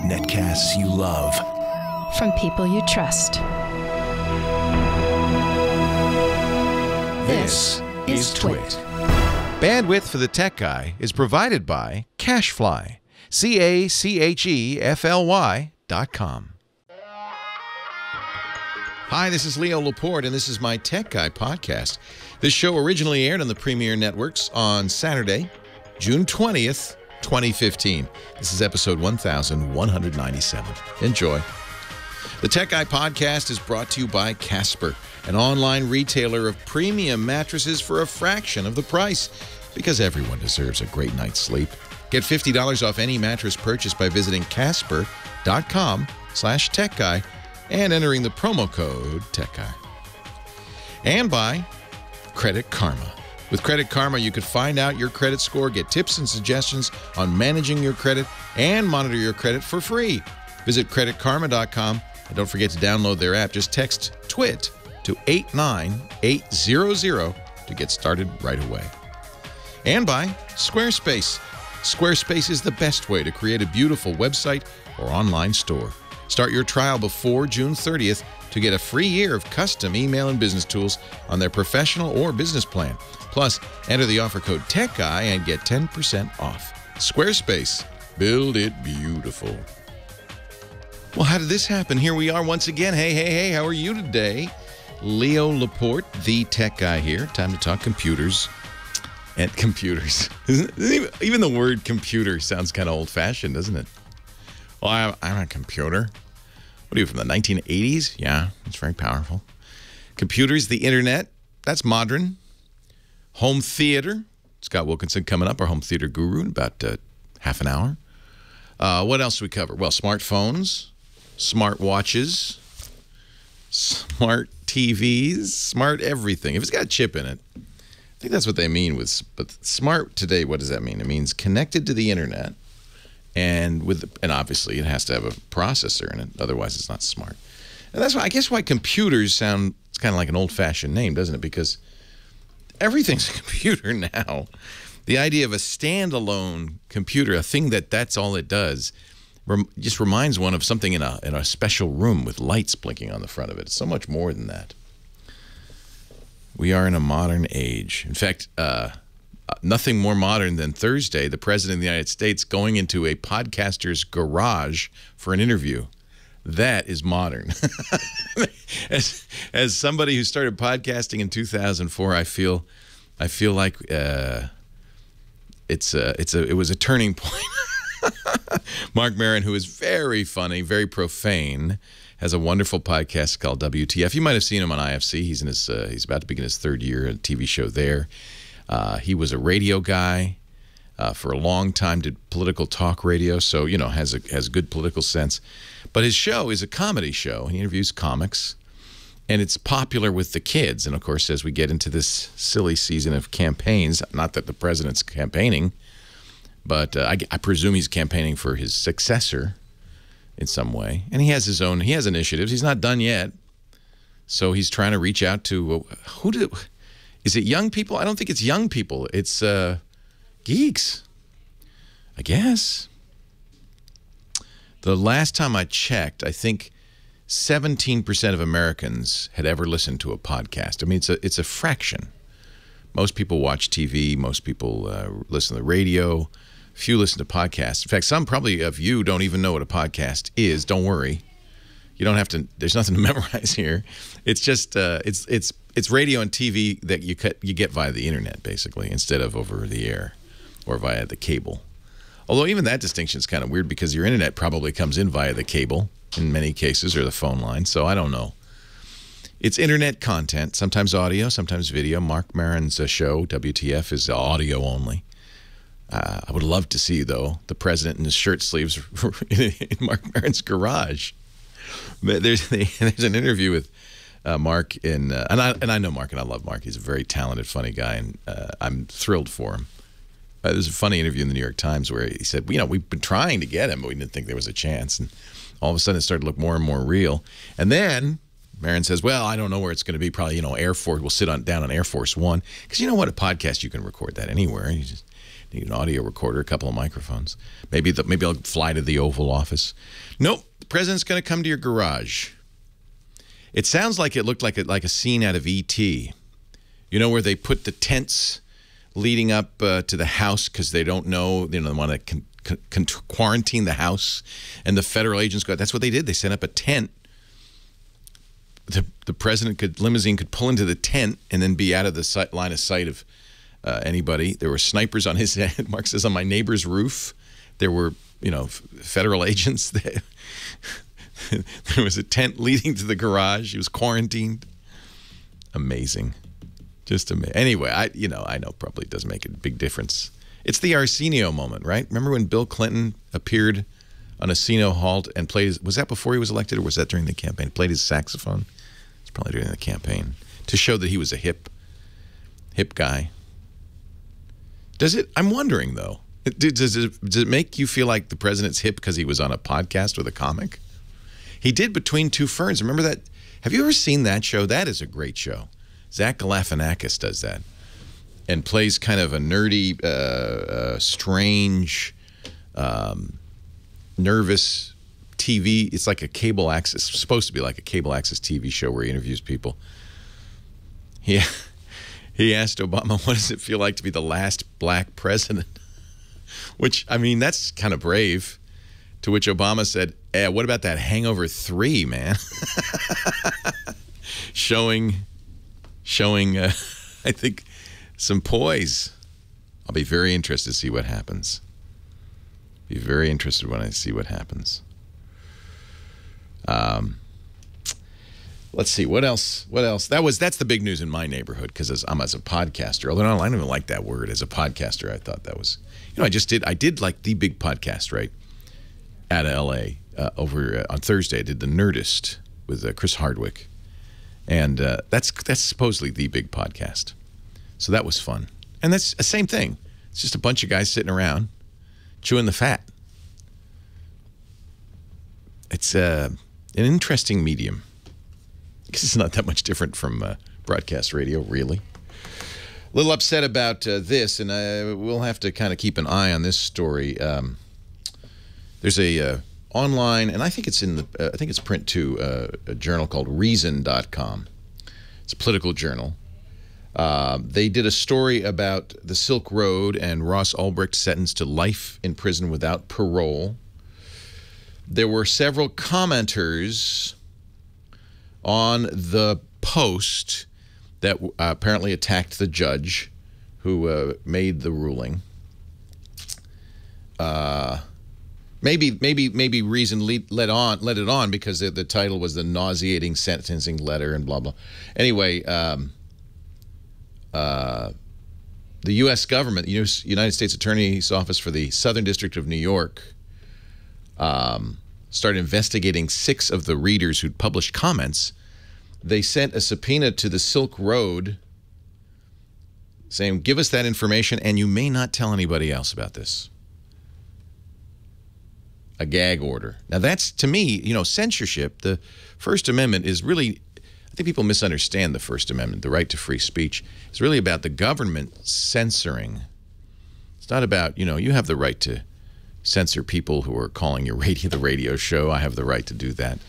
Netcasts you love. From people you trust. This is Twit. Bandwidth for the Tech Guy is provided by Cachefly. CACHEFLY.com. Hi, this is Leo Laporte, and this is my Tech Guy podcast. This show originally aired on the Premier Networks on Saturday, June 20th, 2015. This is episode 1197. Enjoy. The Tech Guy podcast is brought to you by Casper, an online retailer of premium mattresses for a fraction of the price, because everyone deserves a great night's sleep. Get $50 off any mattress purchase by visiting casper.com/techguy and entering the promo code TechGuy. And by Credit Karma. With Credit Karma, you can find out your credit score, get tips and suggestions on managing your credit, and monitor your credit for free. Visit creditkarma.com, and don't forget to download their app. Just text TWIT to 89800 to get started right away. And by Squarespace. Squarespace is the best way to create a beautiful website or online store. Start your trial before June 30th to get a free year of custom email and business tools on their professional or business plan. Plus, enter the offer code TechGuy and get 10% off. Squarespace. Build it beautiful. Well, how did this happen? Here we are once again. Hey, how are you today? Leo Laporte, the Tech Guy here. Time to talk computers and computers. Even the word computer sounds kind of old-fashioned, doesn't it? Well, I'm a computer. What are you, from the 1980s? Yeah, it's very powerful. Computers, the internet, that's modern. Home theater. Scott Wilkinson coming up, our home theater guru, in about half an hour. What else do we cover? Well, smartphones, smartwatches, smart TVs, smart everything. If it's got a chip in it, I think that's what they mean with. But smart today, what does that mean? It means connected to the internet, and obviously it has to have a processor in it. Otherwise, it's not smart. And that's why I guess why computers sound, it's kind of like an old-fashioned name, doesn't it? Because everything's a computer now. The idea of a standalone computer, a thing that's all it does, just reminds one of something in a special room with lights blinking on the front of it. It's so much more than that. We are in a modern age. In fact, nothing more modern than Thursday, the President of the United States going into a podcaster's garage for an interview. That is modern. As somebody who started podcasting in 2004, I feel like it was a turning point. Mark Maron, who is very funny, very profane, has a wonderful podcast called WTF. You might have seen him on IFC. He's in his he's about to begin his third year at a TV show there. He was a radio guy for a long time, did political talk radio, so has good political sense. But his show is a comedy show. He interviews comics, and it's popular with the kids. And of course, as we get into this silly season of campaigns, not that the president's campaigning, but I presume he's campaigning for his successor in some way. And he has initiatives. He's not done yet. So he's trying to reach out to, is it young people? I don't think it's young people. It's geeks, I guess. The last time I checked, I think 17% of Americans had ever listened to a podcast. I mean, it's a fraction. Most people watch TV. Most people listen to the radio. Few listen to podcasts. In fact, some probably of you don't even know what a podcast is. Don't worry. You don't have to. There's nothing to memorize here. It's just it's radio and TV that you get via the internet, basically, instead of over the air or via the cable. Although even that distinction is kind of weird because your internet probably comes in via the cable in many cases, or the phone line. So I don't know. It's internet content, sometimes audio, sometimes video. Mark Maron's show, WTF, is audio only. I would love to see, though, the president in his shirt sleeves in Mark Maron's garage. But there's an interview with Mark and I know Mark and I love Mark. He's a very talented, funny guy, and I'm thrilled for him. There's a funny interview in the New York Times where he said, we've been trying to get him, but we didn't think there was a chance. And all of a sudden it started to look more and more real. And then Maron says, well, I don't know where it's going to be. Probably, Air Force. We'll sit down on Air Force One. Because you know what? A podcast, you can record that anywhere. Need an audio recorder, a couple of microphones. Maybe I'll fly to the Oval Office. Nope, the president's going to come to your garage. It sounds like it looked like a scene out of E.T. You know, where they put the tents leading up to the house because they don't know, they want to quarantine the house, and the federal agents go. That's what they did. They set up a tent. The limousine could pull into the tent and then be out of the line of sight of anybody. There were snipers on his head. Mark says, on my neighbor's roof, there were, federal agents there. There was a tent leading to the garage. He was quarantined. Amazing. Just amazing. Anyway, I know probably does make a big difference. It's the Arsenio moment, right? Remember when Bill Clinton appeared on Arsenio Hall and played was that before he was elected, or was that during the campaign? Played his saxophone? It's probably during the campaign to show that he was a hip guy. Does it? I'm wondering though. Does it make you feel like the president's hip because he was on a podcast with a comic? He did Between Two Ferns. Remember that? Have you ever seen that show? That is a great show. Zach Galifianakis does that and plays kind of a nerdy, strange, nervous TV. It's like a cable access, supposed to be like a cable access TV show where he interviews people. He asked Obama, what does it feel like to be the last black president? Which, I mean, that's kind of brave. To which Obama said, what about that Hangover 3, man? showing, I think, some poise. I'll be very interested to see what happens. Be very interested when I see what happens. Let's see, what else? That's the big news in my neighborhood, because I'm as a podcaster, although I don't even like that word. As a podcaster, I thought that was, I did like the big podcast, right, out of L.A. Over on Thursday. I did The Nerdist with Chris Hardwick. And that's supposedly the big podcast. So that was fun. And that's the same thing. It's just a bunch of guys sitting around chewing the fat. It's an interesting medium. Because it's not that much different from broadcast radio, really. A little upset about this, and we'll have to kind of keep an eye on this story. There's a online, and I think it's I think it's print too, a journal called Reason.com. It's a political journal. They did a story about the Silk Road and Ross Ulbricht sentenced to life in prison without parole. There were several commenters on the post that apparently attacked the judge who made the ruling. Maybe Reason let it on because the title was the nauseating sentencing letter and blah blah. Anyway, the U.S. government, the United States Attorney's Office for the Southern District of New York, started investigating 6 of the readers who'd published comments. They sent a subpoena to the Silk Road saying, give us that information and you may not tell anybody else about this. A gag order. Now that's, to me, censorship. The First Amendment is really, I think people misunderstand the First Amendment, the right to free speech. It's really about the government censoring. It's not about, you have the right to censor people who are calling your the radio show. I have the right to do that.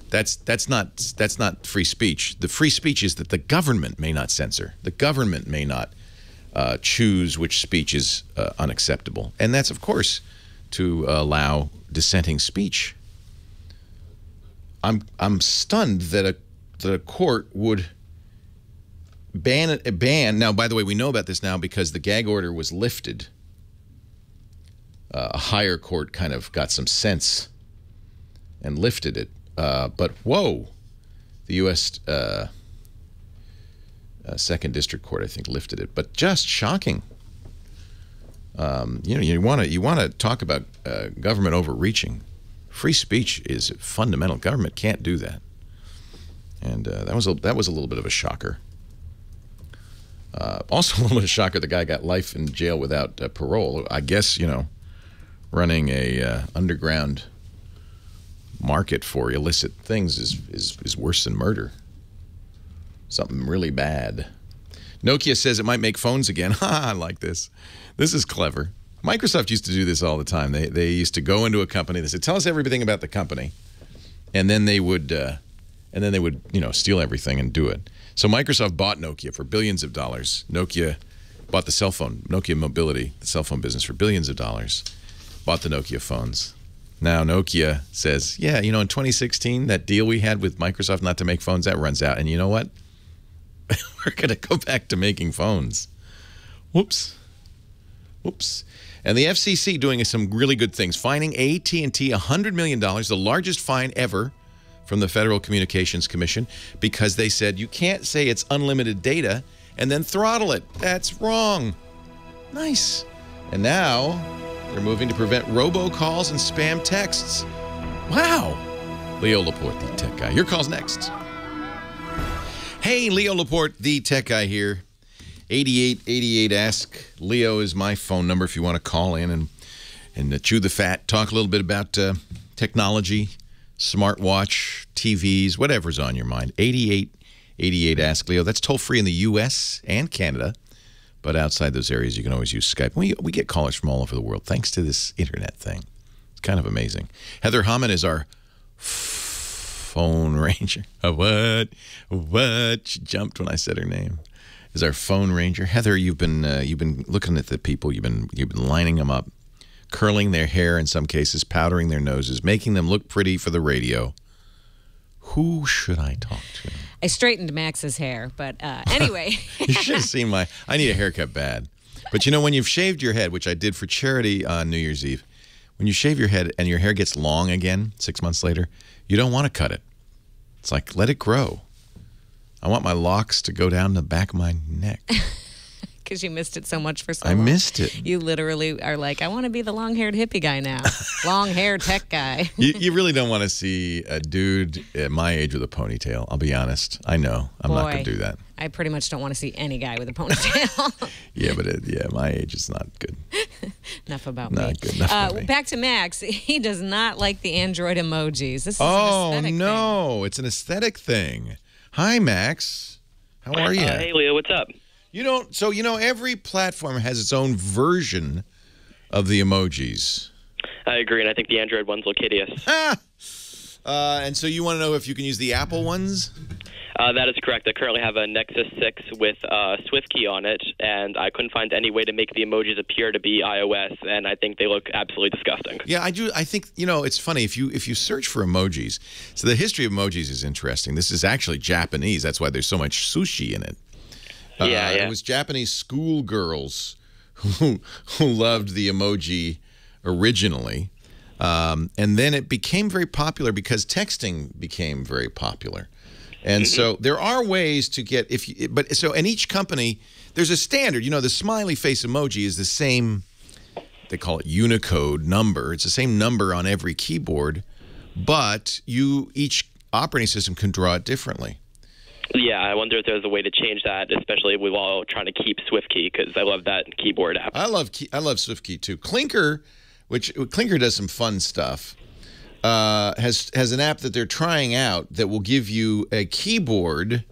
That's not free speech. The free speech is that the government may not censor. The government may not choose which speech is unacceptable. And that's, of course, to allow dissenting speech. I'm stunned that a court would ban. Now, by the way, we know about this now because the gag order was lifted. A higher court kind of got some sense and lifted it. But whoa, the U.S. 2nd District Court, I think, lifted it. But just shocking. You want to talk about government overreaching. Free speech is fundamental. Government can't do that. And that was a little bit of a shocker. Also a little bit of a shocker. The guy got life in jail without parole. I guess running a underground market for illicit things is worse than murder. Something really bad. Nokia says it might make phones again. I like this. This is clever. Microsoft used to do this all the time. They used to go into a company. They said, "Tell us everything about the company," and then they would, steal everything and do it. So Microsoft bought Nokia for billions of dollars. Nokia bought the cell phone, Nokia Mobility, the cell phone business, for billions of dollars. Bought the Nokia phones. Now Nokia says, "Yeah, in 2016, that deal we had with Microsoft not to make phones, that runs out. And you know what? We're going to go back to making phones." Whoops. Whoops. And the FCC doing some really good things, fining AT&T $100 million, the largest fine ever from the Federal Communications Commission, because they said you can't say it's unlimited data and then throttle it. That's wrong. Nice. And now they're moving to prevent robocalls and spam texts. Wow. Leo Laporte, the tech guy. Your call's next. Hey, Leo Laporte, the tech guy here. 8888 Ask Leo is my phone number if you want to call in and chew the fat, talk a little bit about technology, smartwatch, TVs, whatever's on your mind. 8888 Ask Leo. That's toll free in the U.S. and Canada, but outside those areas you can always use Skype. We get callers from all over the world thanks to this internet thing. It's kind of amazing. Heather Hammond is our phone ranger. What? She jumped when I said her name. Is our phone ranger. Heather, you've been looking at the people. You've been lining them up, curling their hair in some cases, powdering their noses, making them look pretty for the radio. Who should I talk to? I straightened Max's hair, but anyway. You should have seen I need a haircut bad. But when you've shaved your head, which I did for charity on New Year's Eve, when you shave your head and your hair gets long again 6 months later, you don't want to cut it. It's like, let it grow. I want my locks to go down the back of my neck. Because you missed it so much for so long. I missed it. You literally are like, I want to be the long-haired hippie guy now. Long-haired tech guy. You really don't want to see a dude at my age with a ponytail. I'll be honest. I know. I'm not going to do that. I pretty much don't want to see any guy with a ponytail. Yeah, but my age is not good. Enough about me. Not good enough about me. Back to Max. He does not like the Android emojis. This is an aesthetic thing. It's an aesthetic thing. Hi, Max. How are you? Hey, Leo. What's up? Every platform has its own version of the emojis. I agree, and I think the Android ones look hideous. And so you want to know if you can use the Apple ones? That is correct. I currently have a Nexus 6 with SwiftKey on it, and I couldn't find any way to make the emojis appear to be iOS, and I think they look absolutely disgusting. Yeah, I do. I think, it's funny. If you search for emojis, so the history of emojis is interesting. This is actually Japanese. That's why there's so much sushi in it. Yeah. It was Japanese schoolgirls who loved the emoji originally. And then it became very popular because texting became very popular. And so there are ways to get in each company there's a standard. The smiley face emoji is the same. They call it Unicode number. It's the same number on every keyboard, but each operating system can draw it differently. Yeah, I wonder if there's a way to change that, especially with all trying to keep SwiftKey, because I love that keyboard app. I love SwiftKey too. Clinker, Clinker does some fun stuff. Has an app that they're trying out that will give you a keyboard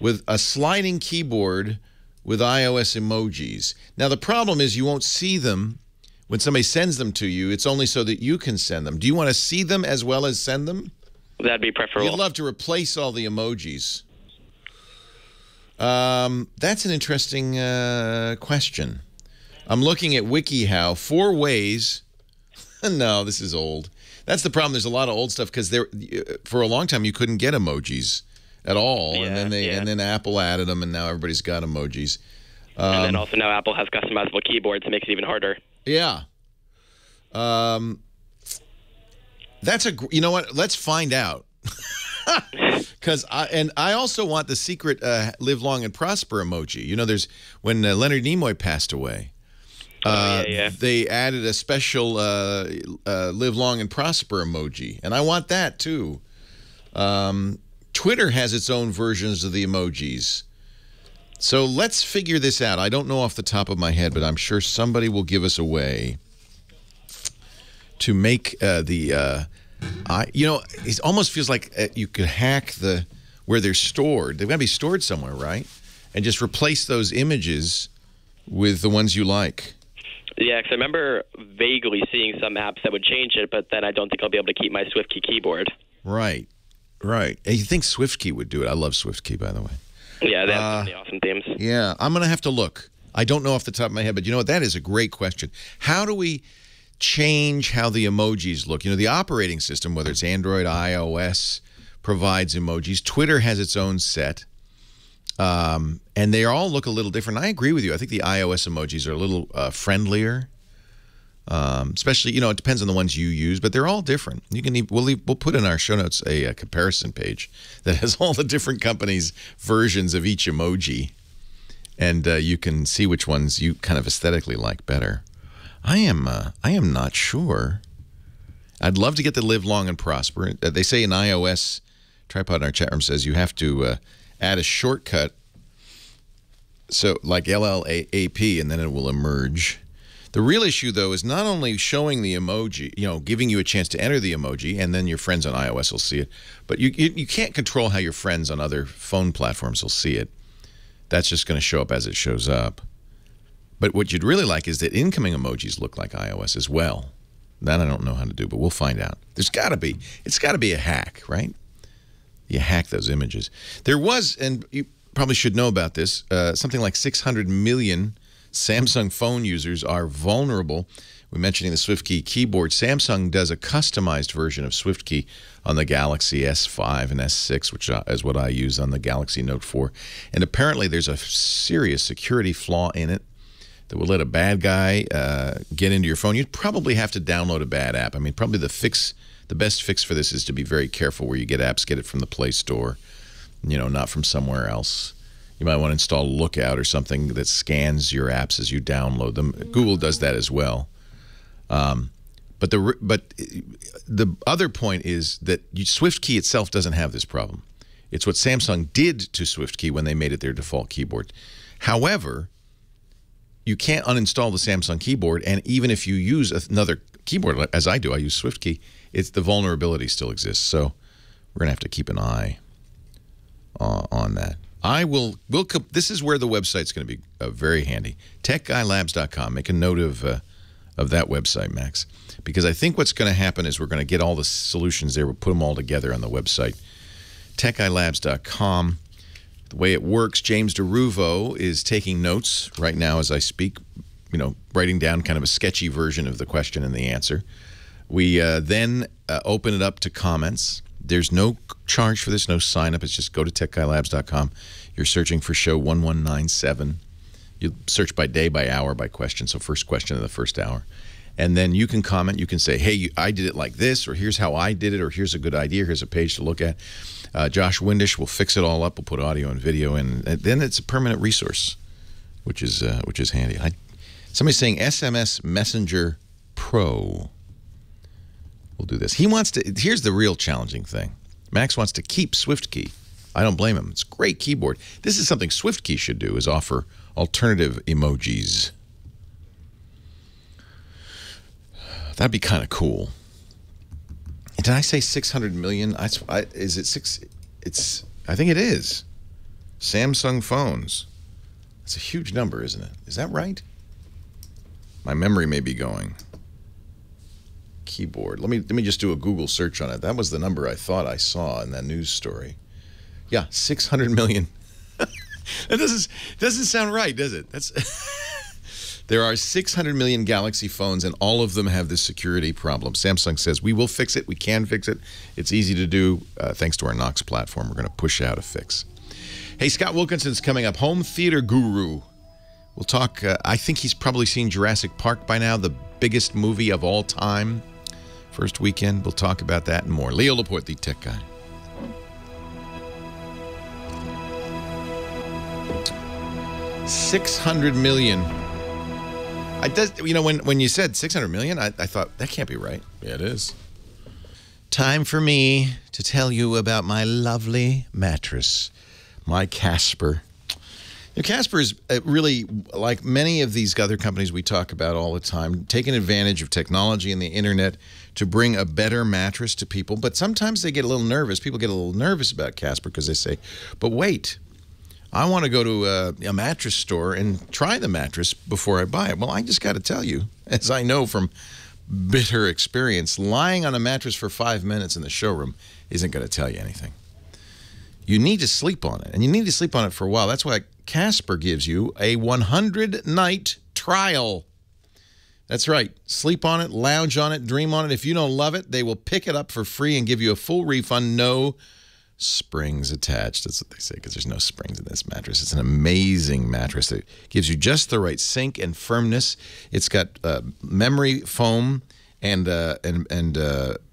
with a sliding keyboard with iOS emojis. Now, the problem is you won't see them when somebody sends them to you. It's only so that you can send them. Do you want to see them as well as send them? That'd be preferable. You'd love to replace all the emojis. That's an interesting question. I'm looking at WikiHow. 4 ways. No, this is old. That's the problem. There's a lot of old stuff because for a long time you couldn't get emojis at all, and then Apple added them, and now everybody's got emojis. And then also now Apple has customizable keyboards, it makes it even harder. Yeah. You know what? Let's find out. Because I also want the secret live long and prosper emoji. There's when Leonard Nimoy passed away. They added a special live long and prosper emoji, and I want that too. Twitter has its own versions of the emojis. So let's figure this out. I don't know off the top of my head, but I'm sure somebody will give us a way to make it almost feels like you could hack where they're stored. They've got to be stored somewhere, right? and just replace those images with the ones you like. Yeah, because I remember vaguely seeing some apps that would change it, but then I don't think I'll be able to keep my SwiftKey keyboard. Right. And you think SwiftKey would do it? I love SwiftKey, by the way. Yeah, they have so many awesome themes. Yeah, I'm going to have to look. I don't know off the top of my head, but you know what? That is a great question. How do we change how the emojis look? You know, the operating system, whether it's Android, iOS, provides emojis. Twitter has its own set. And they all look a little different. I agree with you. I think the iOS emojis are a little friendlier. Especially, you know, it depends on the ones you use, but they're all different. You can we'll put in our show notes a comparison page that has all the different companies' versions of each emoji, and you can see which ones you kind of aesthetically like better. I am not sure. I'd love to get to live long and prosper. They say in iOS, Tripod in our chat room says you have to add a shortcut, so like LLAP, and then it will emerge. The real issue, though, is not only showing the emoji, you know, giving you a chance to enter the emoji, and then your friends on iOS will see it, but you can't control how your friends on other phone platforms will see it. That's just going to show up as it shows up. But what you'd really like is that incoming emojis look like iOS as well. That I don't know how to do, but we'll find out. It's got to be a hack, right? You hack those images. There was, and you probably should know about this, something like 600 million Samsung phone users are vulnerable. We're mentioning the SwiftKey keyboard. Samsung does a customized version of SwiftKey on the Galaxy S5 and S6, which is what I use on the Galaxy Note 4. And apparently there's a serious security flaw in it that will let a bad guy get into your phone. You'd probably have to download a bad app. I mean, probably the best fix for this is to be very careful where you get apps. Get it from the Play Store, you know, not from somewhere else. You might want to install Lookout or something that scans your apps as you download them. Google does that as well. But the other point is that SwiftKey itself doesn't have this problem. It's what Samsung did to SwiftKey when they made it their default keyboard. However, you can't uninstall the Samsung keyboard, and even if you use another keyboard, as I do, I use SwiftKey, the vulnerability still exists. So we're going to have to keep an eye on that. This is where the website's going to be very handy. TechGuyLabs.com. Make a note of that website, Max, because I think what's going to happen is we're going to get all the solutions there. We'll put them all together on the website. TechGuyLabs.com. The way it works, James DeRuvo is taking notes right now as I speak, you know, writing down kind of a sketchy version of the question and the answer. We then open it up to comments. There's no charge for this, no sign up. It's just go to techguylabs.com. You're searching for show 1197. You search by day, by hour, by question. So first question of the first hour. And then you can comment. You can say, hey, I did it like this, or here's how I did it, or here's a good idea. Here's a page to look at. Josh Windish will fix it all up. We'll put audio and video in. And then it's a permanent resource, which is handy. Somebody's saying SMS Messenger Pro. We'll do this. He wants to. Here's the real challenging thing. Max wants to keep SwiftKey. I don't blame him. It's a great keyboard. This is something SwiftKey should do, is offer alternative emojis. That'd be kind of cool. Did I say 600 million? Is it six? I think it is. Samsung phones. That's a huge number, isn't it? Is that right? My memory may be going. Keyboard. Let me just do a Google search on it. That was the number I thought I saw in that news story. Yeah, 600 million. That doesn't sound right, does it? There are 600 million Galaxy phones, and all of them have this security problem. Samsung says, we will fix it. We can fix it. It's easy to do. Thanks to our Knox platform, we're going to push out a fix. Hey, Scott Wilkinson's coming up, home theater guru. We'll talk, I think he's probably seen Jurassic Park by now, the biggest movie of all time. First weekend, we'll talk about that and more. Leo Laporte, the tech guy. $600 million. You know, when you said 600 million, I thought, that can't be right. Yeah, it is. Time for me to tell you about my lovely mattress, my Casper. You know, Casper is really, like many of these other companies we talk about all the time, taking advantage of technology and the internet to bring a better mattress to people. But sometimes they get a little nervous. People get a little nervous about Casper because they say, but wait, I want to go to a mattress store and try the mattress before I buy it. Well, I just got to tell you, as I know from bitter experience, lying on a mattress for 5 minutes in the showroom isn't going to tell you anything. You need to sleep on it, and you need to sleep on it for a while. That's why Casper gives you a 100-night trial. That's right. Sleep on it, lounge on it, dream on it. If you don't love it, they will pick it up for free and give you a full refund. No springs attached. That's what they say, because there's no springs in this mattress. It's an amazing mattress. It gives you just the right sink and firmness. It's got memory foam and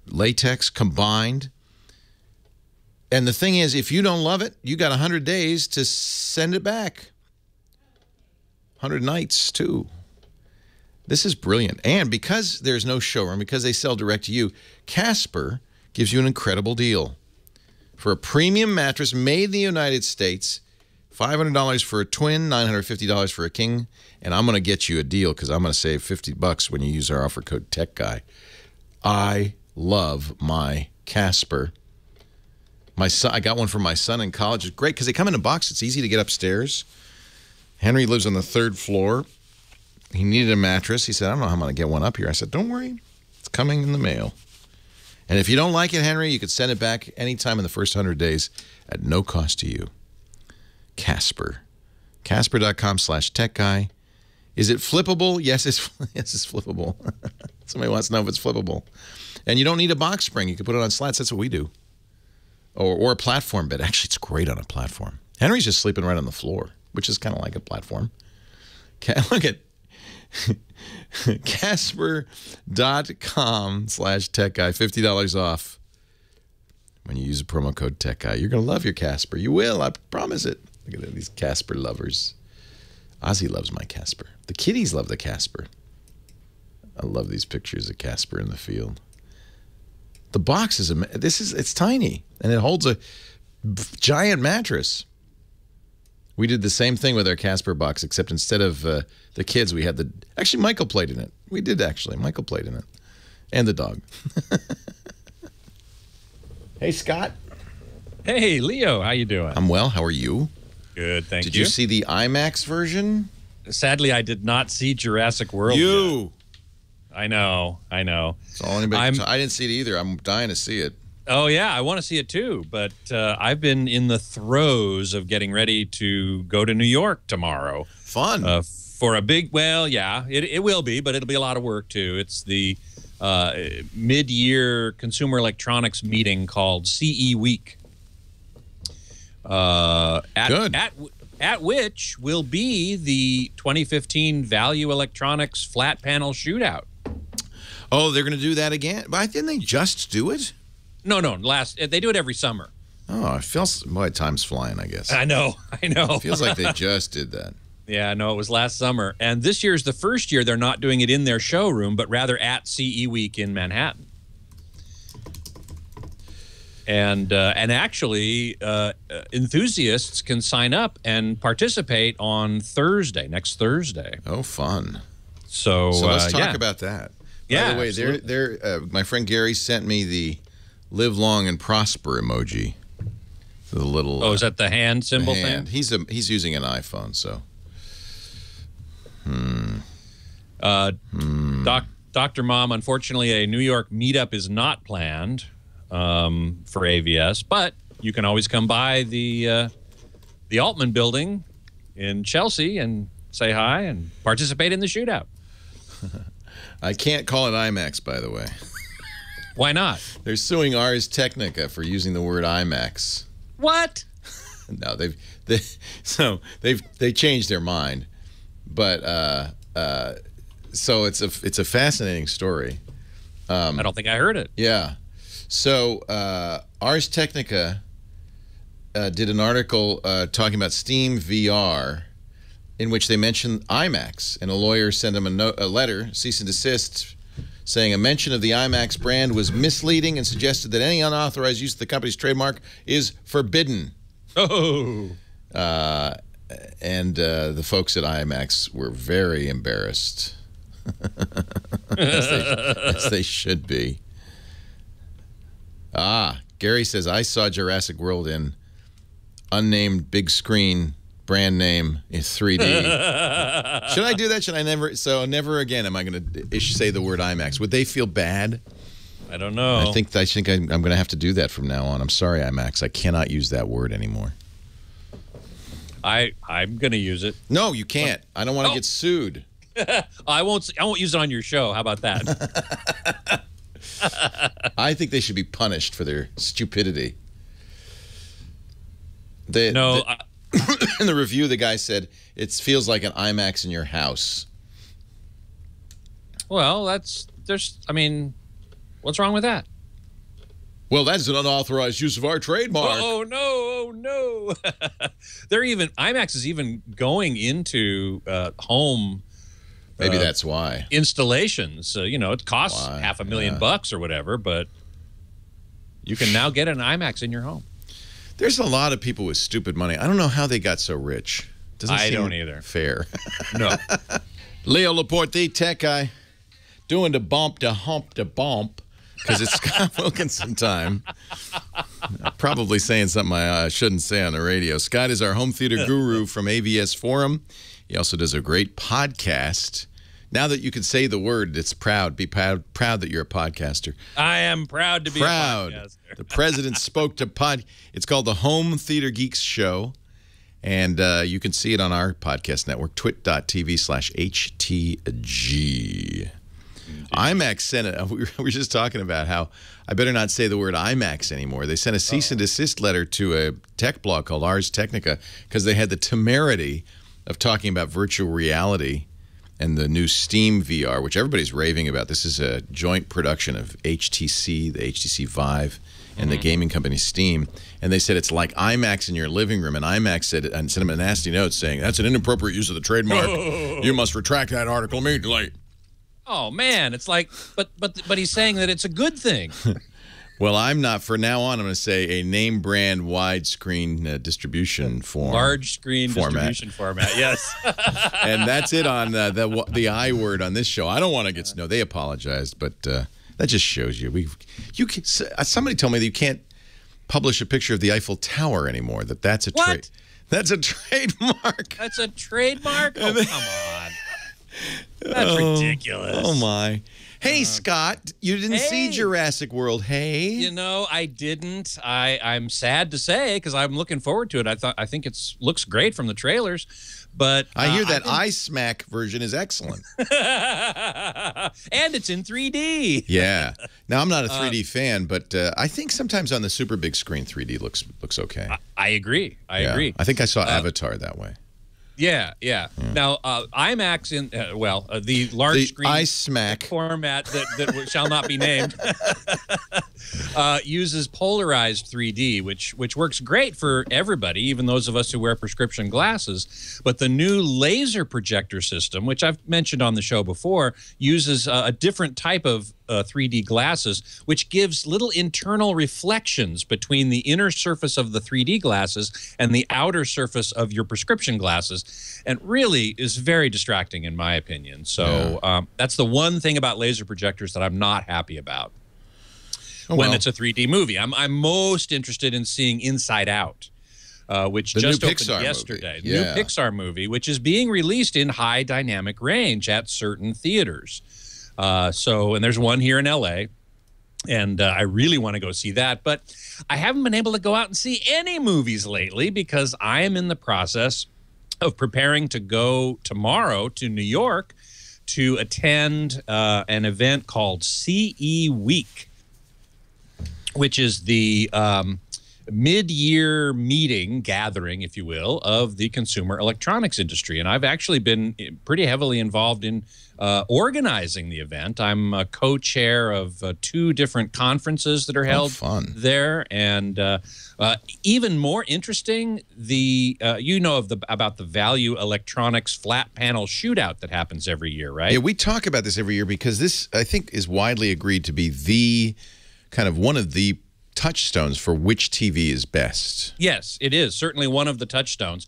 latex combined. And the thing is, if you don't love it, you got 100 days to send it back. 100 nights, too. This is brilliant. And because there's no showroom, because they sell direct to you, Casper gives you an incredible deal. For a premium mattress made in the United States, $500 for a twin, $950 for a king, and I'm going to get you a deal because I'm going to save $50 when you use our offer code TechGuy. I love my Casper. My son, I got one for my son in college. It's great because they come in a box. It's easy to get upstairs. Henry lives on the 3rd floor. He needed a mattress. He said, I don't know how I'm going to get one up here. I said, don't worry. It's coming in the mail. And if you don't like it, Henry, you could send it back anytime in the first 100 days at no cost to you. Casper. Casper.com/techguy. Is it flippable? Yes, it's flippable. Somebody wants to know if it's flippable. And you don't need a box spring. You can put it on slats. That's what we do. Or a platform bed. Actually, it's great on a platform. Henry's just sleeping right on the floor, which is kind of like a platform. Look at Casper.com/techguy, $50 off when you use a promo code TechGuy. You're going to love your Casper. You will, I promise it. Look at these Casper lovers. Ozzy loves my Casper. The kitties love the Casper. I love these pictures of Casper in the field. The box is it's tiny, and it holds a giant mattress. We did the same thing with our Casper box, except instead of the kids, we had actually, Michael played in it. We did, actually. Michael played in it. And the dog. Hey, Scott. Hey, Leo. How you doing? I'm well. How are you? Good, thank you. Did you see the IMAX version? Sadly, I did not see Jurassic World yet. I know. It's all anybody. I didn't see it either. I'm dying to see it. Oh, yeah, I want to see it too, but I've been in the throes of getting ready to go to New York tomorrow. Fun. For a big, well, yeah, it will be, but it'll be a lot of work too. It's the mid-year consumer electronics meeting called CE Week. Good. At which will be the 2015 Value Electronics Flat Panel Shootout. Oh, they're going to do that again? But didn't they just do it? No. They do it every summer. Oh, it feels, boy, time's flying, I guess. I know. It feels like they just did that. Yeah, no, it was last summer. And this year's the first year they're not doing it in their showroom, but rather at CE Week in Manhattan. And actually, enthusiasts can sign up and participate on next Thursday. Oh, fun. So let's talk about that. Yeah, by the way, my friend Gary sent me the live long and prosper emoji. The little. Oh, is that the hand symbol thing? He's using an iPhone, so. Dr. Mom, unfortunately, a New York meetup is not planned for AVS, but you can always come by the Altman building in Chelsea and say hi and participate in the shootout. I can't call it IMAX, by the way. Why not? They're suing Ars Technica for using the word IMAX. What? No, they changed their mind, but so it's a fascinating story. I don't think I heard it. Yeah, so Ars Technica did an article talking about Steam VR, in which they mentioned IMAX, and a lawyer sent them a letter, cease and desist, saying a mention of the IMAX brand was misleading and suggested that any unauthorized use of the company's trademark is forbidden. Oh. And the folks at IMAX were very embarrassed, as they should be. Gary says, I saw Jurassic World in unnamed big screen brand name is 3D. Should I do that? Should I never? So never again am I going to say the word IMAX. Would they feel bad? I don't know. I think I'm going to have to do that from now on. I'm sorry, IMAX. I cannot use that word anymore. I'm going to use it. No, you can't. I don't want to get sued. I won't use it on your show. How about that? I think they should be punished for their stupidity. In the review, the guy said it feels like an IMAX in your house. Well, what's wrong with that? Well, that's an unauthorized use of our trademark. Oh no! IMAX is even going into home. Maybe that's why. Installations. It costs $500,000 or whatever, but you can now get an IMAX in your home. There's a lot of people with stupid money. I don't know how they got so rich. I don't either. Fair. No. Leo Laporte, the tech guy, doing the bump to hump to bump because it's Scott Wilkinson time. Probably saying something I shouldn't say on the radio. Scott is our home theater guru from AVS Forum. He also does a great podcast. Now that you can say the word, it's proud. Be proud that you're a podcaster. I am proud to be a podcaster. The president spoke to It's called the Home Theater Geeks Show. And you can see it on our podcast network, twit.tv/HTG. IMAX sent it. We were just talking about how I better not say the word IMAX anymore. They sent a cease and desist letter to a tech blog called Ars Technica because they had the temerity of talking about virtual reality and the new Steam VR, which everybody's raving about. This is a joint production of HTC, the HTC Vive, and the gaming company Steam. And they said it's like IMAX in your living room. And IMAX said, and sent him a nasty note saying, that's an inappropriate use of the trademark. You must retract that article immediately. Oh, man. It's like, but he's saying that it's a good thing. Well, I'm not. For now on, I'm going to say a name brand widescreen distribution form. Large screen distribution format, yes. And that's it on the I word on this show. I don't want to get They apologized, but that just shows you. Somebody told me that you can't publish a picture of the Eiffel Tower anymore. That's a What? That's a trademark. That's a trademark? Oh, come on. That's ridiculous. Oh, my. Hey, Scott, you didn't see Jurassic World, hey? I didn't. I'm sad to say because I'm looking forward to it. I think it looks great from the trailers, but I hear that iSmack version is excellent. And it's in 3D. Yeah. Now, I'm not a 3D fan, but I think sometimes on the super big screen 3D looks okay. I agree. I agree. I think I saw Avatar that way. Yeah. Now, IMAX in the large screen iSmack format that shall not be named uses polarized 3D, which works great for everybody, even those of us who wear prescription glasses. But the new laser projector system, which I've mentioned on the show before, uses a different type of 3D glasses, which gives little internal reflections between the inner surface of the 3D glasses and the outer surface of your prescription glasses, and really is very distracting in my opinion. So that's the one thing about laser projectors that I'm not happy about when it's a 3D movie. I'm most interested in seeing Inside Out, which just opened yesterday. The new Pixar movie, which is being released in high dynamic range at certain theaters. And there's one here in LA, and I really want to go see that, but I haven't been able to go out and see any movies lately because I am in the process of preparing to go tomorrow to New York to attend an event called CE Week, which is the mid-year meeting, gathering, if you will, of the consumer electronics industry. And I've actually been pretty heavily involved in organizing the event. I'm a co-chair of 2 different conferences that are held there. And even more interesting, about the Value Electronics flat panel shootout that happens every year, right? Yeah, we talk about this every year because this, I think, is widely agreed to be the kind of one of the touchstones for which TV is best. Yes, it is. Certainly one of the touchstones.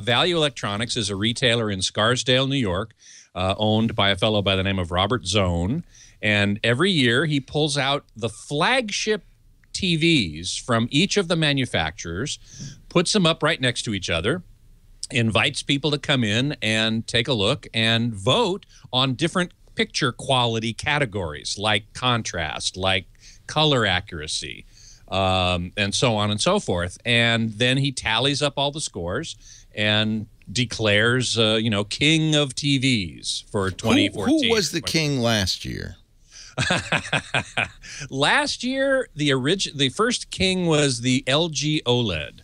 Value Electronics is a retailer in Scarsdale, New York, owned by a fellow by the name of Robert Zone. And every year he pulls out the flagship TVs from each of the manufacturers, puts them up right next to each other, invites people to come in and take a look and vote on different picture quality categories, like contrast, like color accuracy, and so on and so forth. And then he tallies up all the scores and declares, king of TVs for 2014. Who was the king last year? Last year, the first king was the LG OLED,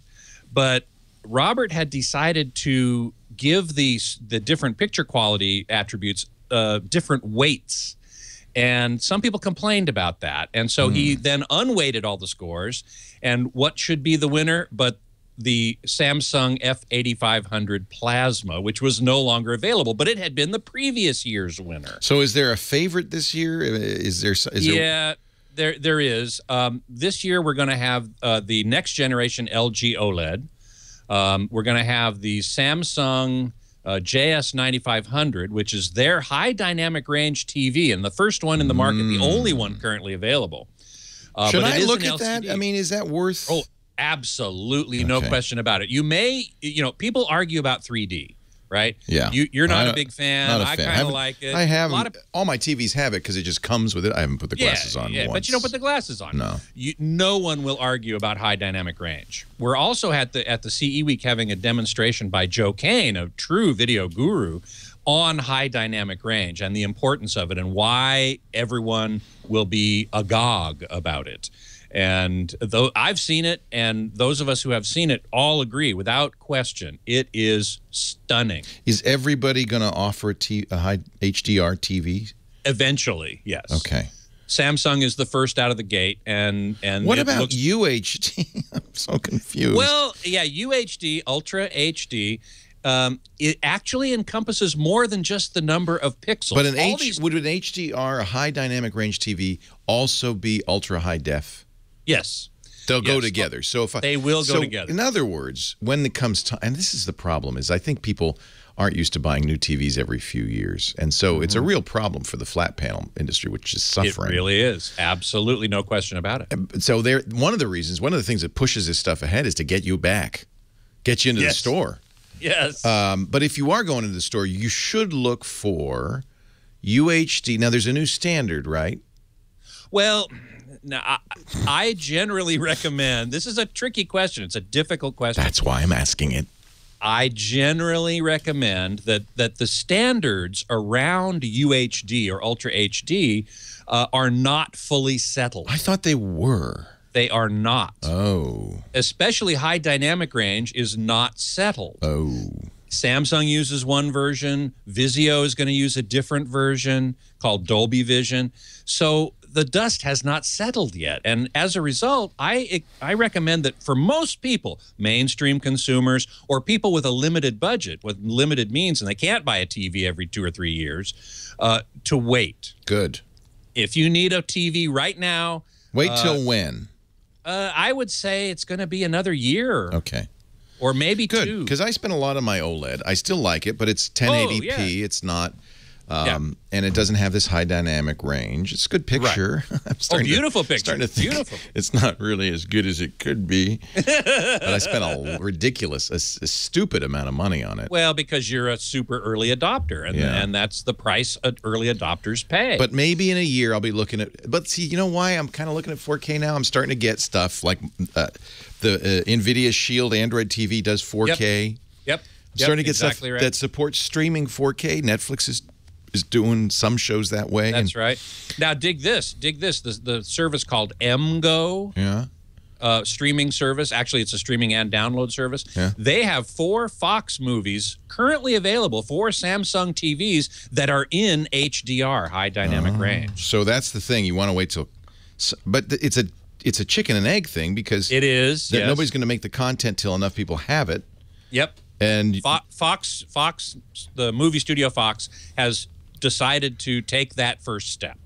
but Robert had decided to give the different picture quality attributes different weights. And some people complained about that. And so he then unweighted all the scores. And what should be the winner but the Samsung F8500 Plasma, which was no longer available, but it had been the previous year's winner. So is there a favorite this year? There is. This year we're going to have the next generation LG OLED. We're going to have the Samsung JS9500, which is their high dynamic range TV, and the first one in the market, the only one currently available. Should I look at that? I mean, is that worth... Oh, absolutely, no question about it. You may, people argue about 3D, right? Yeah. You're not a big fan. Not a I fan. kind of like it. I have. All my TVs have it because it just comes with it. I haven't put the glasses on once. But you don't put the glasses on. No. No one will argue about high dynamic range. We're also at the CE Week having a demonstration by Joe Kane, a true video guru, on high dynamic range and the importance of it and why everyone will be agog about it. And though I've seen it, and those of us who have seen it all agree, without question, it is stunning. Is everybody going to offer a high HDR TV? Eventually, yes. Okay. Samsung is the first out of the gate, and what about UHD? I'm so confused. Well, yeah, UHD, Ultra HD. It actually encompasses more than just the number of pixels. But would an HDR, a high dynamic range TV, also be ultra high def? Yes. They'll go together. So they will go together. In other words, when it comes to, and this is the problem, is I think people aren't used to buying new TVs every few years. And so it's a real problem for the flat panel industry, which is suffering. It really is. Absolutely no question about it. So one of the things that pushes this stuff ahead is to get you back, get you into the store. Yes. But if you are going into the store, you should look for UHD. Now, there's a new standard, right? Well, now, I generally recommend, this is a tricky question. It's a difficult question. That's why I'm asking it. I generally recommend that the standards around UHD or Ultra HD are not fully settled. I thought they were. They are not. Oh. Especially high dynamic range is not settled. Oh. Samsung uses one version. Vizio is going to use a different version called Dolby Vision. So the dust has not settled yet. And as a result, I recommend that for most people, mainstream consumers or people with a limited budget, with limited means, and they can't buy a TV every 2 or 3 years, to wait. Good. If you need a TV right now... Wait till when? I would say it's going to be another year. Okay. Or maybe 2. Good, because I spent a lot on my OLED. I still like it, but it's 1080p. Yeah. It's not... and it doesn't have this high dynamic range. It's a good picture. Right. Beautiful picture. Starting to think beautiful. It's not really as good as it could be. But I spent a ridiculous, a stupid amount of money on it. Well, because you're a super early adopter, and that's the price early adopters pay. But maybe in a year I'll be looking at. But see, you know why I'm kind of looking at 4K now? I'm starting to get stuff like the NVIDIA Shield Android TV does 4K. Yep. I'm starting to get stuff that supports streaming 4K. Netflix is doing some shows that way. That's right. Now, dig this. The service called MGO, streaming service. Actually, it's a streaming and download service. Yeah. They have 4 Fox movies currently available, 4 Samsung TVs that are in HDR, high dynamic range. So that's the thing. You want to wait till... But it's a chicken and egg thing because... It is, yes. Nobody's going to make the content till enough people have it. Yep. And Fox, the movie studio Fox, has decided to take that first step.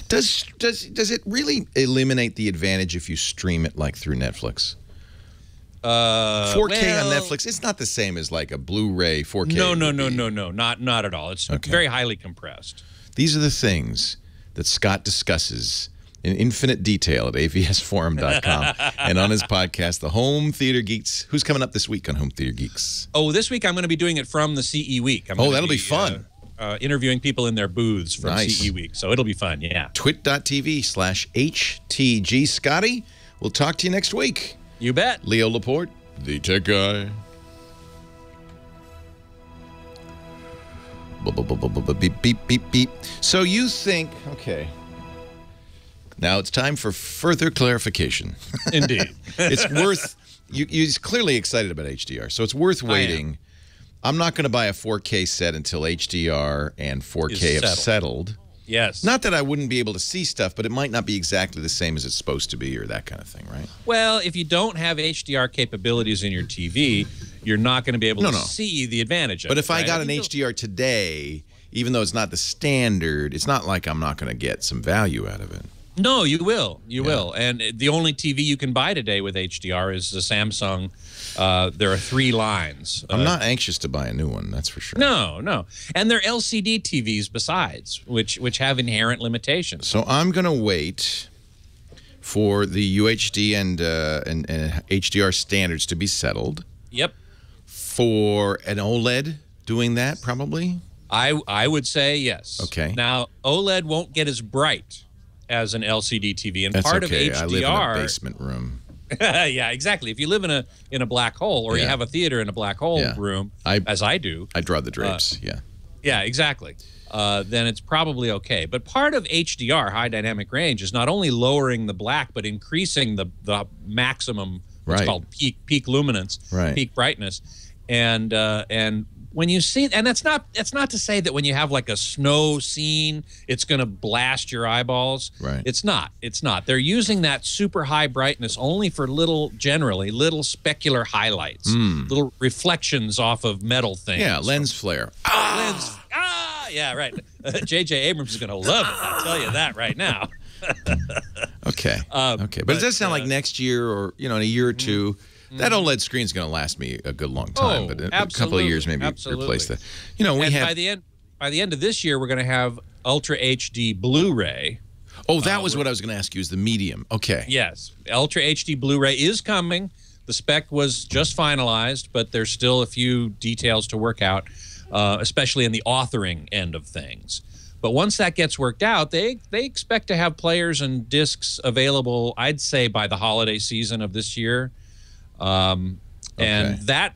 Does it really eliminate the advantage if you stream it like through Netflix? 4K on Netflix, it's not the same as like a Blu-ray 4K. No, not at all. It's very highly compressed. These are the things that Scott discusses in infinite detail at avsforum.com and on his podcast, The Home Theater Geeks. Who's coming up this week on Home Theater Geeks? Oh, this week I'm going to be doing it from the CE Week. That'll be fun. Interviewing people in their booths from CE Week. So it'll be fun, yeah. twit.tv/HTG. Scotty, we'll talk to you next week. You bet. Leo Laporte, the tech guy. Beep, beep, beep, beep. So you think, okay. Now it's time for further clarification. Indeed. It's worth, you're clearly excited about HDR, so it's worth waiting. I'm not going to buy a 4K set until HDR and 4K have settled. Yes. Not that I wouldn't be able to see stuff, but it might not be exactly the same as it's supposed to be or that kind of thing, right? Well, if you don't have HDR capabilities in your TV, you're not going to be able to see the advantage of it. But if I got an HDR today, even though it's not the standard, it's not like I'm not going to get some value out of it. No, you will. You will. And the only TV you can buy today with HDR is the Samsung. There are 3 lines. I'm not anxious to buy a new one, that's for sure. No, no. And they're LCD TVs besides, which have inherent limitations. So I'm going to wait for the UHD and HDR standards to be settled. Yep. For an OLED doing that, probably? I would say yes. Okay. Now, OLED won't get as bright as an LCD TV, and That's part okay. of HDR. I live in a basement room. Yeah, exactly. If you live in a black hole, or you have a theater in a black hole room, as I do, I draw the drapes. Yeah, exactly. Then it's probably okay. But part of HDR, high dynamic range, is not only lowering the black, but increasing the maximum, what's called peak luminance, peak brightness, and when you see, and that's not to say that when you have like a snow scene, it's going to blast your eyeballs. Right. It's not. They're using that super high brightness only for little specular highlights, little reflections off of metal things. Yeah, lens flare. Yeah, right. J.J. Abrams is going to love it. I'll tell you that right now. Okay. Okay. But it does sound like next year or, in a year or two, that OLED screen is going to last me a good long time. But in a couple of years, maybe replace that. By the end of this year, we're going to have Ultra HD Blu-ray. Oh, that was what I was going to ask you, is the medium. Okay. Yes. Ultra HD Blu-ray is coming. The spec was just finalized, but there's still a few details to work out, especially in the authoring end of things. But once that gets worked out, they expect to have players and discs available, I'd say, by the holiday season of this year. And that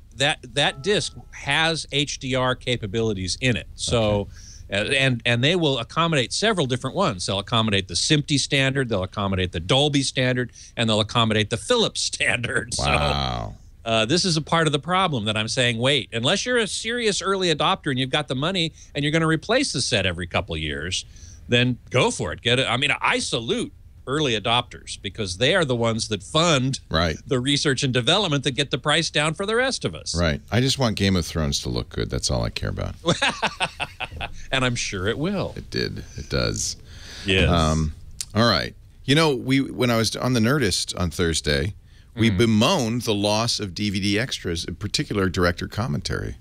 disc has HDR capabilities in it. So, and they will accommodate several different ones. They'll accommodate the SMPTE standard, they'll accommodate the Dolby standard, and they'll accommodate the Philips standard. Wow. So, this is a part of the problem that I'm saying, wait, unless you're a serious early adopter and you've got the money and you're going to replace the set every couple of years, then go for it. Get it. I mean, I salute early adopters because they are the ones that fund the research and development that get the price down for the rest of us. Right. I just want Game of Thrones to look good. That's all I care about. And I'm sure it will. It did. It does. Yes. All right. When I was on the Nerdist on Thursday, we bemoaned the loss of DVD extras, in particular director commentary.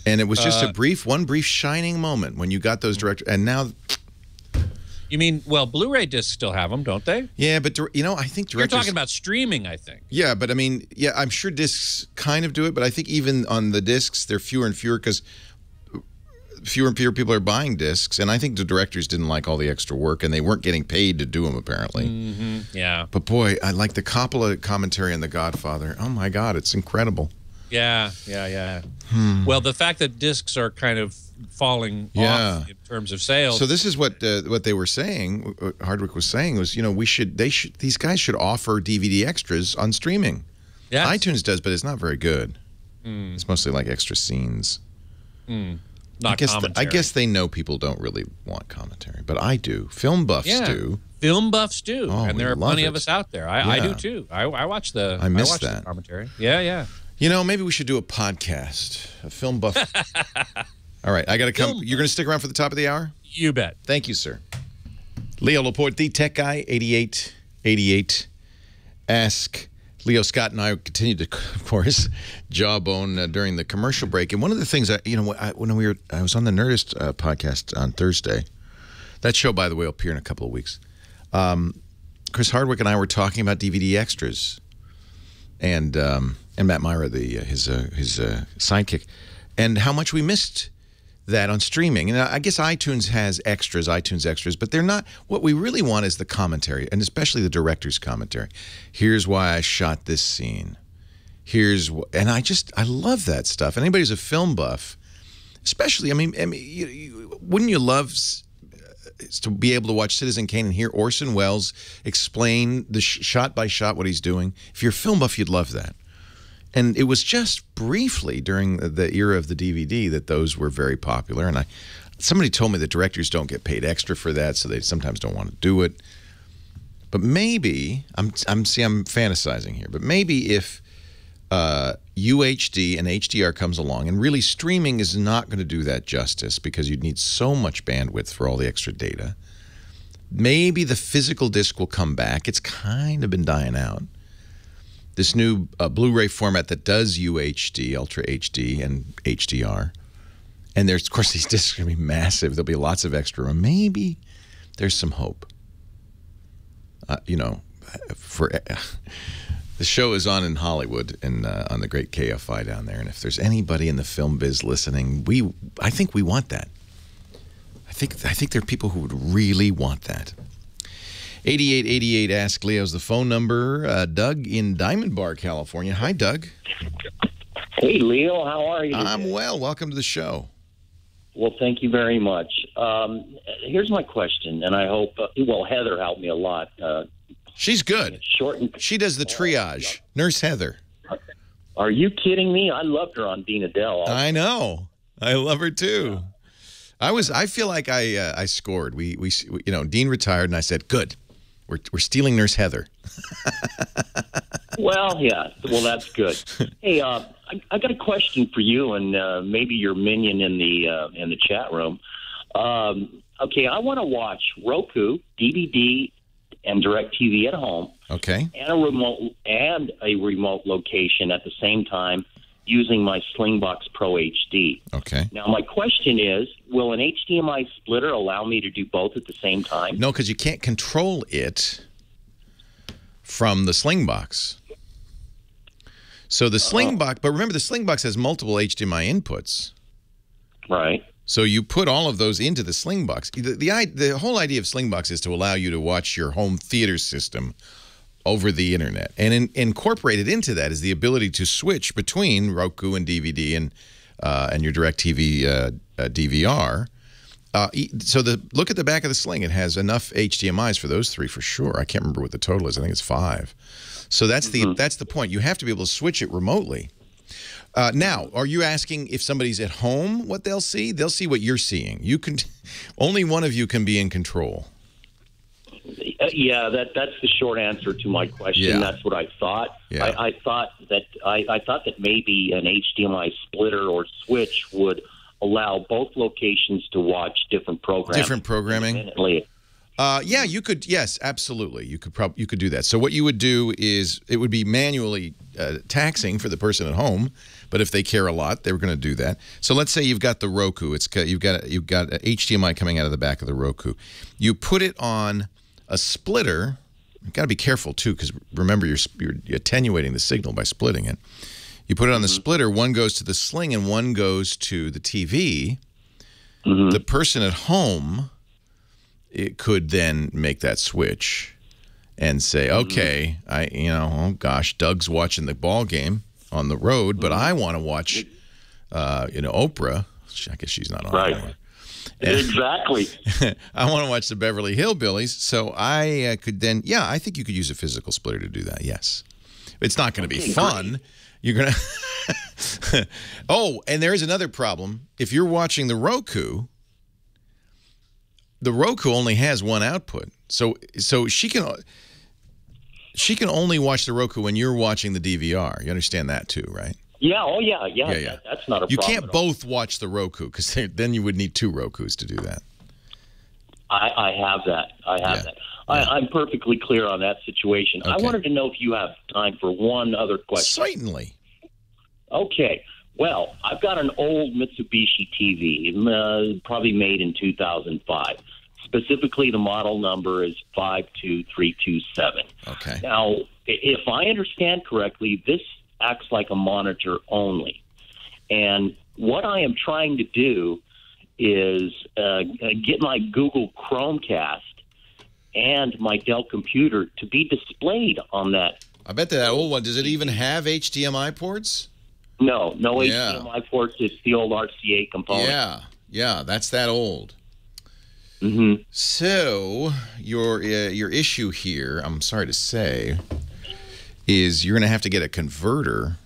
And it was just one brief shining moment when you got those director, and now. You mean, well, Blu-ray discs still have them, don't they? Yeah, but, I think directors... You're talking about streaming, I think. Yeah, but I mean, I'm sure discs kind of do it, but I think even on the discs, they're fewer and fewer because fewer and fewer people are buying discs, and I think the directors didn't like all the extra work, and they weren't getting paid to do them, apparently. Yeah. But boy, I like the Coppola commentary on The Godfather. Oh, my God, it's incredible. Yeah. Well, the fact that discs are kind of falling off in terms of sales. So this is what they were saying. What Hardwick was saying was, these guys should offer DVD extras on streaming. Yeah, iTunes does, but it's not very good. It's mostly like extra scenes. Not commentary. I guess they know people don't really want commentary, but I do. Film buffs do. Film buffs do, and there are plenty of us out there. I do too. I watch the. I miss the commentary. Yeah. Maybe we should do a podcast, a film buff. All right, I got to come. You're going to stick around for the top of the hour? You bet. Thank you, sir. Leo Laporte, the tech guy, 8888. Ask Leo. Scott and I continued to, of course, jawbone during the commercial break. And one of the things, I was on the Nerdist podcast on Thursday. That show, by the way, will appear in a couple of weeks. Chris Hardwick and I were talking about DVD extras, and Matt Myra, his sidekick, and how much we missed that on streaming. And I guess iTunes has iTunes extras, but they're not. What we really want is the commentary, and especially the director's commentary. Here's why I shot this scene. And I love that stuff. And anybody who's a film buff, especially, wouldn't you love to be able to watch Citizen Kane and hear Orson Welles explain the shot by shot what he's doing? If you're a film buff, you'd love that. And it was just briefly during the era of the DVD that those were very popular. And somebody told me that directors don't get paid extra for that, so they sometimes don't want to do it. But maybe I'm fantasizing here. But maybe if UHD and HDR comes along, and really streaming is not going to do that justice because you'd need so much bandwidth for all the extra data. Maybe the physical disc will come back. It's kind of been dying out. This new Blu-ray format that does UHD, Ultra HD, and HDR. And there's, of course, these discs are going to be massive. There'll be lots of extra room. Maybe there's some hope. The show is on in Hollywood and on the great KFI down there. And if there's anybody in the film biz listening, I think we want that. I think there are people who would really want that. 8888 Ask Leo's the phone number. Doug in Diamond Bar, California. Hi, Doug. Hey, Leo. How are you today? I'm well. Welcome to the show. Well, thank you very much. Here's my question, and I hope, Heather helped me a lot. She's good. Short and, she does the triage. Nurse Heather. Are you kidding me? I loved her on Dean Adele. I know. I love her too. I feel like I scored. We Dean retired, and I said, good. We're stealing Nurse Heather. Well, yeah. Well, that's good. Hey, I got a question for you, and maybe your minion in the chat room. Okay, I want to watch Roku, DVD, and DirecTV at home. Okay. And a remote location at the same time using my Slingbox Pro HD. Okay. Now, my question is, will an HDMI splitter allow me to do both at the same time? No, because you can't control it from the Slingbox. So the Slingbox, but remember the Slingbox has multiple HDMI inputs. Right. So you put all of those into the Slingbox. The whole idea of Slingbox is to allow you to watch your home theater system over the internet. And incorporated into that is the ability to switch between Roku and DVD and your DirecTV DVR. So look at the back of the Sling. It has enough HDMIs for those three for sure. I can't remember what the total is. I think it's 5. So that's the point. You have to be able to switch it remotely. Now, are you asking if somebody's at home what they'll see? They'll see what you're seeing. Only one of you can be in control. Yeah, that's the short answer to my question. Yeah. That's what I thought. Yeah. I thought that maybe an HDMI splitter or switch would allow both locations to watch different programs. Different programming. Yeah, you could. Yes, absolutely. You could do that. So what you would do is it would be manually taxing for the person at home, but if they care a lot, they're going to do that. So let's say you've got the Roku. You've got HDMI coming out of the back of the Roku. You put it on a splitter. You've got to be careful too, because remember you're attenuating the signal by splitting it. You put it on the splitter. One goes to the Sling and one goes to the TV. The person at home, it could then make that switch and say, okay, oh gosh, Doug's watching the ball game on the road, but I want to watch, Oprah. I guess she's not on anymore. Exactly. I want to watch the Beverly Hillbillies, so I could then, I think you could use a physical splitter to do that, yes. It's not going to be fun. Great. You're going to... Oh, and there is another problem. If you're watching the Roku only has one output. So she can only watch the Roku when you're watching the DVR. You understand that too, right? Yeah, that's not a problem. You can't both watch the Roku because then you would need 2 Rokus to do that. I have that. Yeah. I'm perfectly clear on that situation. Okay. I wanted to know if you have time for one other question. Certainly. Okay. Well, I've got an old Mitsubishi TV, probably made in 2005. Specifically, the model number is 52327. Okay. Now, if I understand correctly, this acts like a monitor only. And what I am trying to do is get my Google Chromecast and my Dell computer to be displayed on that. I bet that old one, does it even have HDMI ports? No HDMI ports. It's the old RCA component. Yeah, that's that old. Mm-hmm. So your issue here, I'm sorry to say, is you're going to have to get a converter.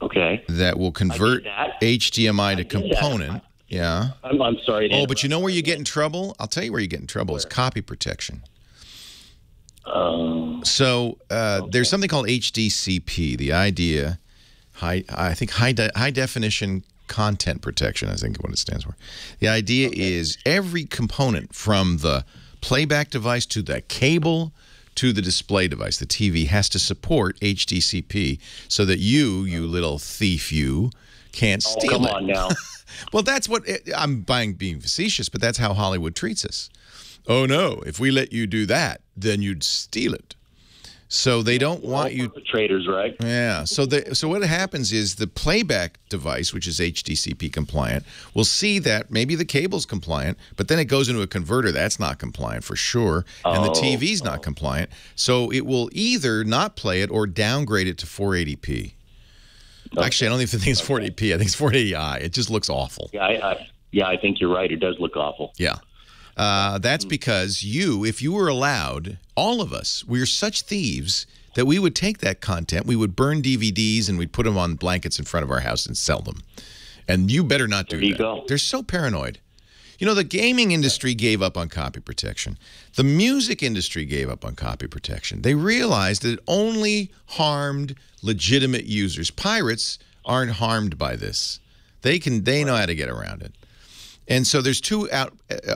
Okay. That will convert HDMI to component. Yeah. I'm sorry to interrupt. But you know where you get in trouble? I'll tell you where you get in trouble. It's copy protection. So there's something called HDCP. The idea, I think high definition content protection, I think what it stands for. The idea is every component from the playback device to the cable to the display device, the TV, has to support HDCP so that you little thief, can't steal come it. on now. Well, that's what I'm being facetious, but that's how Hollywood treats us. Oh no, if we let you do that, then you'd steal it. So they don't want you perpetrators, right? Yeah. So what happens is the playback device, which is HDCP compliant, will see that maybe the cable's compliant, but then it goes into a converter that's not compliant for sure, and the TV's not compliant. So it will either not play it or downgrade it to 480p. Okay. Actually, I don't even think it's 480p. I think it's 480i. It just looks awful. Yeah, I think you're right. It does look awful. Yeah. That's because if you were allowed, all of us, we're such thieves that we would take that content, we would burn DVDs, and we'd put them on blankets in front of our house and sell them. And you better not do that. There you go. They're so paranoid. You know, the gaming industry gave up on copy protection. The music industry gave up on copy protection. They realized that it only harmed legitimate users. Pirates aren't harmed by this. They know how to get around it. And so there's two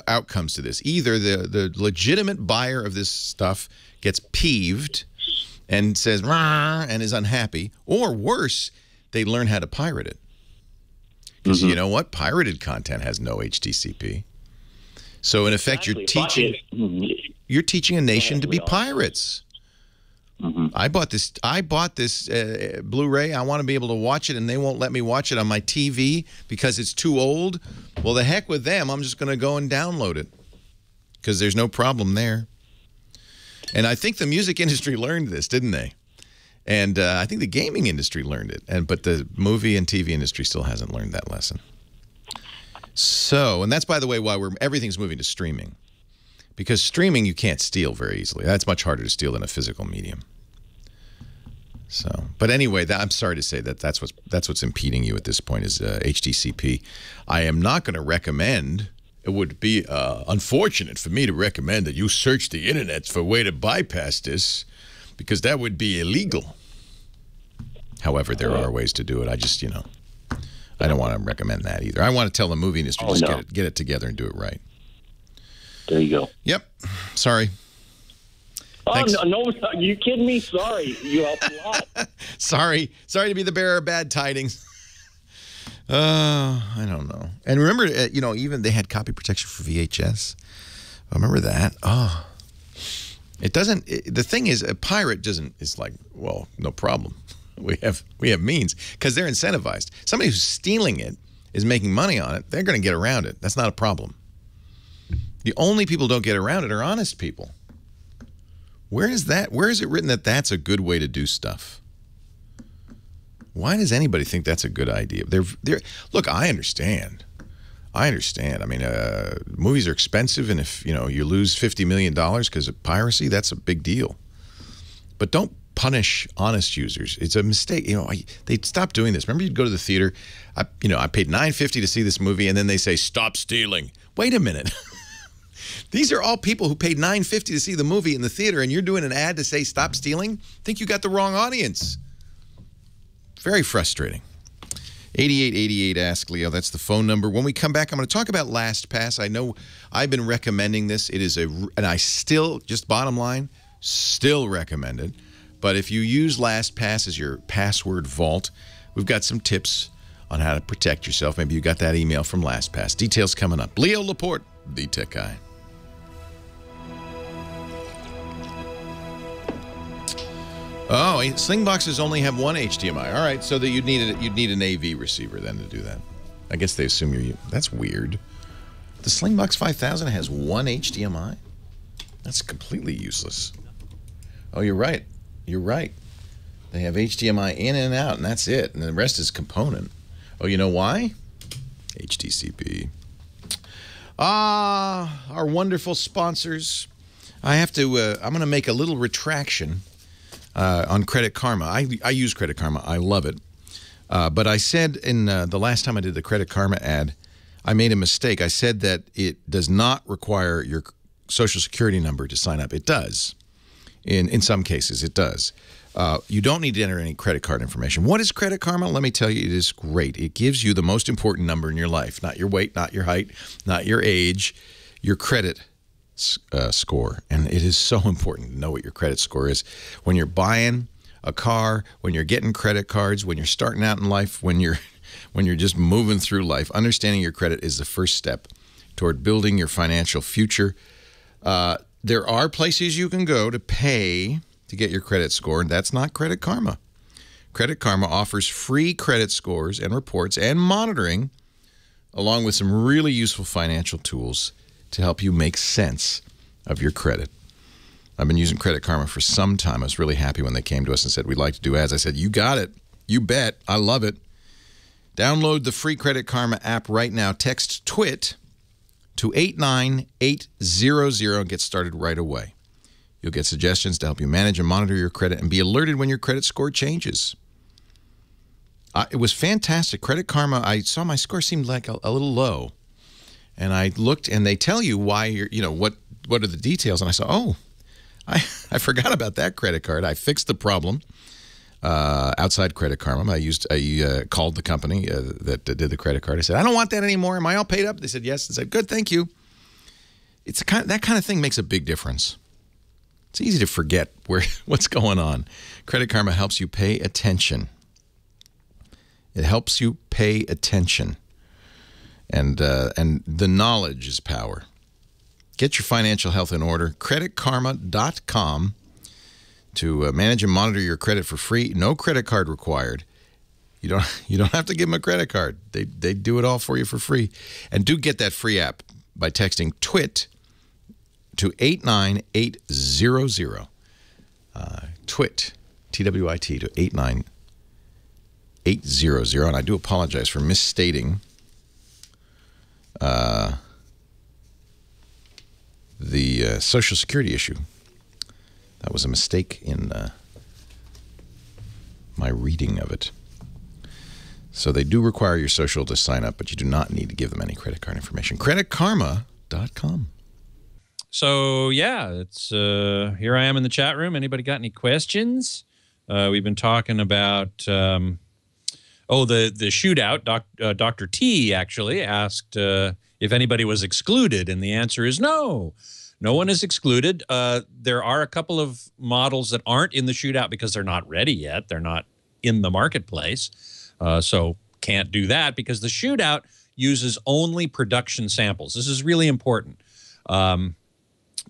outcomes to this. Either the legitimate buyer of this stuff gets peeved and says, rah, and is unhappy, or worse, they learn how to pirate it. Because you know what? Pirated content has no HDCP. So in effect, you're teaching a nation to be pirates. I bought this Blu-ray. I want to be able to watch it, and they won't let me watch it on my TV because it's too old. Well, the heck with them. I'm just going to go and download it because there's no problem there. And I think the music industry learned this, didn't they? And I think the gaming industry learned it. But the movie and TV industry still hasn't learned that lesson. So, and that's, by the way, why everything's moving to streaming. Because streaming you can't steal very easily. That's much harder to steal than a physical medium. So, but anyway, I'm sorry to say that's what's impeding you at this point is HDCP. I am not going to recommend. It would be unfortunate for me to recommend that you search the internet for a way to bypass this, because that would be illegal. Lowever, there are ways to do it. I just, I don't want to recommend that either. I want to tell the movie industry get it together and do it right. There you go. Yep. Sorry. Thanks. No, are you kidding me? Sorry. You helped a lot. Sorry to be the bearer of bad tidings. I don't know. And remember, even they had copy protection for VHS. Remember that? Oh. It doesn't. The thing is, a pirate is like, well, no problem. We have means because they're incentivized. Somebody who's stealing it is making money on it. They're going to get around it. That's not a problem. The only people who don't get around it are honest people. Where is that? Where is it written that that's a good way to do stuff? Why does anybody think that's a good idea? Look, I understand. I mean, movies are expensive, and if you lose $50 million because of piracy, that's a big deal. But don't punish honest users. It's a mistake. They stopped doing this. Remember, you'd go to the theater. I paid $9.50 to see this movie, and then they say, "Stop stealing." Wait a minute. These are all people who paid $9.50 to see the movie in the theater, and you're doing an ad to say stop stealing? Think you got the wrong audience. Very frustrating. 8888 Ask Leo, that's the phone number. When we come back, I'm going to talk about LastPass. I know I've been recommending this. It is and I still, just bottom line, still recommend it. But if you use LastPass as your password vault, we've got some tips on how to protect yourself. Maybe you got that email from LastPass. Details coming up. Leo Laporte, the Tech Guy. Oh, Sling boxes only have one HDMI. All right, so that you'd need an AV receiver then to do that. I guess they assume you're. That's weird. The Slingbox 5000 has one HDMI. That's completely useless. Oh, you're right. You're right. They have HDMI in and out, and that's it. And the rest is component. Oh, you know why? HDCP. Our wonderful sponsors. I have to. I'm going to make a little retraction on Credit Karma. I use Credit Karma. I love it. But I said in the last time I did the Credit Karma ad, I made a mistake. I said that it does not require your Social Security number to sign up. It does. In some cases, it does. You don't need to enter any credit card information. What is Credit Karma? Let me tell you, it is great. It gives you the most important number in your life. Not your weight, not your height, not your age, your credit score. And it is so important to know what your credit score is. When you're buying a car, when you're getting credit cards, when you're starting out in life, when you're just moving through life, understanding your credit is the first step toward building your financial future. There are places you can go to pay to get your credit score, and that's not Credit Karma. Credit Karma offers free credit scores and reports and monitoring, along with some really useful financial tools to help you make sense of your credit. I've been using Credit Karma for some time. I was really happy when they came to us and said, we'd like to do ads. I said, you got it. You bet. I love it. Download the free Credit Karma app right now. Text TWIT to 89800 and get started right away. You'll get suggestions to help you manage and monitor your credit and be alerted when your credit score changes. It was fantastic. Credit Karma, I saw my score seemed like a little low. And I looked, and they tell you why you're, what are the details. And I saw, oh, I forgot about that credit card. I fixed the problem outside Credit Karma. I called the company that did the credit card. I said, I don't want that anymore. Am I all paid up? They said, yes. I said, good, thank you. It's that kind of thing makes a big difference. It's easy to forget what's going on. Credit Karma helps you pay attention. It helps you pay attention. And the knowledge is power. Get your financial health in order. CreditKarma.com to manage and monitor your credit for free. No credit card required. You don't have to give them a credit card. They do it all for you for free. And do get that free app by texting TWIT to 89800. TWIT, T-W-I-T, to 89800. And I do apologize for misstating the Social Security issue. That was a mistake in my reading of it. So they do require your social to sign up, but you do not need to give them any credit card information. CreditKarma.com. So, yeah, it's here I am in the chat room. Anybody got any questions? We've been talking about, the shootout. Dr. T actually asked if anybody was excluded, and the answer is no. No one is excluded. There are a couple of models that aren't in the shootout because they're not ready yet. They're not in the marketplace, so can't do that because the shootout uses only production samples. This is really important.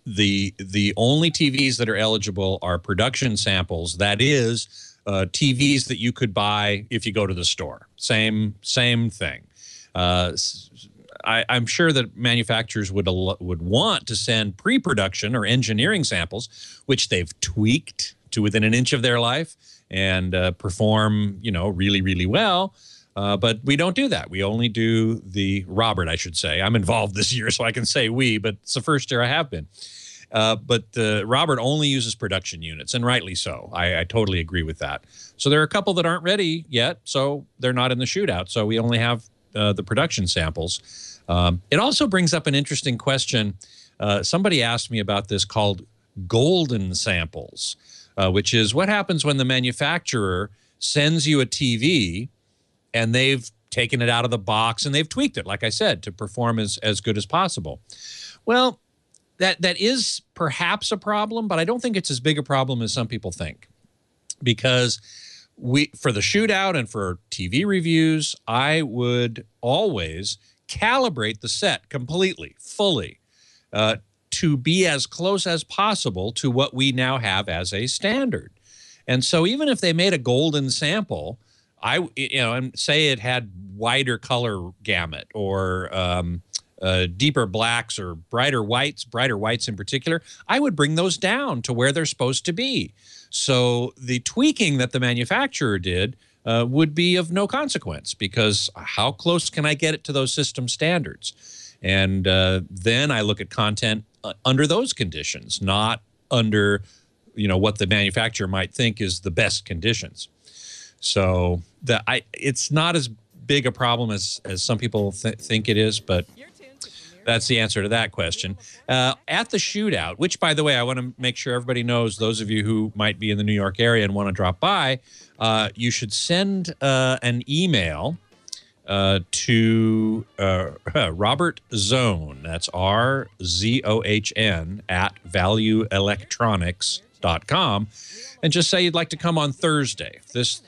The only TVs that are eligible are production samples. That is, TVs that you could buy if you go to the store. Same thing. I'm sure that manufacturers would want to send pre-production or engineering samples, which they've tweaked to within an inch of their life and perform, really, really well. But we don't do that. We only do Robert, I should say. I'm involved this year, so I can say we, but it's the first year I have been. But Robert only uses production units, and rightly so. I totally agree with that. So there are a couple that aren't ready yet, so they're not in the shootout. So we only have the production samples. It also brings up an interesting question. Somebody asked me about this called golden samples, which is what happens when the manufacturer sends you a TV and they've taken it out of the box and they've tweaked it, like I said, to perform as good as possible. Well, that is perhaps a problem, but I don't think it's as big a problem as some people think. Because for the shootout and for TV reviews, I would always calibrate the set completely, fully, to be as close as possible to what we now have as a standard. And so even if they made a golden sample, and say it had wider color gamut or deeper blacks or brighter whites in particular, I would bring those down to where they're supposed to be. So the tweaking that the manufacturer did would be of no consequence, because how close can I get it to those system standards? And then I look at content under those conditions, not under, what the manufacturer might think is the best conditions. So it's not as big a problem as some people think it is, but that's the answer to that question. At the shootout, which, by the way, I want to make sure everybody knows, those of you who might be in the New York area and want to drop by, you should send an email to Robert Zone, that's RZOHN, at valueelectronics.com, and just say you'd like to come on Thursday, this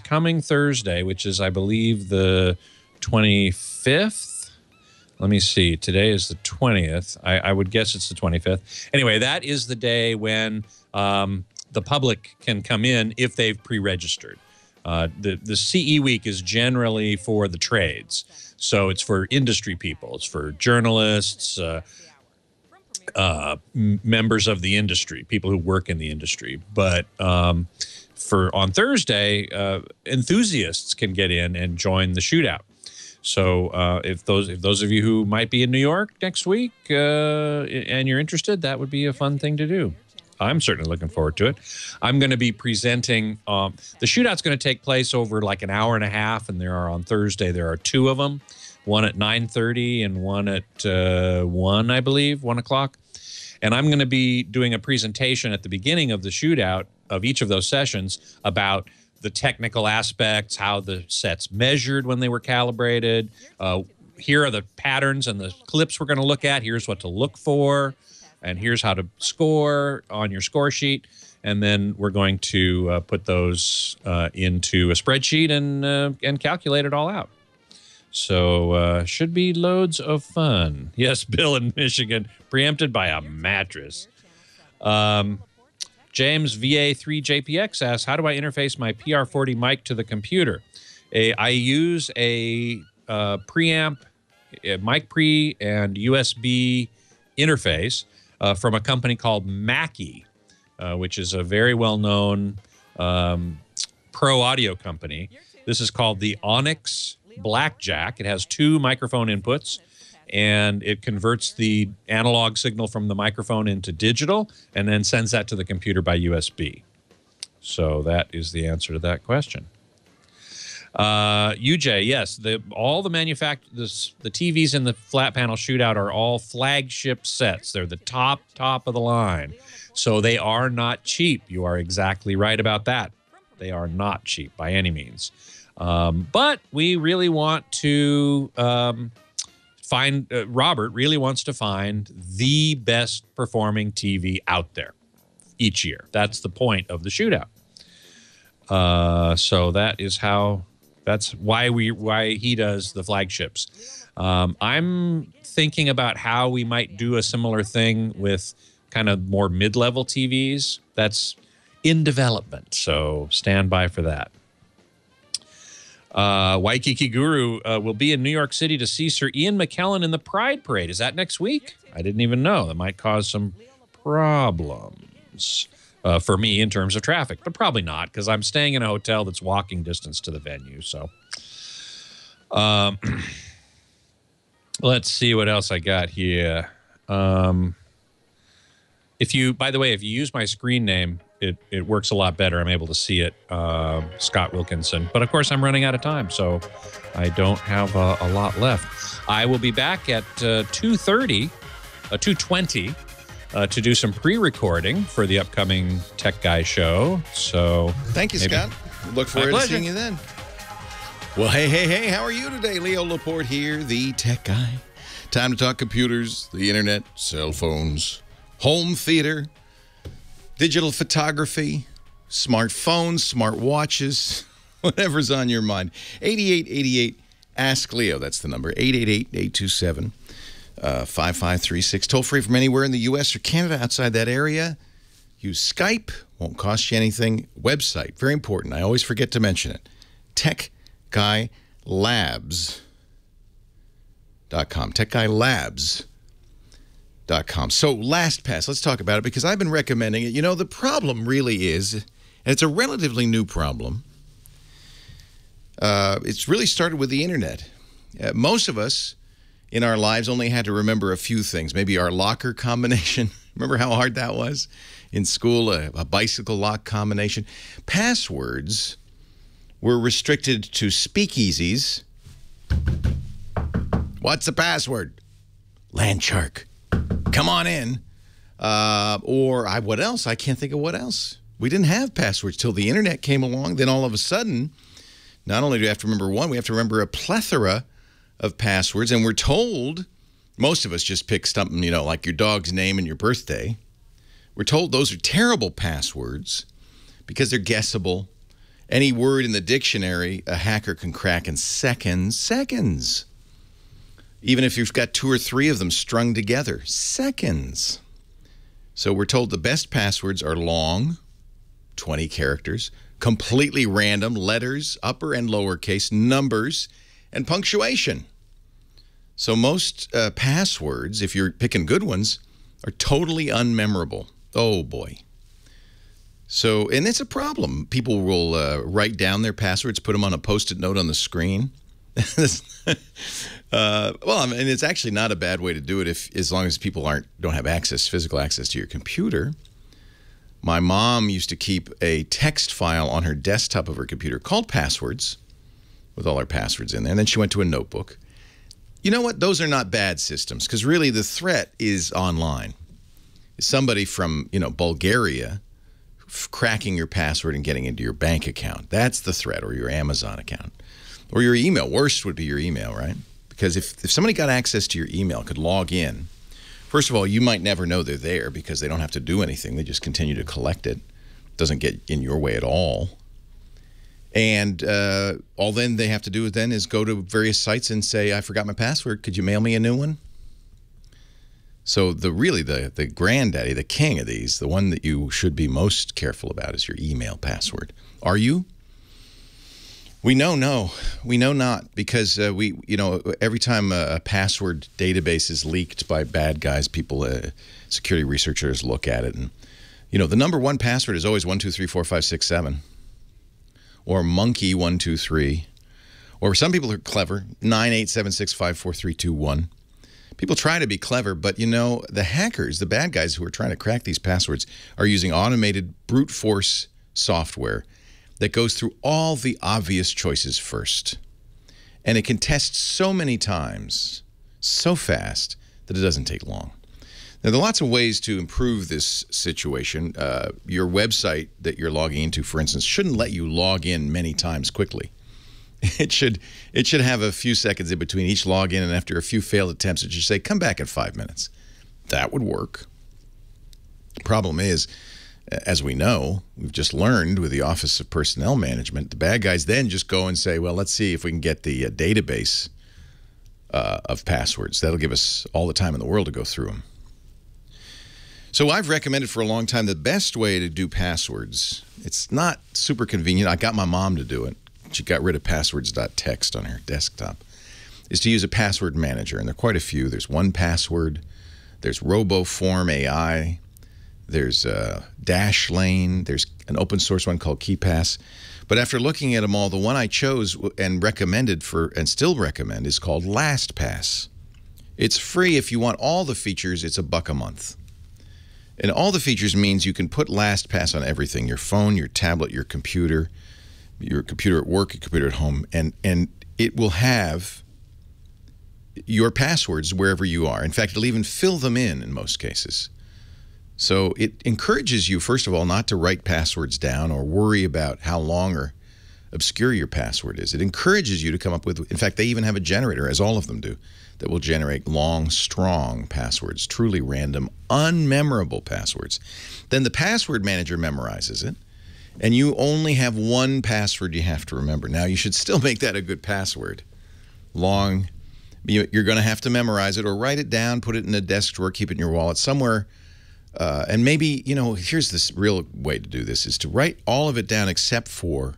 coming Thursday, which is, I believe, the 25th. Let me see. Today is the 20th. I would guess it's the 25th. Anyway, that is the day when the public can come in if they've pre-registered. The CE week is generally for the trades. So it's for industry people. It's for journalists, members of the industry, people who work in the industry. But on Thursday, enthusiasts can get in and join the shootout. So if those of you who might be in New York next week and you're interested, that would be a fun thing to do. I'm certainly looking forward to it. I'm going to be presenting. The shootout's going to take place over like an hour and a half, and on Thursday there are two of them, one at 9:30 and one at 1, I believe, 1 o'clock. And I'm going to be doing a presentation at the beginning of the shootout of each of those sessions about the technical aspects, how the sets measured when they were calibrated. Here are the patterns and the clips we're going to look at. Here's what to look for. And here's how to score on your score sheet. And then we're going to put those into a spreadsheet and calculate it all out. So should be loads of fun. Yes, Bill in Michigan, preempted by a mattress. James VA3JPX asks, how do I interface my PR40 mic to the computer? I use a preamp, a mic pre, and USB interface from a company called Mackie, which is a very well-known pro audio company. This is called the Onyx Blackjack. It has 2 microphone inputs, and it converts the analog signal from the microphone into digital and then sends that to the computer by USB. So that is the answer to that question. UJ, yes, all the TVs in the flat panel shootout are all flagship sets. They're the top of the line. So they are not cheap. You are exactly right about that. They are not cheap by any means. But we really want to Robert really wants to find the best performing TV out there each year. That's the point of the shootout. So that's why he does the flagships. I'm thinking about how we might do a similar thing with kind of more mid-level TVs. That's in development, so stand by for that. Waikiki Guru will be in New York City to see Sir Ian McKellen in the Pride Parade. Is that next week? I didn't even know. That might cause some problems for me in terms of traffic, but probably not, because I'm staying in a hotel that's walking distance to the venue. So let's see what else I got here. By the way, if you use my screen name, it works a lot better. I'm able to see it, Scott Wilkinson. But of course, I'm running out of time, so I don't have a lot left. I will be back at 2:20 to do some pre-recording for the upcoming Tech Guy show. So thank you, Scott. Look forward to seeing you then. Well, hey, how are you today? Leo Laporte here, the Tech Guy. Time to talk computers, the internet, cell phones, home theater, digital photography, smartphones, smartwatches, whatever's on your mind. 8888 Ask Leo. That's the number. 888-827-5536. Toll free from anywhere in the U.S. or Canada outside that area. Use Skype. Won't cost you anything. Website, very important. I always forget to mention it. TechGuyLabs.com. TechGuyLabs.com. So LastPass, let's talk about it because I've been recommending it. You know, the problem really is, and it's a relatively new problem, it's really started with the internet. Most of us in our lives only had to remember a few things. Maybe our locker combination. Remember how hard that was? In school, a bicycle lock combination. Passwords were restricted to speakeasies. What's the password? Land shark. Come on in. What else? I can't think of what else. We didn't have passwords till the internet came along. Then all of a sudden, not only do we have to remember one, we have to remember a plethora of passwords. And we're told, most of us just pick something, you know, like your dog's name and your birthday. We're told those are terrible passwords because they're guessable. Any word in the dictionary, a hacker can crack in seconds. Even if you've got 2 or 3 of them strung together, seconds. So we're told the best passwords are long, 20 characters, completely random, letters, upper and lowercase, numbers, and punctuation. So most passwords, if you're picking good ones, are totally unmemorable. Oh, boy. So, and it's a problem. People will write down their passwords, put them on a Post-it note on the screen. Well, I mean, it's actually not a bad way to do it as long as people don't have physical access to your computer. My mom used to keep a text file on her desktop of her computer called Passwords, with all her passwords in there. And then she went to a notebook. You know what? Those are not bad systems because really the threat is online. Somebody from, you know, Bulgaria cracking your password and getting into your bank account. That's the threat, or your Amazon account. Or your email. Worst would be your email, right? Because if somebody got access to your email, could log in, first of all, you might never know they're there because they don't have to do anything. They just continue to collect it. It doesn't get in your way at all. And all then they have to do then is go to various sites and say, I forgot my password. Could you mail me a new one? So the granddaddy, the king of these, the one that you should be most careful about is your email password. Are you? We know no. We know not because every time a password database is leaked by bad guys, security researchers look at it, and the number one password is always 1234567 or monkey 123, or some people are clever 9876543321. People try to be clever, but the hackers, the bad guys who are trying to crack these passwords, are using automated brute force software that goes through all the obvious choices first. And it can test so many times, so fast, that it doesn't take long. Now, there are lots of ways to improve this situation. Your website that you're logging into, for instance, shouldn't let you log in many times quickly. It should have a few seconds in between each login, and after a few failed attempts, it should say, come back in 5 minutes. That would work. The problem is, as we know, we've just learned with the Office of Personnel Management, the bad guys then just go and say, well, let's see if we can get the database of passwords. That'll give us all the time in the world to go through them. So I've recommended for a long time the best way to do passwords. It's not super convenient. I got my mom to do it. She got rid of passwords.txt on her desktop, is to use a password manager. And there are quite a few. There's 1Password. There's RoboForm AI. There's Dashlane. There's an open source one called KeePass. But after looking at them all, the one I chose and recommended and still recommend is called LastPass. It's free. If you want all the features, it's $1 a month. And all the features means you can put LastPass on everything, your phone, your tablet, your computer at work, your computer at home, and it will have your passwords wherever you are. In fact, it'll even fill them in most cases. So it encourages you, first of all, not to write passwords down or worry about how long or obscure your password is. It encourages you to come up with, in fact, they even have a generator, as all of them do, that will generate long, strong passwords, truly random, unmemorable passwords. Then the password manager memorizes it, and you only have one password you have to remember. Now, you should still make that a good password. Long, you're going to have to memorize it or write it down, put it in a desk drawer, keep it in your wallet, somewhere And maybe, you know, here's this real way to do this, is to write all of it down except for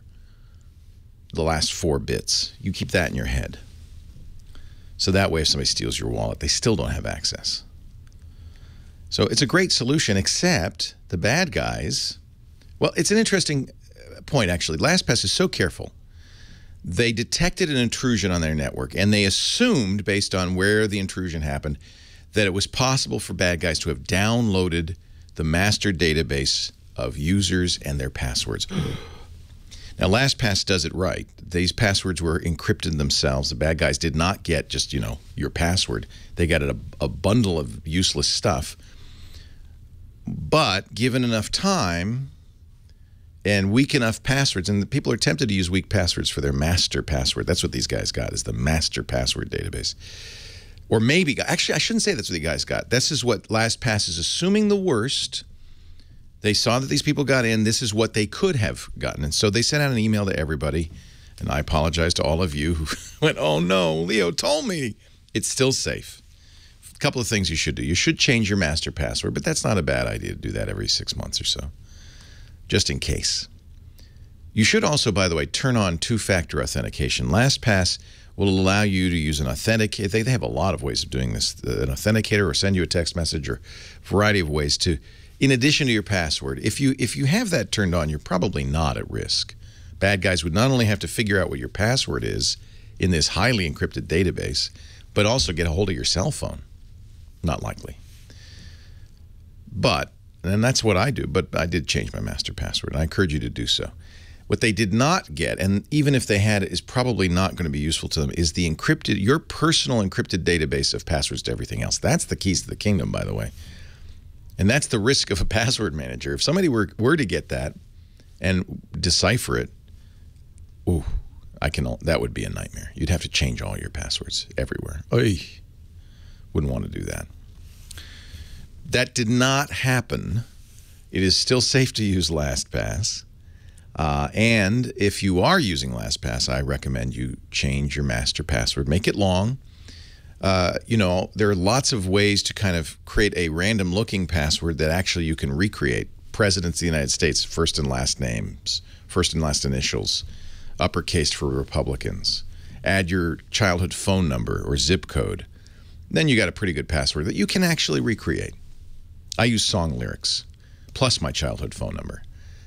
the last 4 bits. You keep that in your head. So that way if somebody steals your wallet, they still don't have access. So it's a great solution, except the bad guys. Well, it's an interesting point, actually. LastPass is so careful. They detected an intrusion on their network, and they assumed, based on where the intrusion happened, that it was possible for bad guys to have downloaded the master database of users and their passwords. Now, LastPass does it right. These passwords were encrypted themselves. The bad guys did not get just, you know, your password. They got a bundle of useless stuff. But given enough time and weak enough passwords, and the people are tempted to use weak passwords for their master password. That's what these guys got, is the master password database. Or maybe, actually, I shouldn't say that's what the guys got. This is what LastPass is assuming the worst. They saw that these people got in. This is what they could have gotten. And so they sent out an email to everybody. And I apologize to all of you who went, oh, no, Leo told me. It's still safe. A couple of things you should do. You should change your master password, but that's not a bad idea to do that every 6 months or so, just in case. You should also, by the way, turn on two-factor authentication. LastPass will allow you to use an authenticator. They have a lot of ways of doing this. An authenticator, or send you a text message, or a variety of ways to, in addition to your password. If you have that turned on, you're probably not at risk. Bad guys would not only have to figure out what your password is in this highly encrypted database, but also get a hold of your cell phone. Not likely. But, and that's what I do, but I did change my master password, and I encourage you to do so. What they did not get, and even if they had it, is probably not going to be useful to them, is the encrypted, your personal encrypted database of passwords to everything else. That's the keys to the kingdom, by the way. And that's the risk of a password manager. If somebody were to get that and decipher it, ooh, that would be a nightmare. You'd have to change all your passwords everywhere. Oy, wouldn't want to do that. That did not happen. It is still safe to use LastPass. And if you are using LastPass, I recommend you change your master password. Make it long. You know, there are lots of ways to kind of create a random looking password that actually you can recreate. Presidents of the United States, first and last names, first and last initials, uppercase for Republicans. Add your childhood phone number or zip code. Then you got a pretty good password that you can actually recreate. I use song lyrics plus my childhood phone number.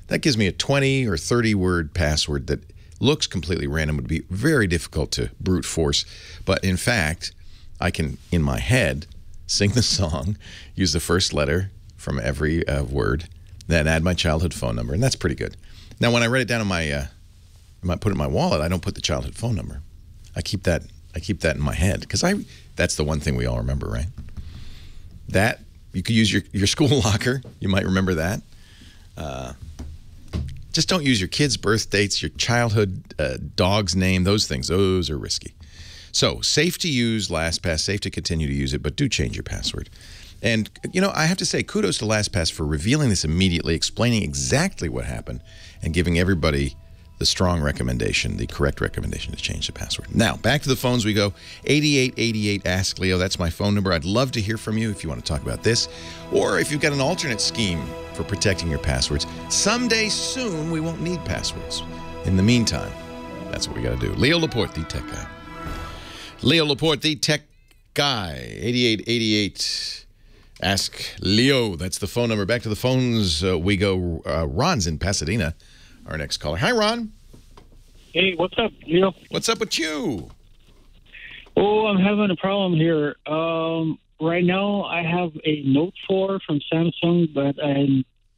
That gives me a 20 or 30 word password that looks completely random, would be very difficult to brute force. But in fact, I can, in my head, sing the song, use the first letter from every word, then add my childhood phone number, and that's pretty good. Now, when I write it down in my, put it in my wallet, I don't put the childhood phone number. I keep that in my head, because that's the one thing we all remember, right? That, you could use your school locker. You might remember that. Just don't use your kids' birth dates, your childhood dog's name, those things. Those are risky. So, safe to use LastPass, safe to continue to use it, but do change your password. And, you know, I have to say kudos to LastPass for revealing this immediately, explaining exactly what happened, and giving everybody the strong recommendation, the correct recommendation to change the password. Now, back to the phones we go. 8888 Ask Leo, that's my phone number. I'd love to hear from you if you want to talk about this, or if you've got an alternate scheme for protecting your passwords. Someday soon, we won't need passwords. In the meantime, that's what we got to do. Leo Laporte, the tech guy. Leo Laporte, the tech guy. 8888 Ask Leo, that's the phone number. Back to the phones we go. Ron's in Pasadena, our next caller. Hi, Ron. Hey, what's up, Leo? What's up with you? Oh, I'm having a problem here. Right now, I have a Note 4 from Samsung, but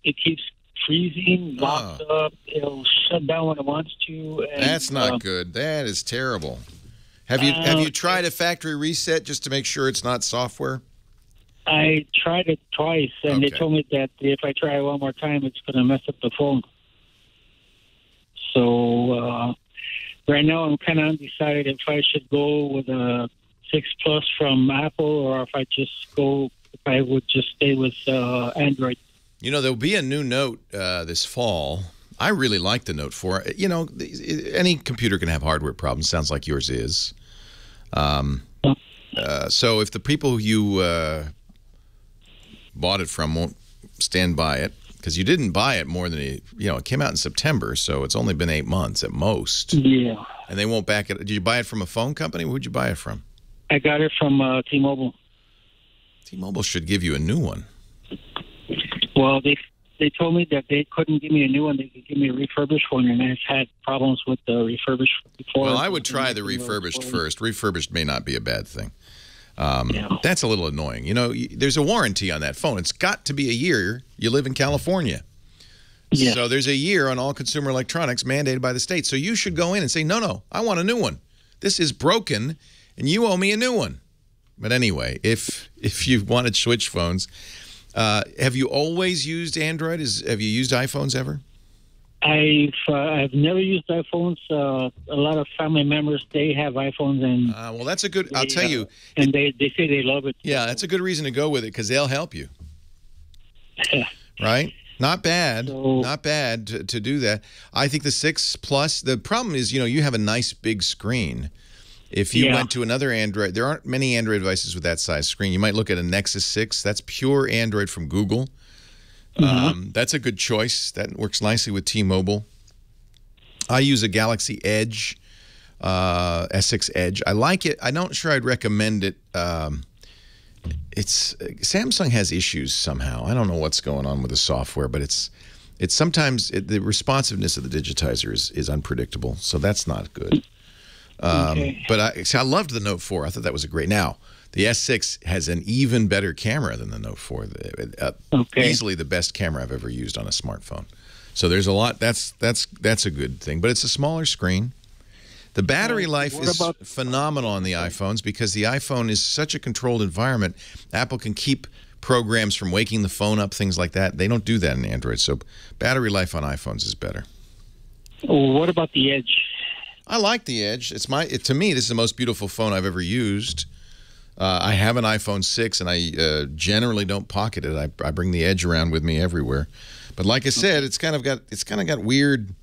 it keeps freezing, locked up. It'll shut down when it wants to. And, that's not good. That is terrible. Have you tried a factory reset just to make sure it's not software? I tried it twice, and they told me that if I try it one more time, it's going to mess up the phone. So right now, I'm kind of undecided if I should go with a 6 Plus from Apple, or if I would just stay with Android. You know, there'll be a new Note this fall. I really like the Note 4. You know, any computer can have hardware problems. Sounds like yours is. So if the people you bought it from stand by it because you didn't buy it more than it came out in September, so it's only been 8 months at most. Yeah. And they won't back it. Did you buy it from a phone company? Who'd you buy it from? I got it from T-Mobile. T-Mobile should give you a new one. Well, they told me that they couldn't give me a new one. They could give me a refurbished one, and I've had problems with the refurbished before. Well, I would try the refurbished first. Refurbished may not be a bad thing. That's a little annoying. There's a warranty on that phone. It's got to be a year. You live in California. Yeah. So there's a year on all consumer electronics mandated by the state. So you should go in and say, no, I want a new one. This is broken, and you owe me a new one. But anyway, if you want to switch phones, have you always used Android? Have you used iPhones ever? I've never used iPhones. A lot of family members, they have iPhones, and well, that's a good. I'll tell you, and they say they love it. Yeah, that's a good reason to go with it because they'll help you. Right? Not bad. Not bad to do that. I think the 6 Plus. The problem is, you have a nice big screen. If you went to another Android, there aren't many Android devices with that size screen. You might look at a Nexus 6. That's pure Android from Google. That's a good choice. That works nicely with T-Mobile. I use a Galaxy Edge, S6 Edge. I like it. I'm not sure I'd recommend it. Samsung has issues somehow. I don't know what's going on with the software, but it's sometimes the responsiveness of the digitizer is unpredictable, so that's not good. But I loved the Note 4. I thought that was great. Now, the S6 has an even better camera than the Note 4. Easily the best camera I've ever used on a smartphone. So there's a lot. That's a good thing. But it's a smaller screen. The battery life is phenomenal on the iPhones because the iPhone is such a controlled environment. Apple can keep programs from waking the phone up, things like that. They don't do that in Android. So battery life on iPhones is better. What about the Edge? I like the Edge. To me, this is the most beautiful phone I've ever used. I have an iPhone 6, and I generally don't pocket it. I bring the Edge around with me everywhere. But like I said, it's kind of got weird.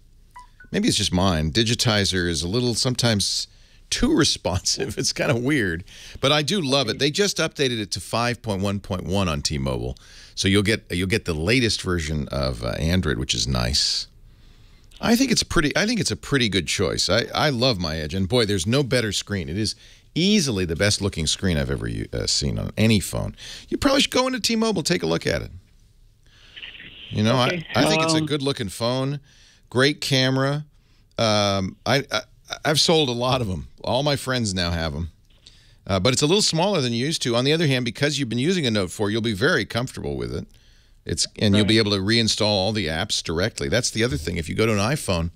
Maybe it's just mine. Digitizer is a little sometimes too responsive. It's kind of weird, but I do love it. They just updated it to 5.1.1 on T-Mobile, so you'll get the latest version of Android, which is nice. I think it's a pretty good choice. I love my Edge, and boy, there's no better screen. It is easily the best looking screen I've ever seen on any phone. You probably should go into T-Mobile, take a look at it. I think it's a good looking phone, great camera. I've sold a lot of them. All my friends now have them. But it's a little smaller than you used to. On the other hand, because you've been using a Note 4, you'll be very comfortable with it. You'll be able to reinstall all the apps directly. That's the other thing. If you go to an iPhone,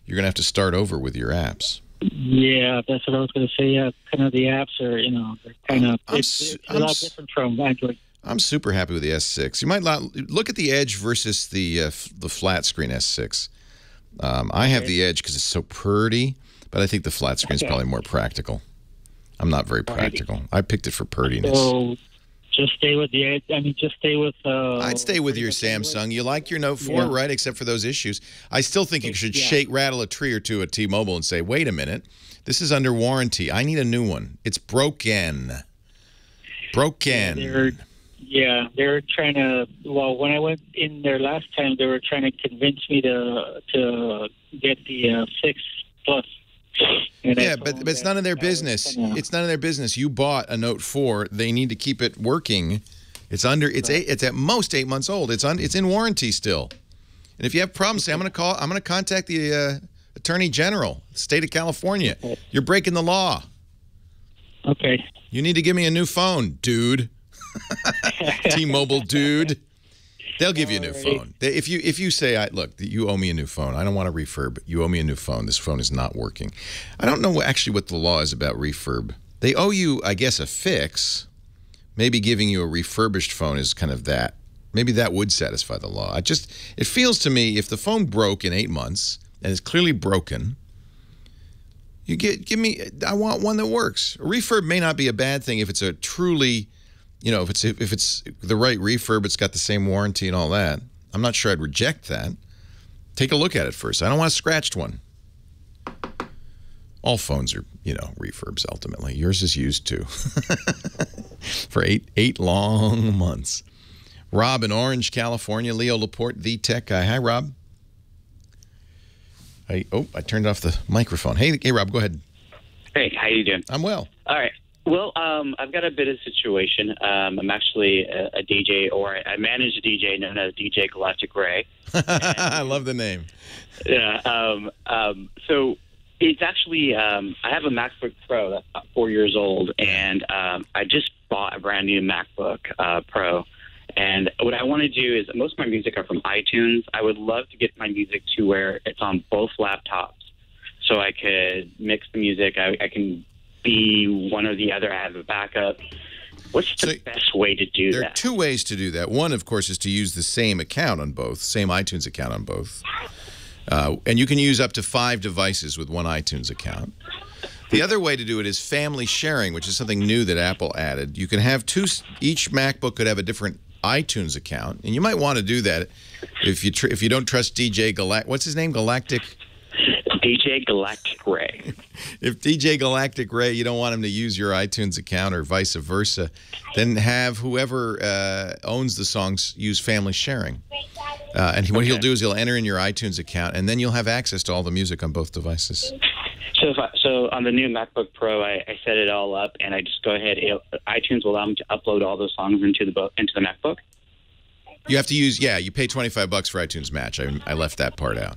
you're going to have to start over with your apps. Yeah, that's what I was going to say. Yeah, kind of the apps are, they're kind of it's a lot different from Android. I'm super happy with the S6. You might look at the Edge versus the flat screen S6. I have the Edge because it's so pretty, but I think the flat screen is probably more practical. I'm not very practical. I picked it for prettiness. So just stay with the Edge. I mean, just stay with... I'd stay with your Samsung. You like your Note 4, right, except for those issues. I still think you should rattle a tree or two at T-Mobile and say, wait a minute, this is under warranty. I need a new one. It's broken. Broken. They're trying to... Well, when I went in there last time, they were trying to convince me to get the 6 Plus. Yeah, but it's none of their business. It's none of their business. You bought a Note 4. They need to keep it working. It's at most 8 months old. It's in warranty still. And if you have problems, say I'm going to contact the Attorney General, the state of California. You're breaking the law. Okay. You need to give me a new phone, dude. T-Mobile dude. They'll give you a new phone. If you say, look, you owe me a new phone. I don't want to refurb. You owe me a new phone. This phone is not working. I don't know actually what the law is about refurb. They owe you, I guess, a fix. Maybe giving you a refurbished phone is kind of that. Maybe that would satisfy the law. It feels to me if the phone broke in 8 months and it's clearly broken, I want one that works. A refurb may not be a bad thing if it's a truly... if it's the right refurb, it's got the same warranty and all that. I'm not sure I'd reject that. Take a look at it first. I don't want a scratched one. All phones are, refurbs ultimately. Yours is used too. For eight long months. Rob in Orange, California. Leo Laporte, the tech guy. Hi, Rob. I turned off the microphone. Hey, Rob, go ahead. Hey, how you doing? I'm well. All right. Well, I've got a bit of a situation. I'm actually a DJ, or I manage a DJ known as DJ Galactic Ray. I love the name. Yeah. So it's actually, I have a MacBook Pro that's about 4 years old, and I just bought a brand new MacBook Pro. And what I want to do is, most of my music are from iTunes. I would love to get my music to where it's on both laptops, so I could mix the music. I can be one or the other. I have a backup. What's the best way to do that? There are two ways to do that. One, of course, is to use the same account on both, same iTunes account on both. And you can use up to 5 devices with one iTunes account. The other way to do it is family sharing, which is something new that Apple added. You can have each MacBook could have a different iTunes account, and you might want to do that if you don't trust DJ what's his name? Galactic Ray. If DJ Galactic Ray, you don't want him to use your iTunes account or vice versa, then have whoever owns the songs use family sharing. And what he'll do is he'll enter in your iTunes account, and then you'll have access to all the music on both devices. So on the new MacBook Pro, I set it all up, and I just go ahead. iTunes will allow me to upload all those songs into the MacBook. You have to use, you pay $25 for iTunes Match. I left that part out.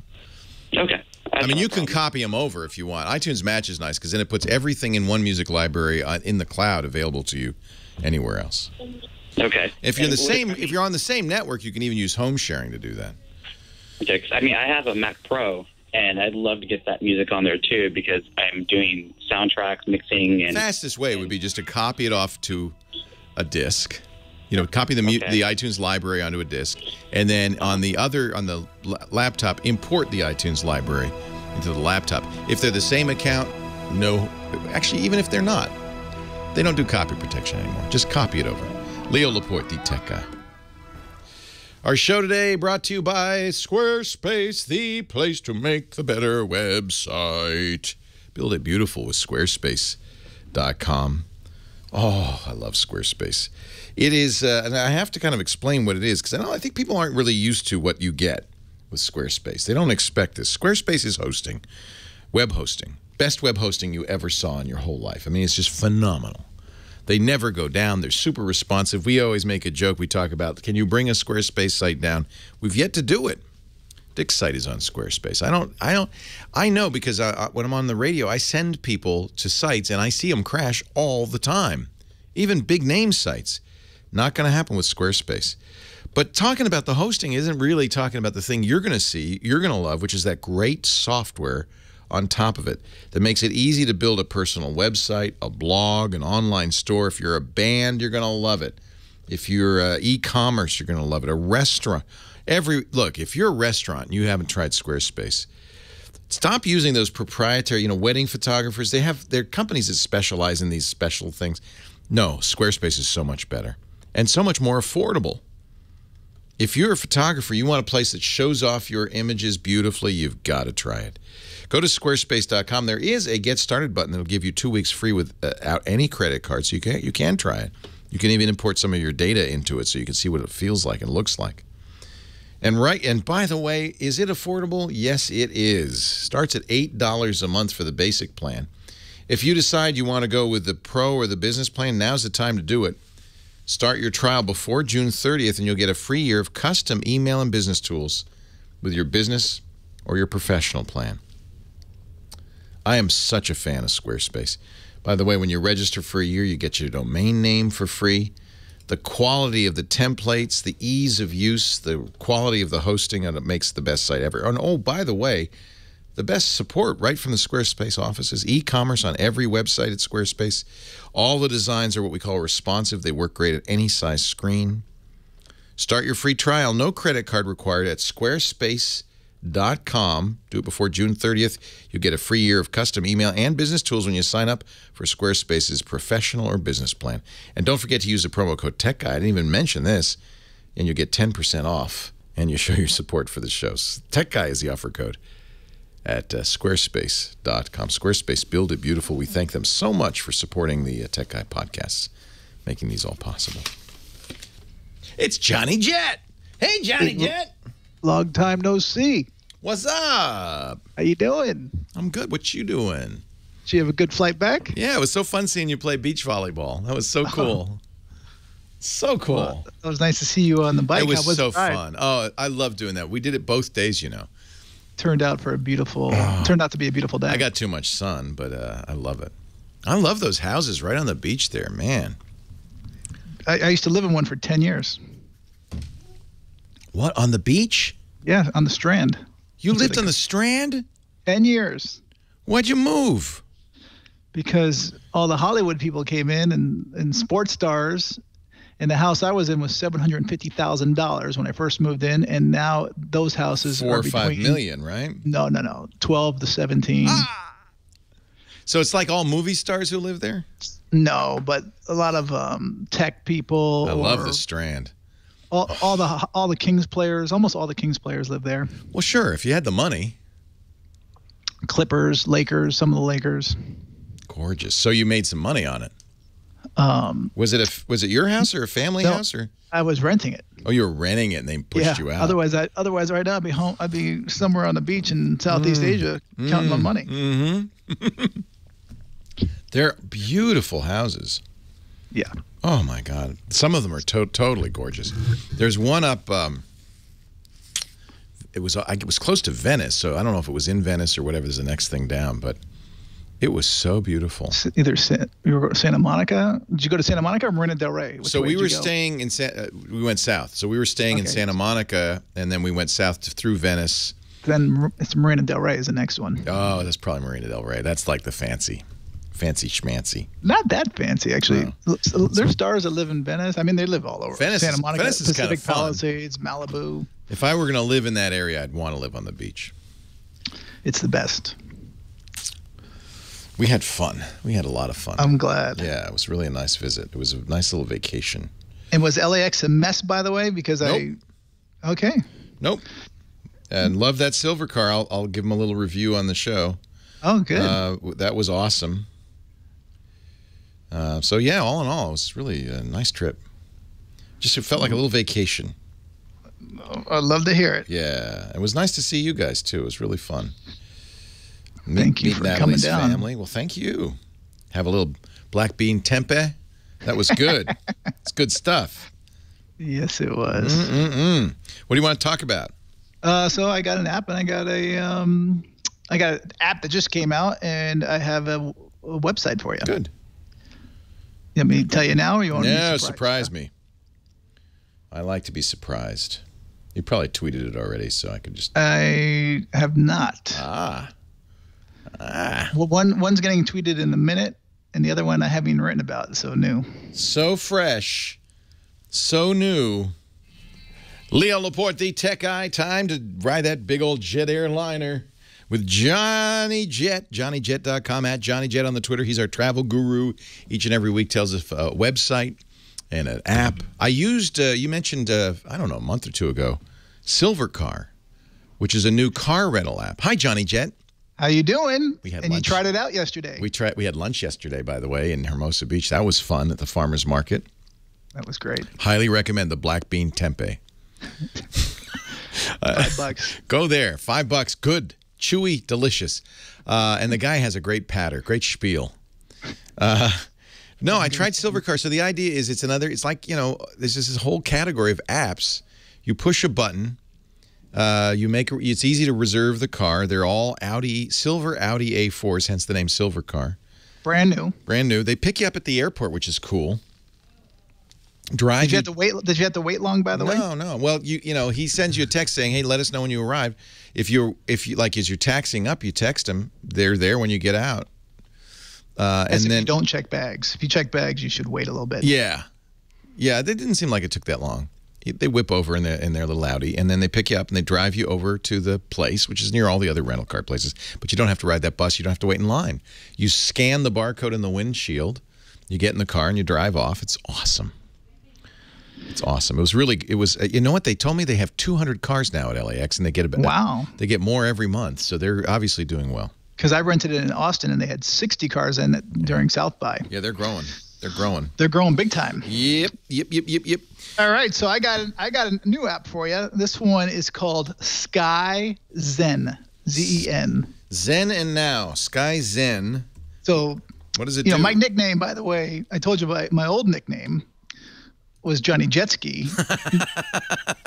Okay. I mean, you can copy them over if you want. iTunes Match is nice because then it puts everything in one music library in the cloud available to you anywhere else. Okay. If you're on the same network, you can even use home sharing to do that. Okay, 'cause, I mean, I have a Mac Pro, and I'd love to get that music on there too because I'm doing soundtracks, mixing, and fastest way would be just to copy it off to a disc. You know, copy the iTunes library onto a disc, and then on the laptop, import the iTunes library into the laptop. If they're the same account, no. Actually, even if they're not, they don't do copy protection anymore. Just copy it over. Leo Laporte, the tech guy. Our show today brought to you by Squarespace, the place to make the better website. Build it beautiful with Squarespace.com. Oh, I love Squarespace. It is, and I have to kind of explain what it is, because I think people aren't really used to what you get with Squarespace. They don't expect this. Squarespace is hosting, web hosting. Best web hosting you ever saw in your whole life. I mean, it's just phenomenal. They never go down. They're super responsive. We always make a joke. We talk about, can you bring a Squarespace site down? We've yet to do it. Dick's site is on Squarespace. I know because when I'm on the radio, I send people to sites and I see them crash all the time. Even big name sites. Not going to happen with Squarespace. But talking about the hosting isn't really talking about the thing you're going to see, you're going to love, which is that great software on top of it that makes it easy to build a personal website, a blog, an online store. If you're a band, you're going to love it. If you're e-commerce, you're going to love it. A restaurant. Look, if you're a restaurant and you haven't tried Squarespace, stop using those proprietary, wedding photographers. They're companies that specialize in these special things. No, Squarespace is so much better and so much more affordable. If you're a photographer, you want a place that shows off your images beautifully, you've got to try it. Go to squarespace.com. There is a Get Started button that will give you 2 weeks free without any credit card, so you can try it. You can even import some of your data into it so you can see what it feels like and looks like. And by the way, is it affordable? Yes, it is. Starts at $8 a month for the basic plan. If you decide you want to go with the Pro or the Business plan, now's the time to do it. Start your trial before June 30th, and you'll get a free year of custom email and business tools with your business or your professional plan. I am such a fan of Squarespace. By the way, when you register for a year, you get your domain name for free. The quality of the templates, the ease of use, the quality of the hosting, and it makes the best site ever. And oh, by the way, the best support right from the Squarespace offices. E-commerce on every website at Squarespace. All the designs are what we call responsive. They work great at any size screen. Start your free trial. No credit card required at squarespace.com. Do it before June 30th. You get a free year of custom email and business tools when you sign up for Squarespace's professional or business plan. And don't forget to use the promo code TechGuy. I didn't even mention this. And you get 10% off. And you show your support for the shows. TechGuy is the offer code at squarespace.com. Squarespace, build it beautiful. We thank them so much for supporting the Tech Guy podcasts, making these all possible. It's Johnny Jet. Hey, Johnny Jet. Long time no see. What's up? How you doing? I'm good. What you doing? Did you have a good flight back? Yeah, it was so fun seeing you play beach volleyball. That was so cool. So cool. Well, it was nice to see you on the bike. It was so the ride? fun. Oh, I love doing that. We did it both days, you know. Turned out to be a beautiful day. I got too much sun, but I love it. I love those houses right on the beach there, man. I used to live in one for 10 years. What, on the beach? Yeah, on the Strand. You lived on the Strand? 10 years. Why'd you move? Because all the Hollywood people came in and sports stars, and the house I was in was $750,000 when I first moved in, and now those houses $4 or are between, $5 million, right? No, 12 to 17. So it's like all movie stars who live there? No, but a lot of tech people. I love the Strand. All the Kings players, almost all the Kings players live there. Well, sure, if you had the money. Clippers, Lakers, some of the Lakers. Gorgeous. So you made some money on it. Was it your house or a family house or? I was renting it. Oh, you were renting it and they pushed you out. Otherwise right now I'd be home. I'd be somewhere on the beach in Southeast Asia counting my money. Mm-hmm. They're beautiful houses. Yeah. Oh my God. Some of them are totally gorgeous. There's one up. It was close to Venice, so I don't know if it was in Venice or whatever. There's the next thing down, but it was so beautiful. Either you were Santa Monica. Did you go to Santa Monica or Marina Del Rey? So we were staying in we went south. So we were staying in Santa Monica, and then we went south through Venice. Then it's Marina Del Rey is the next one. Oh, that's probably Marina Del Rey. That's like the fancy schmancy. Not that fancy, actually. No. There's stars that live in Venice. I mean, they live all over. Santa Monica, Venice is Pacific kind of fun. Palisades, Malibu. If I were going to live in that area, I'd want to live on the beach. It's the best. We had fun. We had a lot of fun. I'm glad. Yeah, it was really a nice visit. It was a nice little vacation. And was LAX a mess, by the way? Because Okay. Nope. And love that silver car. I'll give them a little review on the show. Oh, good. That was awesome. So yeah, all in all, it was really a nice trip. Just it felt like a little vacation. I'd love to hear it. Yeah, it was nice to see you guys too. It was really fun. Thank you for coming down. Family. Well, thank you. Have a little black bean tempeh. That was good. It's good stuff. Yes, it was. What do you want to talk about? So I got an app, and I got an app that just came out, and I have a website for you. Good. You want me to tell you now, or you want me to No, surprise me. I like to be surprised. You probably tweeted it already, so I could just. I have not. Well, one's getting tweeted in a minute, and the other one I haven't even written about. So new. So fresh. So new. Leo Laporte, the tech guy. Time to ride that big old jet airliner with Johnny Jet. JohnnyJet.com, at Johnny Jet on the Twitter. He's our travel guru. Each and every week tells us a website and an app. I used, you mentioned, I don't know, a month or two ago, Silver Car, which is a new car rental app. Hi, Johnny Jet. How you doing? We had lunch. You tried it out yesterday. We had lunch yesterday, by the way, in Hermosa Beach. That was fun at the farmer's market. That was great. Highly recommend the black bean tempeh. $5. Go there. $5. Good. Chewy. Delicious. And the guy has a great patter. Great spiel. No, I tried Silver Car. So the idea is it's like, you know, there's this whole category of apps. You push a button. It's easy to reserve the car. They're all silver Audi A4s, hence the name Silver Car. Brand new. Brand new. They pick you up at the airport, which is cool. Did you have to wait long, by the way? No. Well, you know, he sends you a text saying, "Hey, let us know when you arrive." If you like, as you're taxiing up, you text them. They're there when you get out. And then you don't check bags. If you check bags, you should wait a little bit. Yeah. It didn't seem like it took that long. They whip over in their little Audi, and then they pick you up and they drive you over to the place, which is near all the other rental car places. But you don't have to ride that bus. You don't have to wait in line. You scan the barcode in the windshield. You get in the car and you drive off. It's awesome. It's awesome. It was. You know what? They told me they have 200 cars now at LAX, and they get They get more every month, so they're obviously doing well. Because I rented it in Austin, and they had 60 cars in it during South by. Yeah, they're growing. They're growing. They're growing big time. Yep. All right, so I got a new app for you. This one is called Sky Zen, Z-E-N. Zen and Now, Sky Zen. So, what does it do? My nickname, by the way, I told you my old nickname was Johnny Jetski.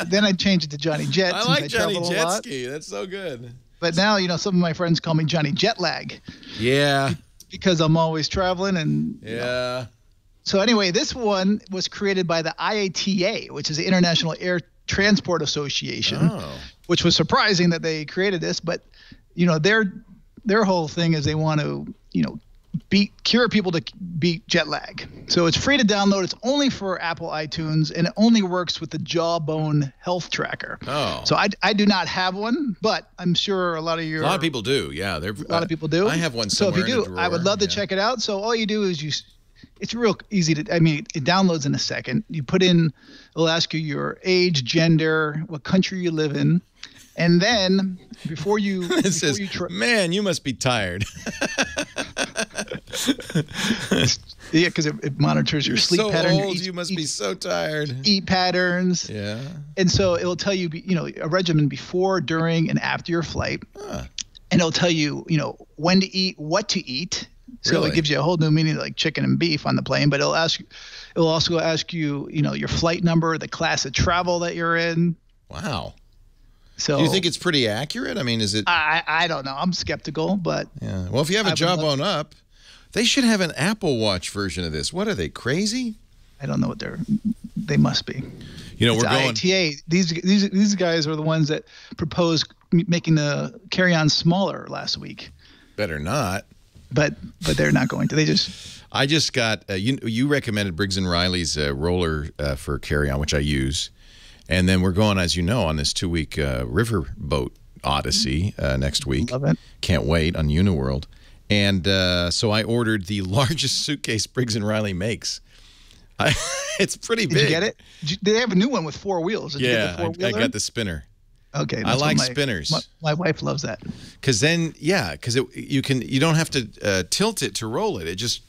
Then I changed it to Johnny Jet. I like Johnny Jetski. That's so good. But now, some of my friends call me Johnny Jetlag. Yeah. Because I'm always traveling and. Yeah. So anyway, this one was created by the IATA, which is the International Air Transport Association, which was surprising that they created this. But, their whole thing is they want to, cure people to beat jet lag. So it's free to download. It's only for Apple iTunes, and it only works with the Jawbone Health Tracker. Oh. So I do not have one, but I'm sure a lot of people do. Yeah, a lot of people do. I have one somewhere. So if you do, I would love to check it out. So all you do is it's real easy to. It downloads in a second. You put in, it'll ask you your age, gender, what country you live in. And then before you, man, you must be tired. Yeah, because it monitors your sleep patterns. So old, you must be so tired. Eat patterns. Yeah. And so it'll tell you, a regimen before, during, and after your flight. And it'll tell you, when to eat, what to eat. So it gives you a whole new meaning, like chicken and beef on the plane. But it'll also ask you, your flight number, the class of travel that you're in. Wow. So do you think it's pretty accurate? I mean, is it? I don't know. I'm skeptical, but yeah. Well, if you have a Jawbone up, they should have an Apple Watch version of this. What are they, crazy? I don't know what they must be. We're going. IATA. These guys are the ones that proposed making the carry-on smaller last week. Better not. But they're not going to. I just got you recommended Briggs & Riley's roller for carry-on, which I use. And then we're going, as you know, on this 2-week riverboat odyssey next week. Love it. Can't wait on Uniworld. And so I ordered the largest suitcase Briggs & Riley makes. It's pretty big. Did you get it? They have a new one with 4 wheels. Did you get the 4-wheeler? I got the spinner. Okay. I like spinners. My wife loves that. Because then, you don't have to tilt it to roll it. It just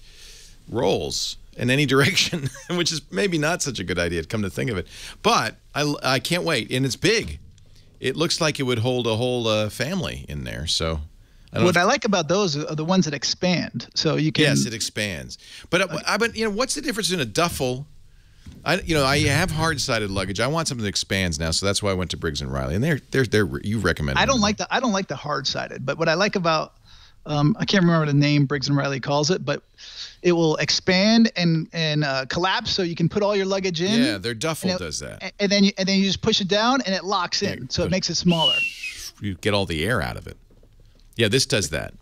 rolls in any direction, which is maybe not such a good idea, come to think of it. But I can't wait, and it's big. It looks like it would hold a whole family in there. So, what I like about those are the ones that expand. So you can. Yes, it expands. But what's the difference in a duffel? I have hard-sided luggage. I want something that expands now, so that's why I went to Briggs & Riley, and they're you recommend. I don't like the hard-sided, but what I like about I can't remember the name Briggs & Riley calls it, but it will expand and collapse, so you can put all your luggage in. Yeah, their duffel does that. And then you just push it down, and it locks in, so it makes it smaller. You get all the air out of it. Yeah, this does that.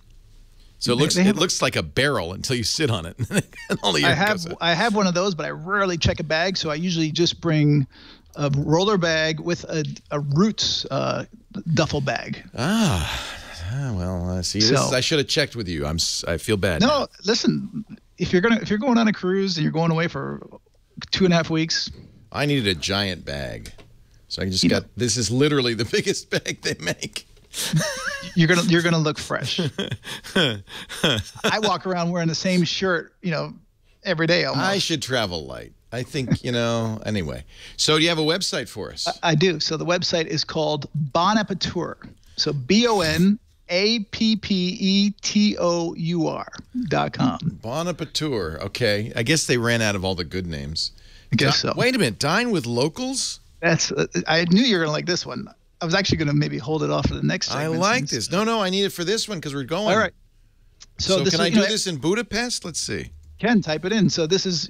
So it looks like a barrel until you sit on it. And all the air goes out. I have one of those, but I rarely check a bag, so I usually just bring a roller bag with a Roots duffel bag. Well, see, I should have checked with you. I feel bad. No, now. Listen, if you're going on a cruise and you're going away for 2.5 weeks, I needed a giant bag, so I just got. This is literally the biggest bag they make. You're gonna look fresh. I walk around wearing the same shirt, every day almost. I should travel light. I think, anyway. So do you have a website for us? I do. So the website is called Aperture. So BONAPPETOUR.com. Aperture. Okay. I guess they ran out of all the good names. I guess so. Wait a minute. Dine with locals? I knew you were going to like this one. I was actually going to maybe hold it off for the next segment. I like this. No, I need it for this one because we're going. All right. So can I do this in Budapest? Let's see. Can type it in. So this is,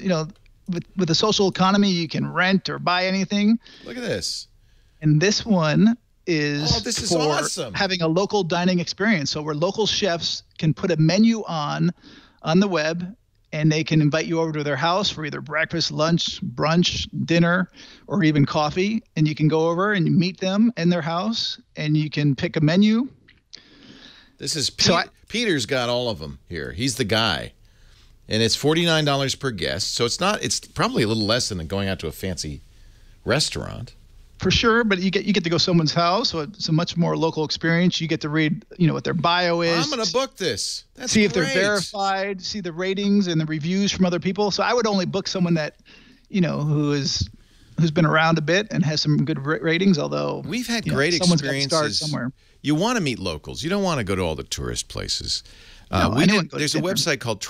with the social economy, you can rent or buy anything. Look at this. And this one is for awesome. Having a local dining experience. So where local chefs can put a menu on the web, and they can invite you over to their house for either breakfast, lunch, brunch, dinner, or even coffee. And you can go over and you meet them in their house, and you can pick a menu. This is Peter's got all of them here. He's the guy. And it's $49 per guest. So it's probably a little less than going out to a fancy restaurant. for sure, but you get to go someone's house, so it's a much more local experience. You get to read, what their bio is. I'm going to book this. That's see if great. they're verified, see the ratings and the reviews from other people. So I would only book someone that, who's been around a bit and has some good ratings. Although we've had great experiences. Someone's got to start somewhere. You want to meet locals. You don't want to go to all the tourist places. There's a website called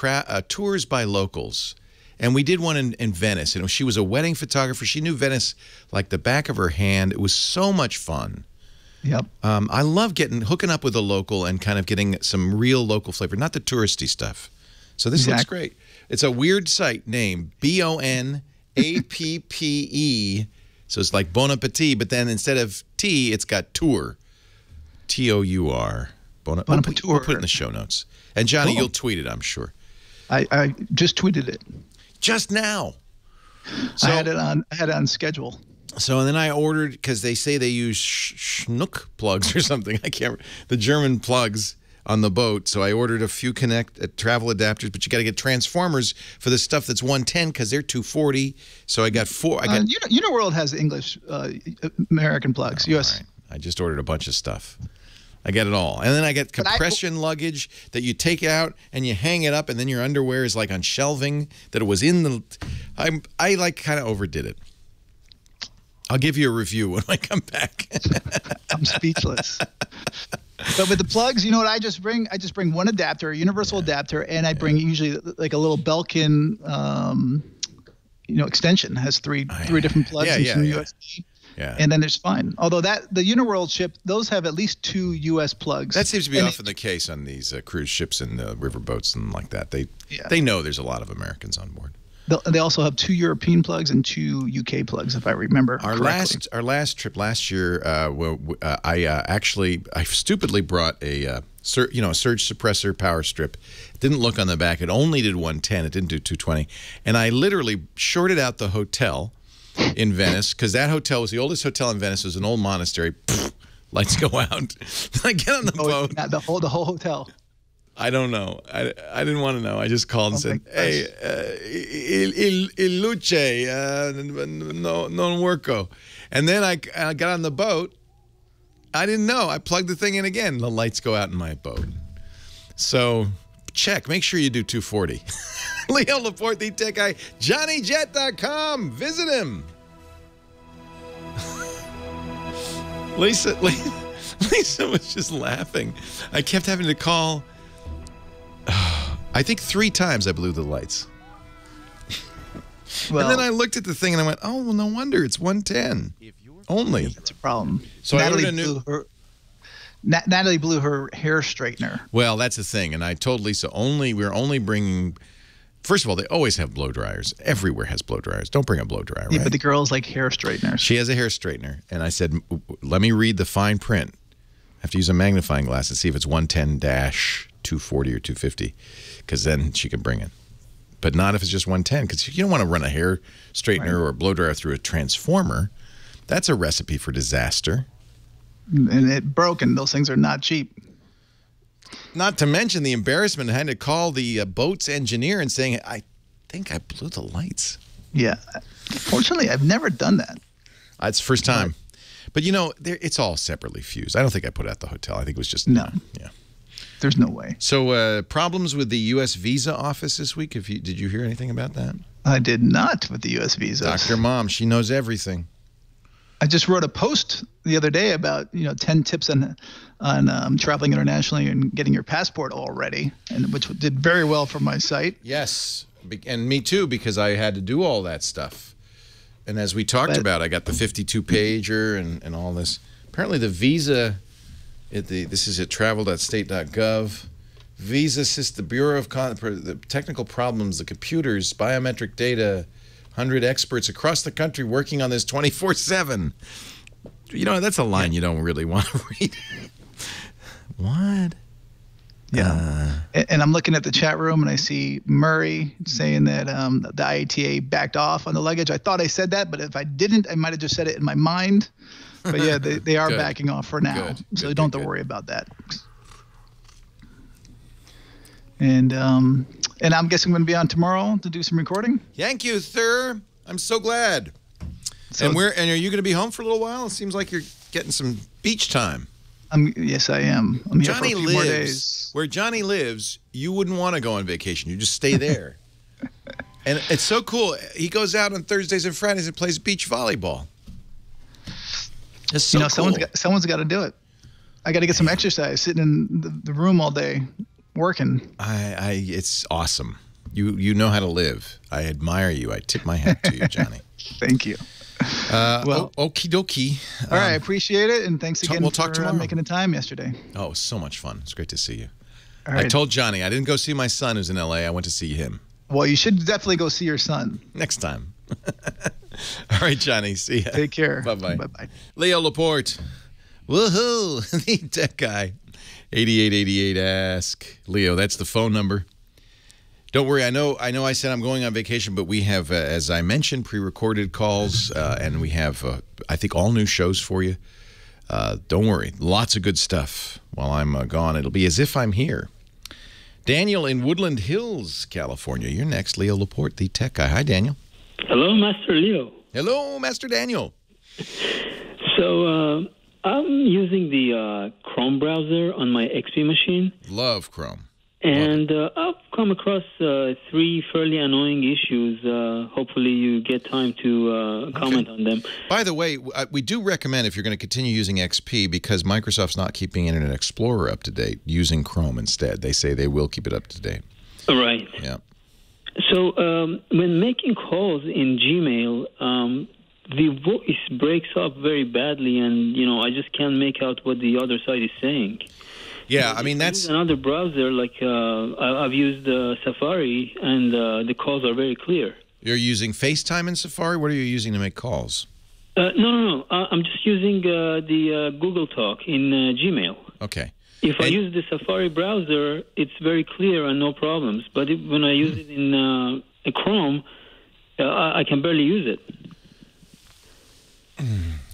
Tours by Locals. And we did one in Venice, and she was a wedding photographer. She knew Venice like the back of her hand. It was so much fun. Yep. I love hooking up with a local and kind of getting some real local flavor, not the touristy stuff. So this looks great. It's a weird site name, Bonappe. So it's like Bon Appetit, but then instead of T, it's got tour. T-O-U-R. Bon Appetit. We'll put it in the show notes. And Johnny, you'll tweet it, I'm sure. I just tweeted it. Just now. So, I had it on schedule. So and then I ordered, because they say they use schnook plugs or something. I can't remember. The German plugs on the boat. So I ordered a few travel adapters, but you got to get transformers for the stuff that's 110 because they're 240. So I got 4. Uniworld has English American plugs. US. Right. I just ordered a bunch of stuff. I get it all. And then I get compression luggage that you take out and you hang it up, and then your underwear is like on shelving that it was in the... I like kind of overdid it. I'll give you a review when I come back. I'm speechless. But with the plugs, you know what I just bring? I just bring one adapter, a universal adapter, and I bring usually like a little Belkin, extension. It has three different plugs and some USB. Yeah. And then there's fine. Although the Uniworld ship, those have at least 2 U.S. plugs. That seems to be often the case on these cruise ships and river boats and like that. They know there's a lot of Americans on board. They also have 2 European plugs and 2 UK plugs, if I remember correctly. Our last trip last year, I stupidly brought a surge suppressor power strip. It didn't look on the back. It only did 110. It didn't do 220. And I literally shorted out the hotel in Venice, because that hotel was the oldest hotel in Venice. It was an old monastery. Lights go out. I get on the boat. The whole hotel. I don't know. I didn't want to know. I just called and said, "Hey, il luce non worco," and then I got on the boat. I didn't know. I plugged the thing in again. The lights go out in my boat. So check. Make sure you do 240. Leo Laporte, the tech guy. JohnnyJet.com. Visit him. Lisa was just laughing. I kept having to call. I think 3 times I blew the lights. Well, and then I looked at the thing and I went, oh, well, no wonder. It's 110. Only. That's a problem. So Natalie blew her hair straightener. Well, that's the thing. And I told Lisa, we're only bringing... First of all, they always have blow dryers. Everywhere has blow dryers. Don't bring a blow dryer, Yeah, right? but the girls like hair straighteners. She has a hair straightener. And I said, let me read the fine print. I have to use a magnifying glass and see if it's 110-240 or 250, because then she can bring it. But not if it's just 110, because you don't want to run a hair straightener or a blow dryer through a transformer. That's a recipe for disaster. And it broke, and those things are not cheap. Not to mention the embarrassment of having to call the boat's engineer and saying, I think I blew the lights. Yeah. Fortunately, I've never done that. It's the first time. But, it's all separately fused. I don't think I put it at the hotel. I think it was just... No. Yeah. There's no way. So, problems with the U.S. Visa office this week? Did you hear anything about that? I did not with the U.S. Visa. Dr. Mom, she knows everything. I just wrote a post the other day about 10 tips on traveling internationally and getting your passport all ready, and which did very well for my site. Yes, and me too, because I had to do all that stuff. And as we talked about, I got the 52-pager and all this. Apparently, the visa this is at travel.state.gov. Visa system, the Bureau of the technical problems, the computers, biometric data. 100 experts across the country working on this 24/7. That's a line you don't really want to read. What? Yeah. And I'm looking at the chat room, and I see Murray saying that the IATA backed off on the luggage. I thought I said that, but if I didn't, I might have just said it in my mind. But yeah, they are backing off for now. So you don't have to worry about that. And I'm guessing I'm going to be on tomorrow to do some recording. Thank you, sir. I'm so glad. So and are you going to be home for a little while? It seems like you're getting some beach time. Yes, I am. I'm here Johnny for a few more days. Where Johnny lives, you wouldn't want to go on vacation. You just stay there. And it's so cool. He goes out on Thursdays and Fridays and plays beach volleyball. It's so cool. Someone's got to do it. I got to get some exercise sitting in the room all day working. It's awesome. You know how to live. I admire you. I tip my hat to you, Johnny. Thank you. Well, okie dokie. All right, I appreciate it, and thanks again for making the time yesterday. Oh, it was so much fun. It's great to see you. All right. I told Johnny I didn't go see my son who's in L.A. I went to see him. Well, you should definitely go see your son. Next time. All right, Johnny. See ya. Take care. Bye-bye. Bye-bye. Leo Laporte. Woohoo. The tech guy. 8888 Ask. Leo, that's the phone number. Don't worry, I know I said I'm going on vacation, but we have, as I mentioned, pre-recorded calls, and we have, I think, all new shows for you. Don't worry, lots of good stuff while I'm gone. It'll be as if I'm here. Daniel in Woodland Hills, California. You're next, Leo Laporte, the tech guy. Hi, Daniel. Hello, Master Leo. Hello, Master Daniel. So I'm using the Chrome browser on my XP machine. Love Chrome. And I've come across 3 fairly annoying issues. Hopefully you get time to comment on them. By the way, we do recommend, if you're going to continue using XP, because Microsoft's not keeping Internet Explorer up to date, using Chrome instead. They say they will keep it up to date. Right. Yeah. So when making calls in Gmail, the voice breaks up very badly, and I just can't make out what the other side is saying. Yeah, I mean, that's another browser. Like I've used Safari, and the calls are very clear. You're using FaceTime in Safari? What are you using to make calls? No. I'm just using the Google Talk in Gmail. Okay. If I use the Safari browser, it's very clear and no problems. But when I use it in Chrome, I can barely use it.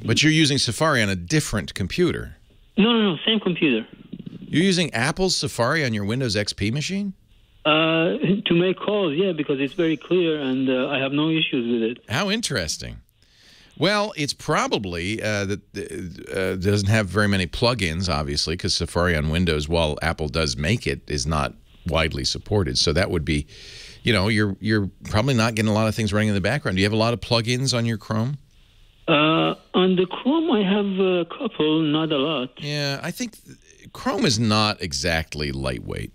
But you're using Safari on a different computer. No, same computer. You're using Apple's Safari on your Windows XP machine? To make calls, yeah, because it's very clear and I have no issues with it. How interesting. Well, it's probably that doesn't have very many plugins, obviously, because Safari on Windows, while Apple does make it, is not widely supported. So that would be, you're probably not getting a lot of things running in the background. Do you have a lot of plugins on your Chrome? On the Chrome, I have a couple, not a lot. Yeah, I think Chrome is not exactly lightweight.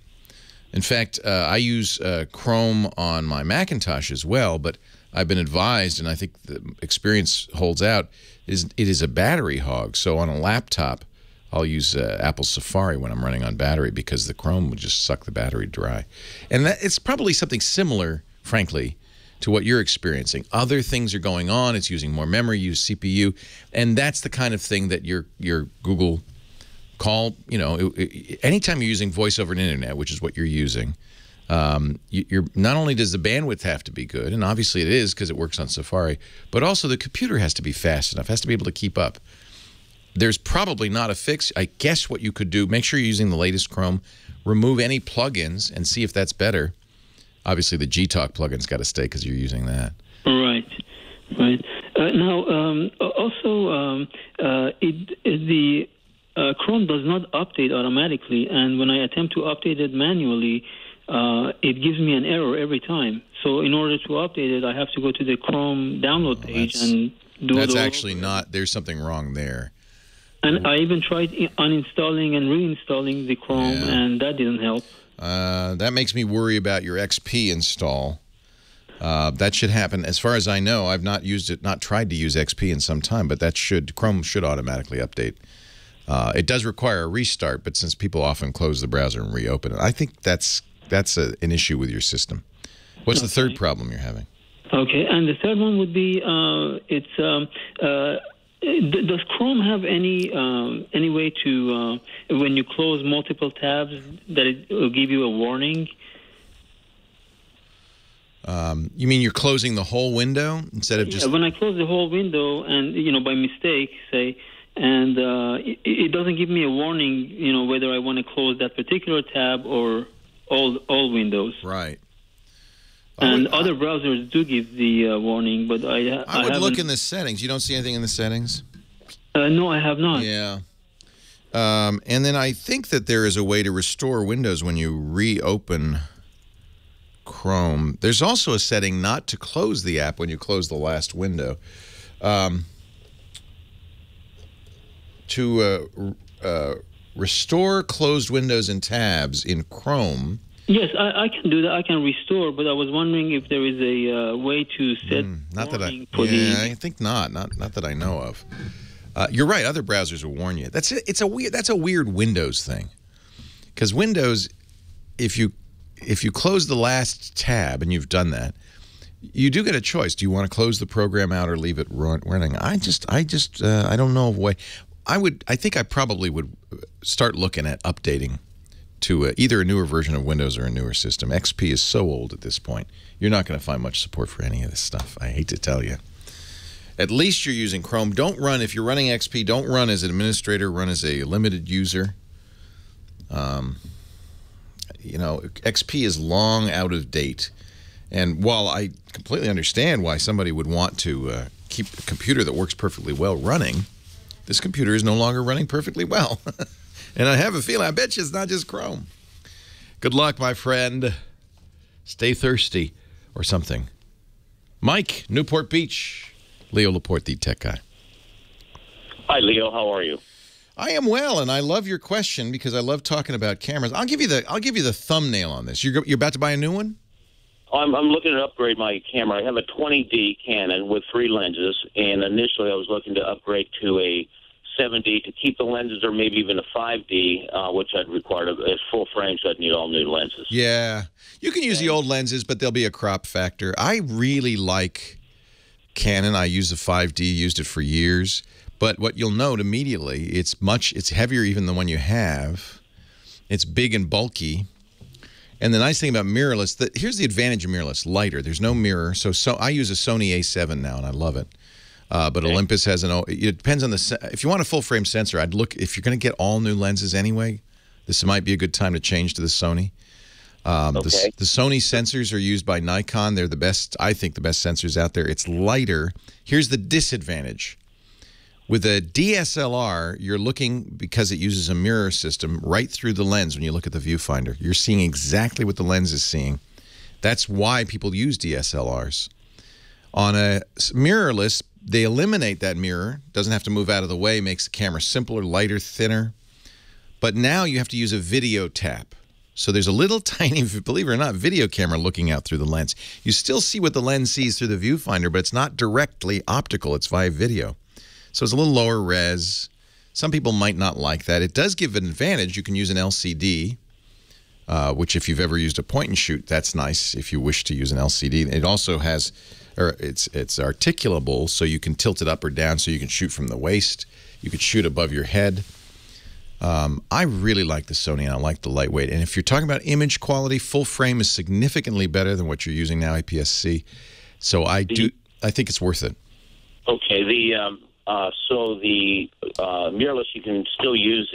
In fact, I use Chrome on my Macintosh as well, but I've been advised, and I think the experience holds out, it is a battery hog. So on a laptop, I'll use Apple Safari when I'm running on battery because the Chrome would just suck the battery dry. And it's probably something similar, frankly, to what you're experiencing. Other things are going on. It's using more memory, use CPU, and that's the kind of thing that your Google call, anytime you're using voice over an internet, which is what you're using, you're not only does the bandwidth have to be good, and obviously it is because it works on Safari, but also the computer has to be fast enough, has to be able to keep up. There's probably not a fix. I guess what you could do, make sure you're using the latest Chrome, remove any plugins and see if that's better. Obviously, the Gtalk plugin's got to stay because you're using that. Right. Now, also, the Chrome does not update automatically, and when I attempt to update it manually, it gives me an error every time. So in order to update it, I have to go to the Chrome download page and do it. That's actually not. There's something wrong there. And I even tried uninstalling and reinstalling the Chrome, and that didn't help. That makes me worry about your XP install. That should happen. As far as I know, I've not tried to use XP in some time, but Chrome should automatically update. It does require a restart, but since people often close the browser and reopen it, I think that's an issue with your system. What's the third problem you're having? Okay, and the third one would be does Chrome have any way to when you close multiple tabs that it will give you a warning? You mean you're closing the whole window instead of just? Yeah, when I close the whole window and by mistake, say, and it doesn't give me a warning, whether I want to close that particular tab or all windows. Right. And other browsers do give the warning, but I would look in the settings. You don't see anything in the settings? No, I have not. Yeah. And then I think that there is a way to restore Windows when you reopen Chrome. There's also a setting not to close the app when you close the last window. To restore closed windows and tabs in Chrome. Yes, I can do that. I can restore, but I was wondering if there is a way to set I think not. Not that I know of. You're right. Other browsers will warn you. That's a weird Windows thing, because Windows, if you close the last tab and you've done that, you do get a choice. Do you want to close the program out or leave it running? I don't know of a way. I think I probably would start looking at updating to either a newer version of Windows or a newer system. XP is so old at this point. You're not going to find much support for any of this stuff. I hate to tell you. At least you're using Chrome. Don't run, if you're running XP, don't run as an administrator, run as a limited user. You know, XP is long out of date. And while I completely understand why somebody would want to keep a computer that works perfectly well running, this computer is no longer running perfectly well. And I have a feeling, I bet you it's not just Chrome. Good luck, my friend. Stay thirsty or something. Mike, Newport Beach. Leo Laporte, the tech guy. Hi, Leo. How are you? I am well, and I love your question because I love talking about cameras. I'll give you the thumbnail on this. You're about to buy a new one? I'm looking to upgrade my camera. I have a 20D Canon with 3 lenses, and initially I was looking to upgrade to a 7D to keep the lenses, or maybe even a 5D, which I'd require a full frame, so I'd need all new lenses. Yeah. You can use the old lenses, but there'll be a crop factor. I really like Canon. I use the 5D, used it for years. But what you'll note immediately, it's heavier even than the one you have. It's big and bulky. And the nice thing about mirrorless, here's the advantage of mirrorless: lighter. There's no mirror. So I use a Sony A7 now, and I love it. But okay. Olympus has it depends on if you want a full frame sensor, I'd look, if you're going to get all new lenses anyway, this might be a good time to change to the Sony. Okay. The Sony sensors are used by Nikon. They're the best, I think, the best sensors out there. It's lighter. Here's the disadvantage. With a DSLR, you're looking, because it uses a mirror system, right through the lens when you look at the viewfinder. You're seeing exactly what the lens is seeing. That's why people use DSLRs. On a mirrorless, they eliminate that mirror. Doesn't have to move out of the way. Makes the camera simpler, lighter, thinner. But now you have to use a video tap. So there's a little tiny, believe it or not, video camera looking out through the lens. You still see what the lens sees through the viewfinder, but it's not directly optical. It's via video. So it's a little lower res. Some people might not like that. It does give an advantage. You can use an LCD, which if you've ever used a point and shoot, that's nice if you wish to use an LCD. It also has, it's articulable, so you can tilt it up or down so you can shoot from the waist. You could shoot above your head. I really like the Sony, and I like the lightweight. And if you're talking about image quality, full frame is significantly better than what you're using now, APS-C. So I think it's worth it. Okay. So the mirrorless, you can still use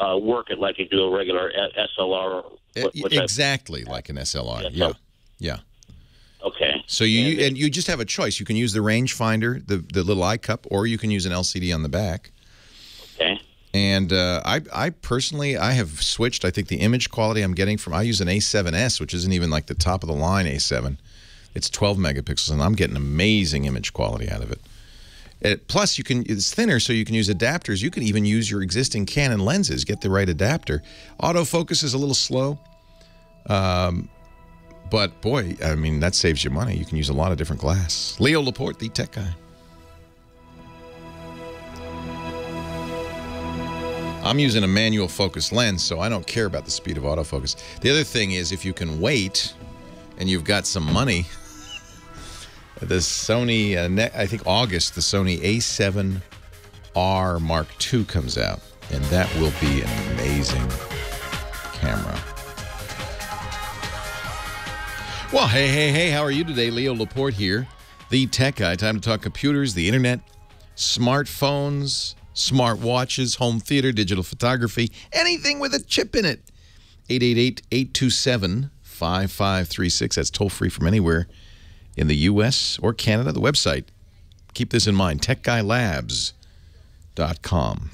work it like you do a regular SLR. Exactly like an SLR. Yeah. Okay. So you just have a choice. You can use the rangefinder, the little eye cup, or you can use an LCD on the back. Okay. And I personally, I have switched. I think the image quality I'm getting I use an A7S, which isn't even like the top of the line A7. It's 12 megapixels, and I'm getting amazing image quality out of it. Plus, it's thinner, so you can use adapters. You can even use your existing Canon lenses. Get the right adapter. Autofocus is a little slow. But, boy, I mean, that saves you money. You can use a lot of different glass. Leo Laporte, the tech guy. I'm using a manual focus lens, so I don't care about the speed of autofocus. The other thing is, if you can wait and you've got some money, the Sony, I think August, the Sony A7R Mark II comes out, and that will be an amazing camera. Well, hey, how are you today? Leo Laporte here, the tech guy. Time to talk computers, the internet, smartphones, smartwatches, home theater, digital photography, anything with a chip in it. 888-827-5400. 5536. That's toll-free from anywhere in the U.S. or Canada. The website, keep this in mind, techguylabs.com.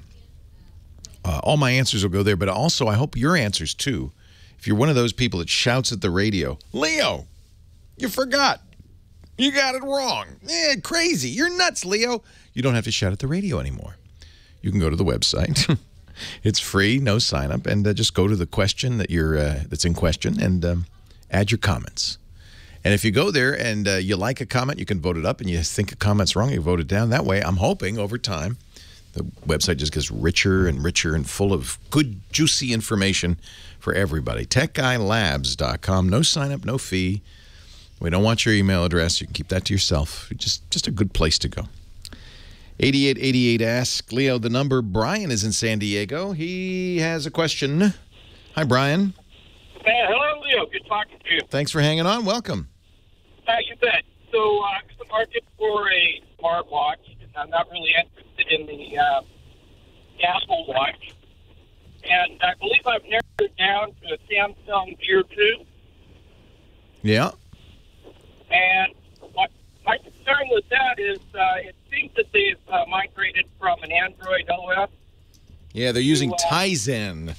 All my answers will go there, but also I hope your answers, too. If you're one of those people that shouts at the radio, Leo, you forgot. You got it wrong. Crazy. You're nuts, Leo. You don't have to shout at the radio anymore. You can go to the website. It's free, no sign-up, and just go to the question that that's in question and add your comments. And if you go there and you like a comment, you can vote it up, and you think a comment's wrong, you vote it down. That way, I'm hoping over time, the website just gets richer and richer and full of good, juicy information for everybody. TechGuyLabs.com. No sign-up, no fee. We don't want your email address. You can keep that to yourself. Just a good place to go. 8888 Ask Leo the number. Brian is in San Diego. He has a question. Hi, Brian. Hello, Leo. Good talking to you. Thanks for hanging on. Welcome. You bet. So I'm in the market for a smartwatch. I'm not really interested in the Apple Watch. And I believe I've narrowed it down to a Samsung Gear 2. Yeah. And my concern with that is it seems that they've migrated from an Android OS. Yeah, they're using Tizen.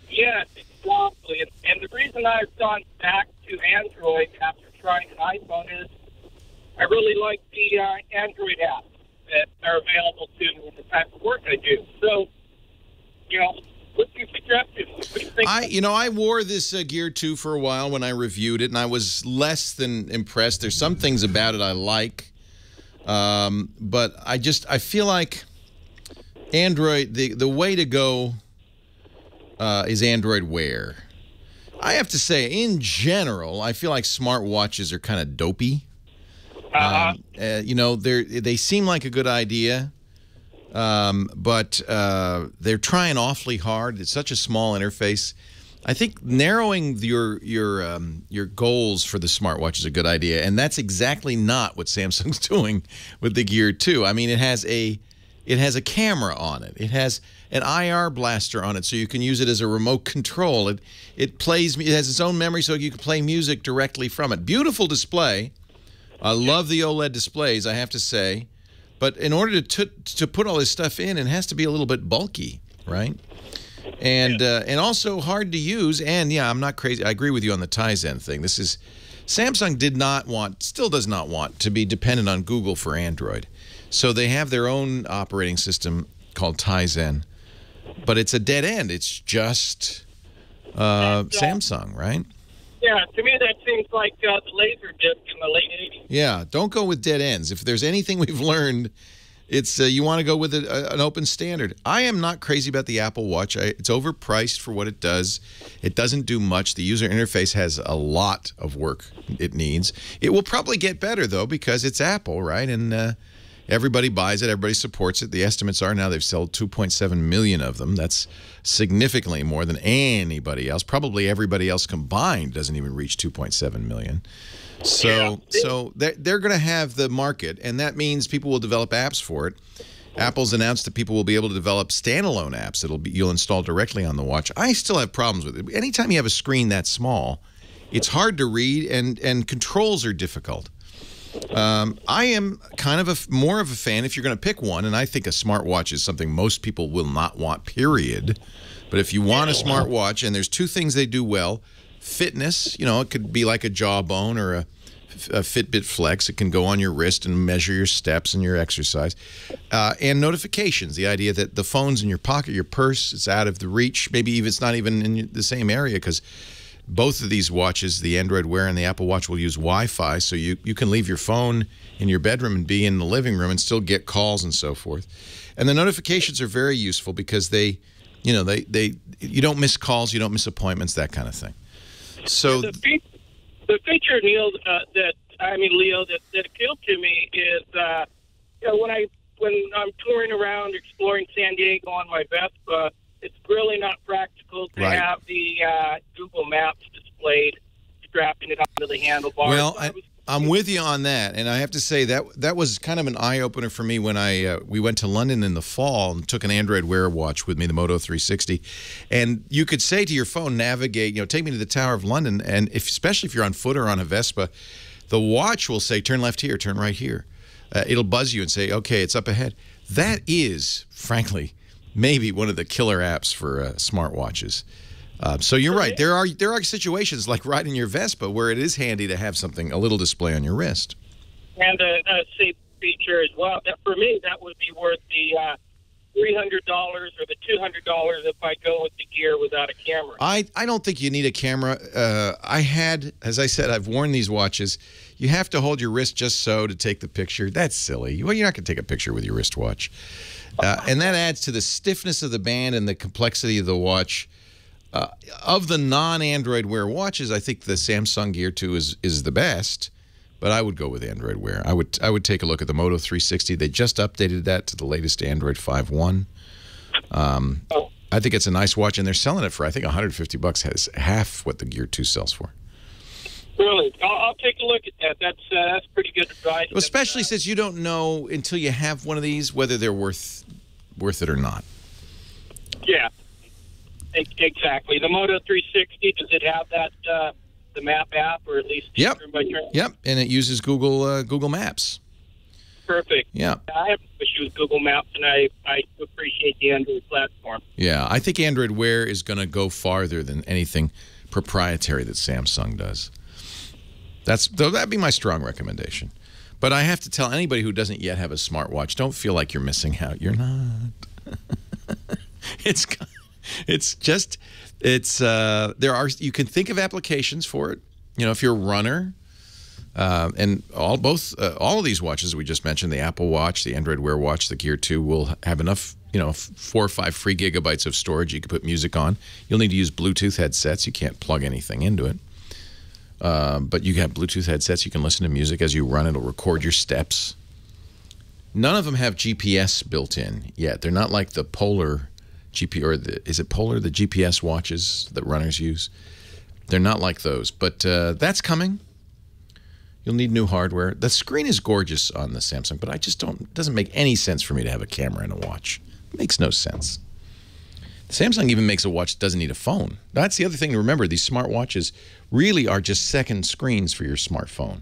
Yes, exactly. And the reason I've gone back to Android after trying an iPhone is I really like the Android apps that are available to me in the type of work I do. So, what do you suggest? What do you think? I wore this Gear 2 for a while when I reviewed it, and I was less than impressed. There's some things about it I like, but I feel like Android, the way to go is Android Wear. I have to say, in general, I feel like smartwatches are kind of dopey. They seem like a good idea. But they're trying awfully hard. It's such a small interface. I think narrowing your goals for the smartwatch is a good idea, and that's exactly not what Samsung's doing with the Gear 2. I mean, it has a camera on it. It has an IR blaster on it, so you can use it as a remote control. It has its own memory, so you can play music directly from it. Beautiful display. I love the OLED displays, I have to say. But in order to put all this stuff in, it has to be a little bit bulky, right? And also hard to use. And yeah, I'm not crazy. I agree with you on the Tizen thing. Samsung still does not want to be dependent on Google for Android. So they have their own operating system called Tizen. But it's a dead end. It's just Samsung, right? Yeah, to me that seems like the Laserdisc in the late 80s. Yeah, don't go with dead ends. If there's anything we've learned, it's you want to go with an open standard. I am not crazy about the Apple Watch. It's overpriced for what it does. It doesn't do much. The user interface has a lot of work it needs. It will probably get better, though, because it's Apple, right? And everybody buys it. Everybody supports it. The estimates are now they've sold 2.7 million of them. That's significantly more than anybody else. Probably everybody else combined doesn't even reach 2.7 million. So they're going to have the market, and that means people will develop apps for it. Apple's announced that people will be able to develop standalone apps you'll install directly on the watch. I still have problems with it. Anytime you have a screen that small, it's hard to read, and controls are difficult. I am kind of more of a fan if you're going to pick one, and I think a smartwatch is something most people will not want, period. But if you want a smartwatch, and there's two things they do well, fitness, it could be like a Jawbone or a Fitbit Flex. It can go on your wrist and measure your steps and your exercise. And notifications, the idea that the phone's in your pocket, your purse, it's out of the reach. Maybe even it's not even in the same area, because both of these watches, the Android Wear and the Apple Watch, will use Wi-Fi, so you can leave your phone in your bedroom and be in the living room and still get calls and so forth. And the notifications are very useful because you don't miss calls, you don't miss appointments, that kind of thing. So the feature, Leo, that appealed to me is when I'm touring around exploring San Diego on my Vespa, it's really not practical to have the Google Maps displayed, strapping it onto the handlebar. Well, I'm with you on that, and I have to say that was kind of an eye opener for me when we went to London in the fall and took an Android Wear watch with me, the Moto 360, and you could say to your phone, navigate, take me to the Tower of London, and especially if you're on foot or on a Vespa, the watch will say turn left here, turn right here. It'll buzz you and say, okay, it's up ahead. That is, frankly, maybe one of the killer apps for smartwatches. So you're right. There are situations like riding your Vespa where it is handy to have a little display on your wrist. And a safe feature as well. For me, that would be worth the $300 or the $200 if I go with the gear without a camera. I don't think you need a camera. As I said, I've worn these watches. You have to hold your wrist just so to take the picture. That's silly. Well, you're not going to take a picture with your wristwatch. And that adds to the stiffness of the band and the complexity of the watch. Of the non-Android Wear watches, I think the Samsung Gear 2 is the best, but I would go with Android Wear. I would take a look at the Moto 360. They just updated that to the latest Android 5.1. I think it's a nice watch, and they're selling it for, I think, $150. Has half what the Gear 2 sells for. Really? I'll take a look at that. That's pretty good advice. Especially since you don't know until you have one of these whether they're worth it or not. Yeah. Exactly. The Moto 360, does it have that the map app, or at least Yep, and it uses Google Maps. Perfect. Yeah. I have an issue with Google Maps, and I appreciate the Android platform. Yeah, I think Android Wear is going to go farther than anything proprietary that Samsung does. That'd be my strong recommendation. But I have to tell anybody who doesn't yet have a smartwatch, don't feel like you're missing out. You're not. You can think of applications for it. If you're a runner, and all of these watches we just mentioned, the Apple Watch, the Android Wear watch, the Gear 2 will have enough, 4 or 5 free gigabytes of storage you can put music on. You'll need to use Bluetooth headsets. You can't plug anything into it. But you have Bluetooth headsets. You can listen to music as you run. It'll record your steps. None of them have GPS built in yet. They're not like the Polar is it Polar, the GPS watches that runners use? They're not like those, but that's coming. You'll need new hardware. The screen is gorgeous on the Samsung, but it doesn't make any sense for me to have a camera in a watch. It makes no sense. Samsung even makes a watch that doesn't need a phone. That's the other thing to remember. These smartwatches really are just second screens for your smartphone.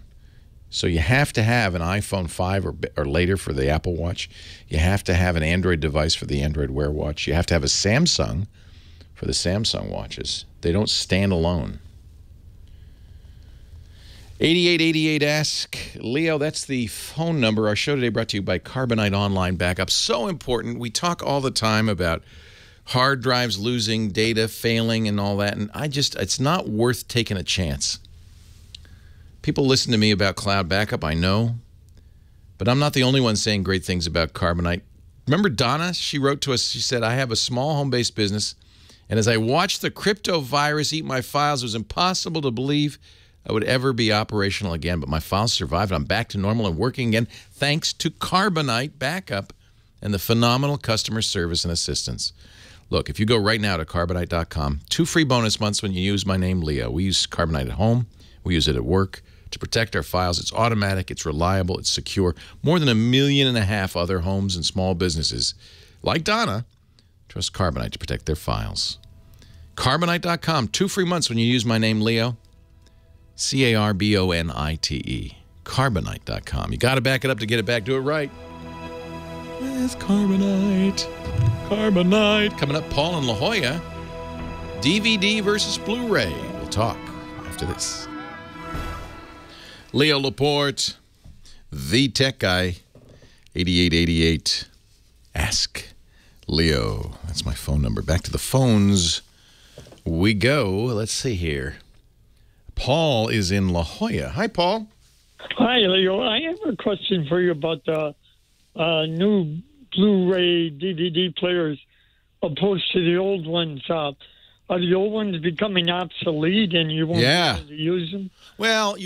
So you have to have an iPhone 5 or later for the Apple Watch. You have to have an Android device for the Android Wear watch. You have to have a Samsung for the Samsung watches. They don't stand alone. 8888 Ask Leo, that's the phone number. Our show today brought to you by Carbonite Online Backup. So important. We talk all the time about hard drives losing, data failing, and all that. And it's not worth taking a chance. People listen to me about cloud backup, I know, but I'm not the only one saying great things about Carbonite. Remember Donna? She wrote to us, she said, I have a small home-based business, and as I watched the crypto virus eat my files, it was impossible to believe I would ever be operational again, but my files survived. I'm back to normal and working again thanks to Carbonite Backup and the phenomenal customer service and assistance. Look, if you go right now to Carbonite.com, 2 free bonus months when you use my name, Leo. We use Carbonite at home. We use it at work to protect our files. It's automatic, it's reliable, it's secure. More than 1.5 million other homes and small businesses, like Donna, trust Carbonite to protect their files. Carbonite.com, 2 free months when you use my name, Leo. Carbonite. Carbonite.com. You got to back it up to get it back. Do it right. It's Carbonite. Carbonite. Coming up, Paul in La Jolla. DVD versus Blu-ray. We'll talk after this. Leo Laporte, the tech guy, 8888. Ask Leo. That's my phone number. Back to the phones we go. Let's see here. Paul is in La Jolla. Hi, Paul. Hi, Leo. I have a question for you about the new Blu-ray DVD players opposed to the old ones. Are the old ones becoming obsolete and you won't be able to use them? Well,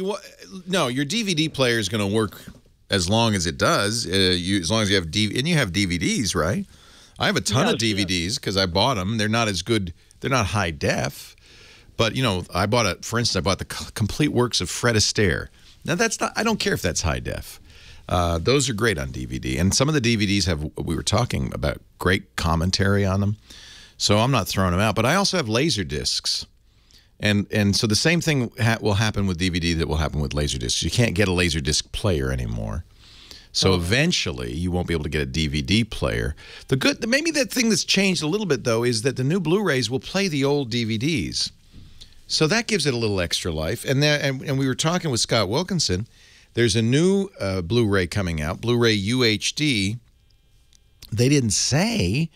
no, your DVD player is going to work as long as it does, as long as you have and you have DVDs, right? I have a ton of DVDs because I bought them. They're not as good. They're not high def. But, for instance, I bought the complete works of Fred Astaire. Now, that's not, I don't care if that's high def. Those are great on DVD. And some of the DVDs have, we were talking about, great commentary on them. So I'm not throwing them out. But I also have laser discs. And so the same thing will happen with DVD that will happen with laser discs. You can't get a laser disc player anymore. So eventually you won't be able to get a DVD player. Maybe the thing that's changed a little bit, though, is that the new Blu-rays will play the old DVDs. So that gives it a little extra life. And we were talking with Scott Wilkinson. There's a new Blu-ray coming out, Blu-ray UHD. They didn't say,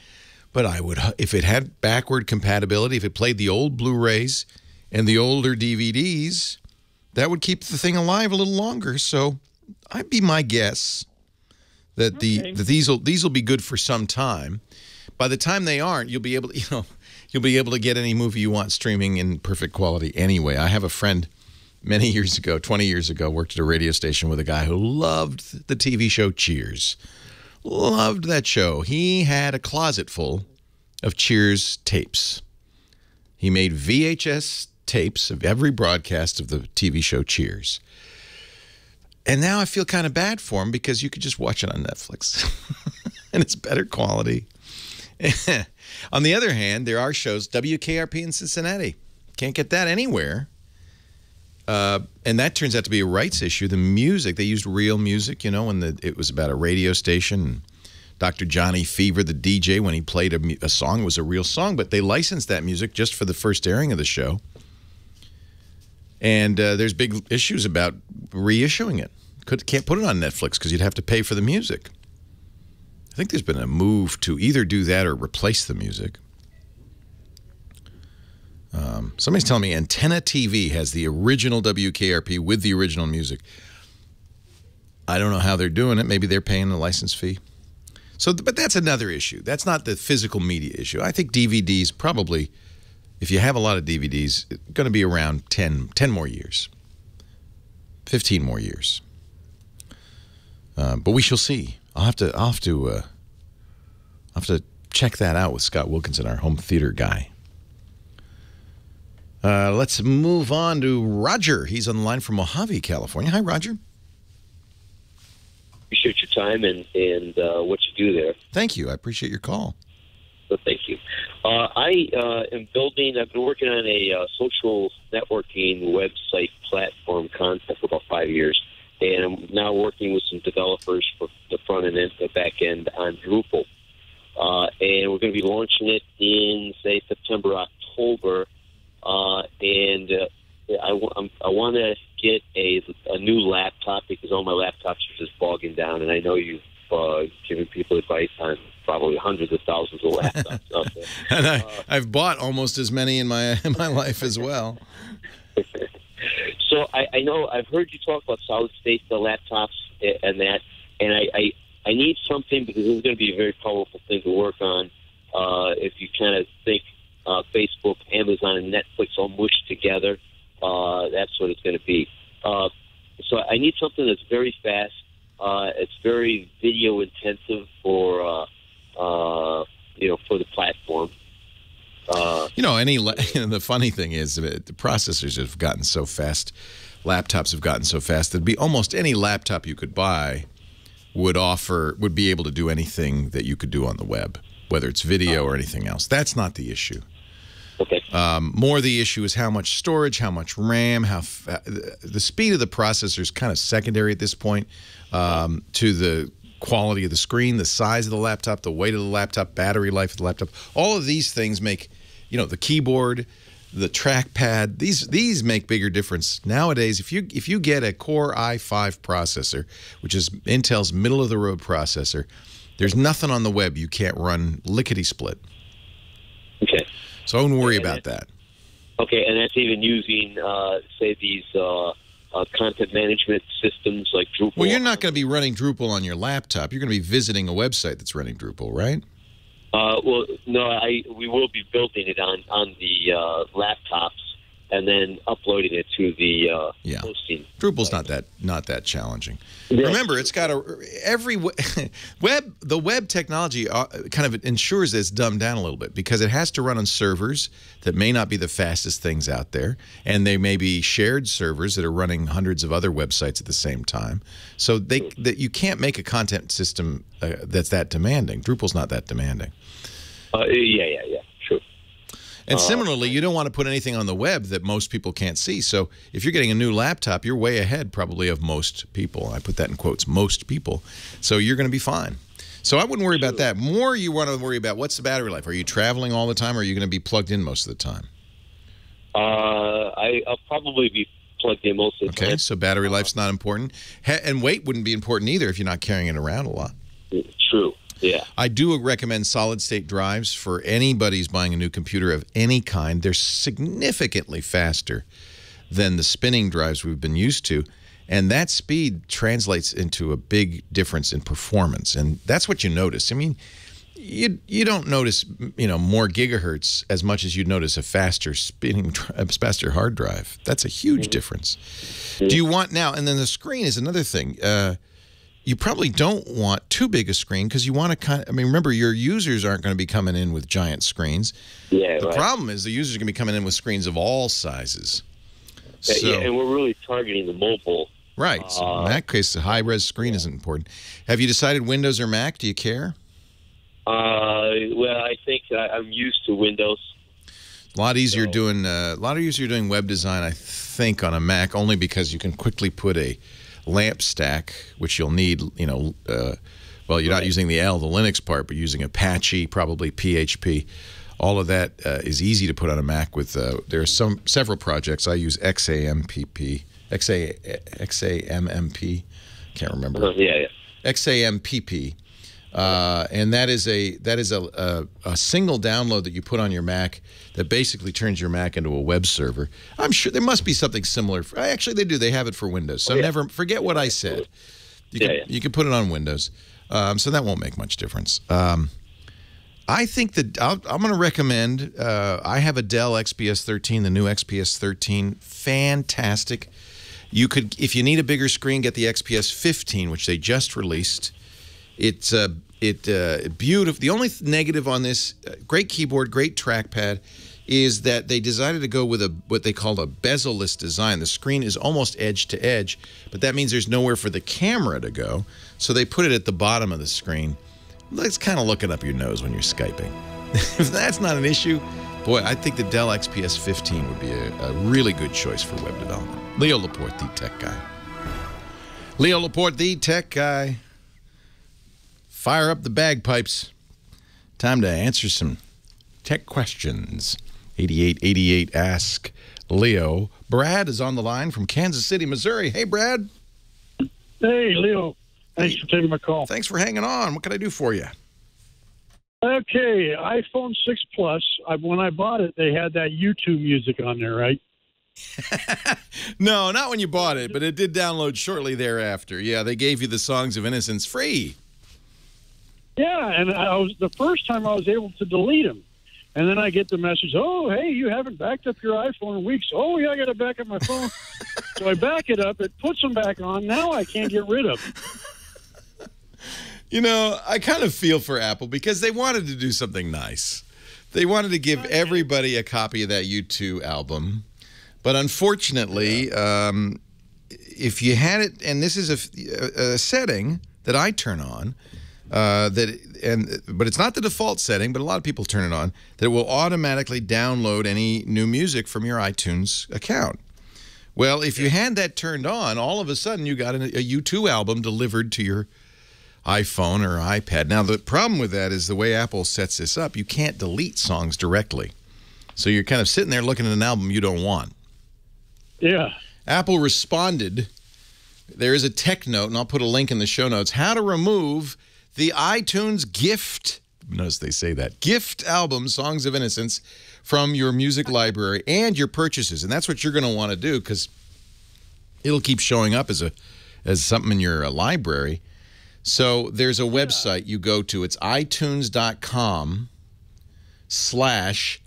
but I would, if it had backward compatibility, if it played the old Blu-rays and the older DVDs, that would keep the thing alive a little longer. So I'd be my guess that these will be good for some time. By the time they aren't, you'll be able to, you'll be able to get any movie you want streaming in perfect quality anyway. I have a friend many years ago, 20 years ago, worked at a radio station with a guy who loved the TV show Cheers. Loved that show. He had a closet full of Cheers tapes. He made VHS tapes of every broadcast of the TV show Cheers. And now I feel kind of bad for him because you could just watch it on Netflix. And it's better quality. On the other hand, there are shows, WKRP in Cincinnati. Can't get that anywhere. And that turns out to be a rights issue. The music, they used real music, you know, when it was about a radio station. Dr. Johnny Fever, the DJ, when he played a song, was a real song. But they licensed that music just for the first airing of the show. And there's big issues about reissuing it. Can't put it on Netflix because you'd have to pay for the music. I think there's been a move to either do that or replace the music. Somebody's telling me Antenna TV has the original WKRP with the original music. I don't know how they're doing it. Maybe they're paying the license fee. So, but that's another issue. That's not the physical media issue. I think DVDs probably, if you have a lot of DVDs, it's going to be around 10 more years. 15 more years. But we shall see. I'll have to check that out with Scott Wilkinson, our home theater guy. Let's move on to Roger. He's on the line from Mojave, California. Hi, Roger. Appreciate your time and what you do there. Thank you. I appreciate your call. So thank you. I am building. I've been working on a social networking website platform concept for about 5 years, and I'm now working with some developers for the front end and the back end on Drupal. And we're going to be launching it in, say, September, October. And I want to get a new laptop because all my laptops are just bogging down. And I know you've given people advice on probably hundreds of thousands of laptops out there. And I've bought almost as many in my life as well. So I know I've heard you talk about solid state laptops and that, and I need something because this is going to be a very powerful thing to work on. If you kind of think Facebook, Amazon, and Netflix all mushed together, that's what it's going to be. So I need something that's very fast. It's very video intensive for for the platform. The funny thing is the processors have gotten so fast, laptops have gotten so fast that almost any laptop you could buy would be able to do anything that you could do on the web, whether it's video or anything else. That's not the issue. Okay. More the issue is how much storage, how much RAM, the speed of the processor is kind of secondary at this point to the quality of the screen, the size of the laptop, the weight of the laptop, battery life of the laptop. All of these things make, the keyboard, the trackpad, these make bigger difference. Nowadays, if you get a Core i5 processor, which is Intel's middle-of-the-road processor, there's nothing on the web you can't run lickety-split. Okay. So I wouldn't worry about that. Okay, and that's even using, say, these content management systems like Drupal. Well, you're not going to be running Drupal on your laptop. You're going to be visiting a website that's running Drupal, right? Well, no, we will be building it on the laptops, and then uploading it to the hosting. Drupal's not that challenging. Yeah. Remember, it's got the web technology kind of ensures that it's dumbed down a little bit because it has to run on servers that may not be the fastest things out there, and they may be shared servers that are running hundreds of other websites at the same time. So that you can't make a content system that's that demanding. Drupal's not that demanding. Yeah. True. And similarly, you don't want to put anything on the web that most people can't see. So if you're getting a new laptop, you're way ahead probably of most people. I put that in quotes, most people. So you're going to be fine. So I wouldn't worry about that. More you want to worry about what's the battery life. Are you traveling all the time, or are you going to be plugged in most of the time? I'll probably be plugged in most of the time. Okay, so battery life's not important. And weight wouldn't be important either if you're not carrying it around a lot. True. Yeah. I do recommend solid-state drives for anybody who's buying a new computer of any kind. They're significantly faster than the spinning drives we've been used to, and that speed translates into a big difference in performance, and that's what you notice. I mean, you don't notice, more gigahertz as much as you'd notice a faster faster hard drive. That's a huge difference. Do you want now? And then the screen is another thing. You probably don't want too big a screen because you want to remember, your users aren't going to be coming in with giant screens. Yeah, the problem is the users are going to be coming in with screens of all sizes. Yeah, and we're really targeting the mobile. Right. So in that case, the high-res screen isn't important. Have you decided Windows or Mac? Do you care? Well, I think I'm used to Windows. A lot easier doing web design, I think, on a Mac, only because you can quickly put a lamp stack, which you'll need, well, you're not using the Linux part, but using Apache, probably PHP. All of that is easy to put on a Mac with, there are several projects. I use XAMPP, can't remember. XAMPP. And that is a single download that you put on your Mac that basically turns your Mac into a web server. I'm sure there must be something similar. Actually, they do. They have it for Windows. So never forget what I said. You can put it on Windows. So that won't make much difference. I think that I'm going to recommend. I have a Dell XPS 13, the new XPS 13, fantastic. You could, if you need a bigger screen, get the XPS 15, which they just released. It's beautiful. The only negative on this, great keyboard, great trackpad, is that they decided to go with what they call a bezel-less design. The screen is almost edge to edge, but that means there's nowhere for the camera to go. So they put it at the bottom of the screen. It's kind of looking up your nose when you're Skyping. If that's not an issue, boy, I think the Dell XPS 15 would be a really good choice for web development. Leo Laporte, the tech guy. Leo Laporte, the tech guy. Fire up the bagpipes. Time to answer some tech questions. 8888 Ask Leo. Brad is on the line from Kansas City, Missouri. Hey, Brad. Hey, Leo. Thanks for taking my call. Thanks for hanging on. What can I do for you? Okay, iPhone 6 Plus. When I bought it, they had that YouTube music on there, right? No, not when you bought it, but it did download shortly thereafter. Yeah, they gave you the Songs of Innocence free. Yeah, and the first time I was able to delete them. And then I get the message, oh, hey, you haven't backed up your iPhone in weeks. Oh, yeah, I got to back up my phone. So I back it up. It puts them back on. Now I can't get rid of them. You know, I kind of feel for Apple because they wanted to do something nice. They wanted to give everybody a copy of that U2 album. But unfortunately, if you had it, and this is a setting that I turn on, but it's not the default setting, but a lot of people turn it on, that it will automatically download any new music from your iTunes account. Well, if you had that turned on, all of a sudden you got a U2 album delivered to your iPhone or iPad. Now, the problem with that is the way Apple sets this up, you can't delete songs directly. So you're kind of sitting there looking at an album you don't want. Yeah. Apple responded. There is a tech note, and I'll put a link in the show notes, how to remove the iTunes gift, notice they say that, gift album, Songs of Innocence, from your music library and your purchases. And that's what you're going to want to do because it'll keep showing up as something in your library. So there's a website you go to. It's itunes.com/gift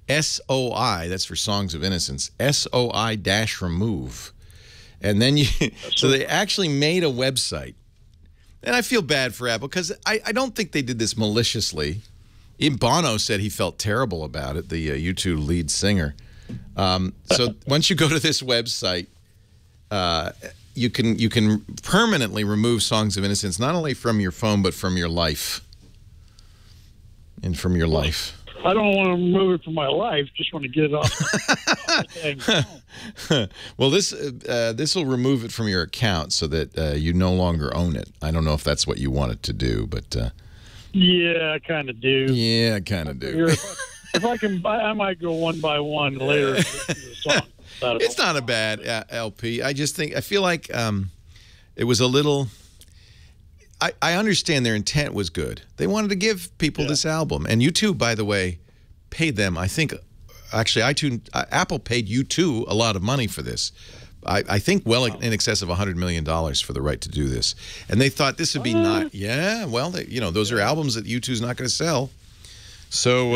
SOI, that's for Songs of Innocence, SOI-remove. And then so they actually made a website. And I feel bad for Apple because I don't think they did this maliciously. Even Bono said he felt terrible about it, the U2 lead singer. So once you go to this website, you can permanently remove Songs of Innocence, not only from your phone, but from your life. And from your life. I don't want to remove it from my life. Just want to get it off. Well, this will remove it from your account so that you no longer own it. I don't know if that's what you want it to do, but yeah, I kind of do. Yeah, I kind of do. If I can buy, I might go one by one later. It's not a bad LP. I feel like it was a little. I understand their intent was good. They wanted to give people this album. And U2, by the way, paid them, I think, actually, Apple paid U2 a lot of money for this. I think well in excess of $100 million for the right to do this. And they thought this would be not, well, those are albums that U2's not going to sell. So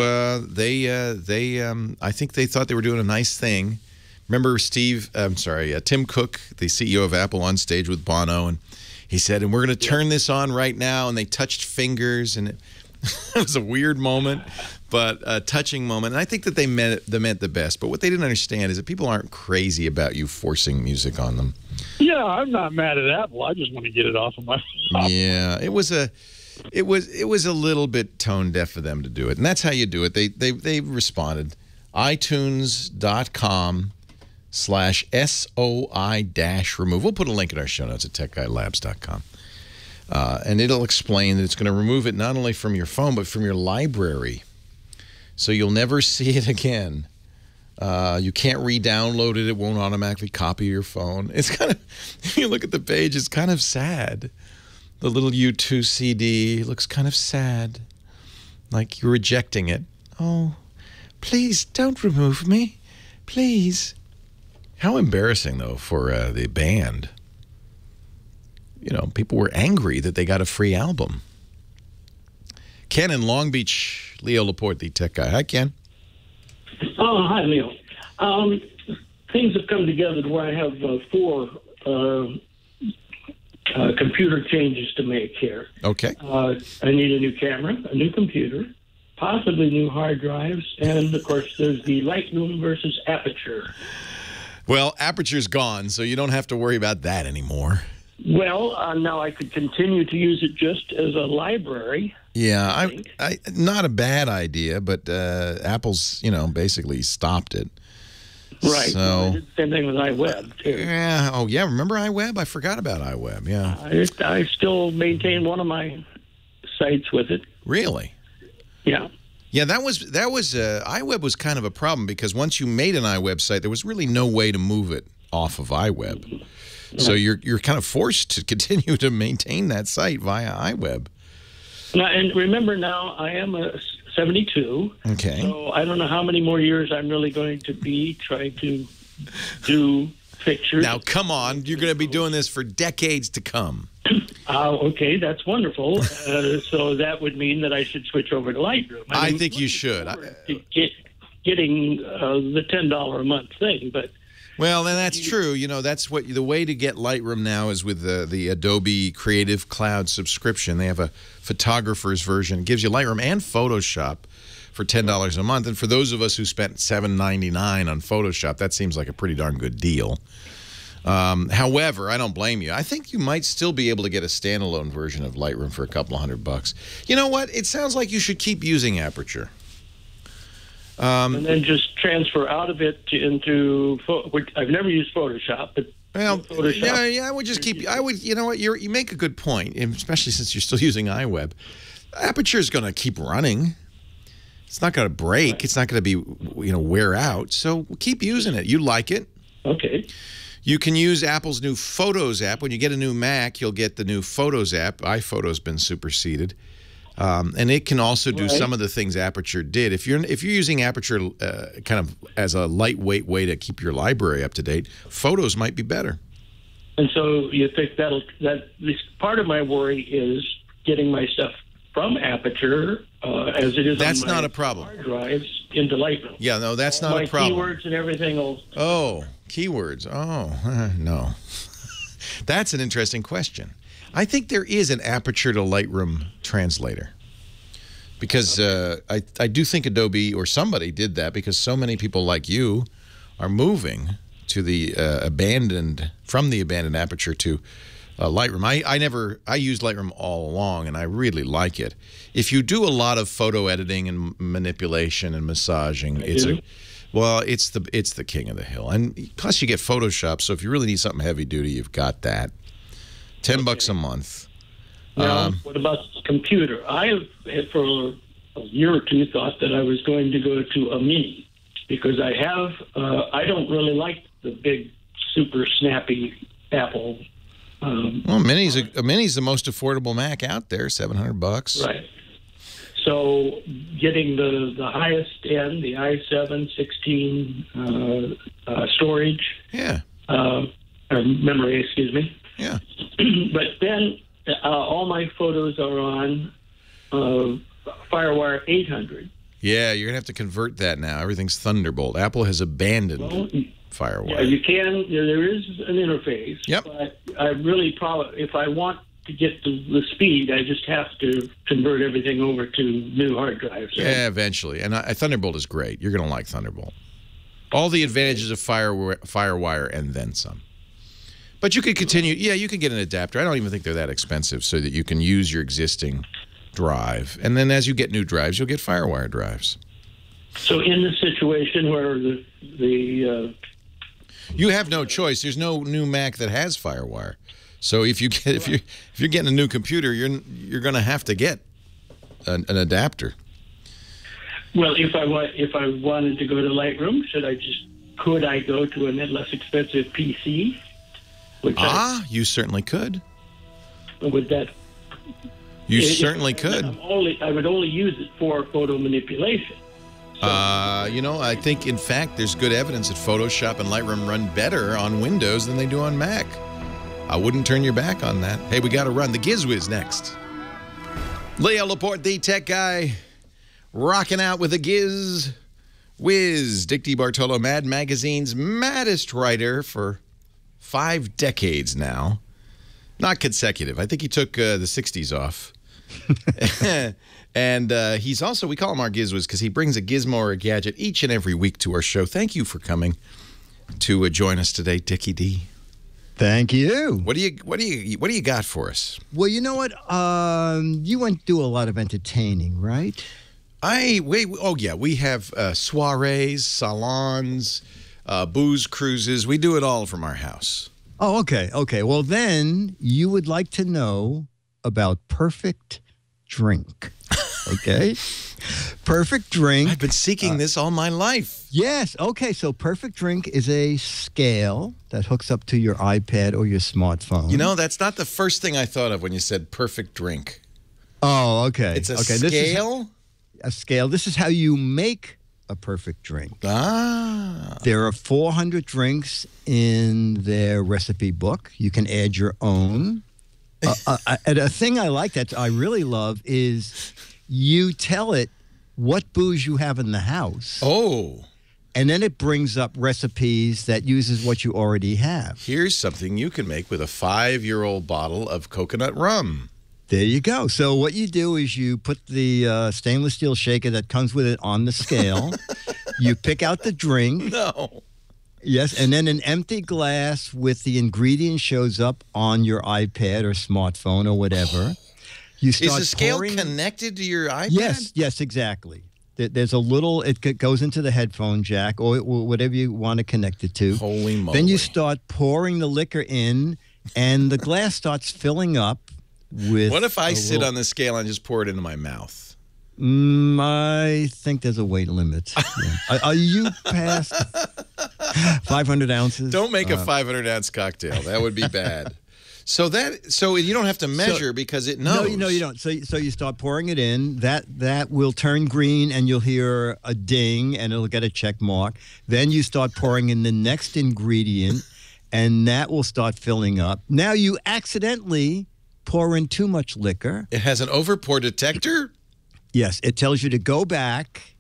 I think they thought they were doing a nice thing. Remember Tim Cook, the CEO of Apple, on stage with Bono, and he said, and we're going to turn this on right now, and they touched fingers, and it was a weird moment, but a touching moment. And I think that they meant the best. But what they didn't understand is that people aren't crazy about you forcing music on them. Yeah, I'm not mad at Apple. I just want to get it off of my phone. Yeah, it was a little bit tone deaf for them to do it, and that's how you do it. They responded, iTunes.com/SOI-remove. We'll put a link in our show notes at techguylabs.com. And it'll explain that it's going to remove it not only from your phone, but from your library. So you'll never see it again. You can't re-download it. It won't automatically copy your phone. It's kind of, if you look at the page, it's kind of sad. The little U2 CD looks kind of sad. Like you're rejecting it. Oh, please don't remove me. Please. How embarrassing, though, for the band. People were angry that they got a free album. Ken in Long Beach, Leo Laporte, the tech guy. Hi, Ken. Oh, hi, Leo. Things have come together where I have 4 computer changes to make here. Okay. I need a new camera, a new computer, possibly new hard drives, and, of course, there's the Lightroom versus Aperture. Well, Aperture's gone, so you don't have to worry about that anymore. Well, now I could continue to use it just as a library. Yeah, not a bad idea, but Apple's, basically stopped it. Right. So, same thing with iWeb, too. Yeah. Oh, yeah. Remember iWeb? I forgot about iWeb. Yeah. I still maintain one of my sites with it. Really? Yeah. Yeah, that was iWeb was kind of a problem because once you made an iWeb site, there was really no way to move it off of iWeb. So you're kind of forced to continue to maintain that site via iWeb. Now, and remember now, I am a 72. Okay. So I don't know how many more years I'm really going to be trying to do pictures. Now, come on. You're going to be doing this for decades to come. Okay, that's wonderful. So that would mean that I should switch over to Lightroom. I think you should. Getting the $10 a month thing, but... Well, and that's true. That's what the way to get Lightroom now is with the Adobe Creative Cloud subscription. They have a photographer's version. It gives you Lightroom and Photoshop for $10 a month. And for those of us who spent $7.99 on Photoshop, that seems like a pretty darn good deal. However, I don't blame you. I think you might still be able to get a standalone version of Lightroom for a couple of $100. You know what? It sounds like you should keep using Aperture. And then just transfer out of it into. I've never used Photoshop, but Photoshop. Yeah. I would just keep. You know what? You make a good point, especially since you're still using iWeb. Aperture is going to keep running. It's not going to break. Right. It's not going to be wear out. So keep using it. You like it? Okay. You can use Apple's new Photos app. When you get a new Mac, you'll get the new Photos app. iPhoto's been superseded. And it can also do some of the things Aperture did. If you're using Aperture kind of as a lightweight way to keep your library up to date, Photos might be better. And so you think that part of my worry is getting my stuff from Aperture as it is. That's on my not a problem. hard drives into Lightroom. Yeah, no, that's not my a problem. Keywords and everything will. Oh, keywords. Oh, no. That's an interesting question. I think there is an Aperture to Lightroom translator. Because I do think Adobe or somebody did that because so many people like you are moving to the abandoned Aperture to Lightroom. I used Lightroom all along, and I really like it. If you do a lot of photo editing and manipulation and massaging, it's the king of the hill. And plus, you get Photoshop. So if you really need something heavy duty, you've got that. $10 a month. Now, what about the computer? I have, for a year or two, thought that I was going to go to a Mini because I don't really like the big, super snappy Apple. Well, Mini's the most affordable Mac out there, $700. Right. So getting the highest end, the i7 16 storage. Yeah. Or memory, excuse me. Yeah. But then all my photos are on FireWire 800. Yeah, you're going to have to convert that now. Everything's Thunderbolt. Apple has abandoned FireWire. Yeah, you can. There is an interface. Yep. But I really probably, if I want to get the speed, I just have to convert everything over to new hard drives. Yeah, eventually. And Thunderbolt is great. You're going to like Thunderbolt. All the advantages of FireWire and then some. But you could continue. Yeah, you can get an adapter. I don't even think they're that expensive so that you can use your existing drive. And then as you get new drives, you'll get FireWire drives. So in the situation where you have no choice. There's no new Mac that has FireWire. So if you're getting a new computer, you're going to have to get an adapter. Well, if I wanted to go to Lightroom, could I go to a less expensive PC? You certainly could. Would that? You certainly could. I would only use it for photo manipulation. I think, in fact, there's good evidence that Photoshop and Lightroom run better on Windows than they do on Mac. I wouldn't turn your back on that. Hey, we got to run. The Gizwiz next. Leo Laporte, the tech guy, rocking out with the Gizwiz. Dick DeBartolo, Mad Magazine's maddest writer for 5 decades now. Not consecutive. I think he took the 60s off. And he's also, we call him our Gizwiz because he brings a gizmo or a gadget each and every week to our show. Thank you for coming to join us today, Dickie D. Thank you. What do you got for us? Well, you know what? You went through a lot of entertaining, right? We have soirees, salons, booze cruises. We do it all from our house. Oh, okay. Okay. Well, then you would like to know about Perfect Drink. Okay? Perfect Drink. I've been seeking this all my life. Yes. Okay. So Perfect Drink is a scale that hooks up to your iPad or your smartphone. You know, that's not the first thing I thought of when you said Perfect Drink. Oh, okay. It's a scale? A scale. This is how you make a perfect drink. There are 400 drinks in their recipe book. You can add your own. And a thing I like that I really love is you tell it what booze you have in the house. Oh. And then it brings up recipes that uses what you already have. Here's something you can make with a 5-year-old bottle of coconut rum. There you go. So what you do is you put the stainless steel shaker that comes with it on the scale. You pick out the drink. No. Yes, and then an empty glass with the ingredients shows up on your iPad or smartphone or whatever. You start Is the scale connected to your iPad? Yes, exactly. There's a little, it goes into the headphone jack or whatever you want to connect it to. Holy moly. Then you start pouring the liquor in, and the glass starts filling up with... What if I sit on the scale and just pour it into my mouth? I think there's a weight limit. Yeah. Are you past 500 ounces? Don't make a 500-ounce cocktail. That would be bad. So you don't have to measure because it knows. No, you don't. So you start pouring it in. That will turn green, and you'll hear a ding, and it'll get a check mark. Then you start pouring in the next ingredient, and that will start filling up. Now you accidentally pour in too much liquor. It has an overpour detector? Yes, it tells you to go back.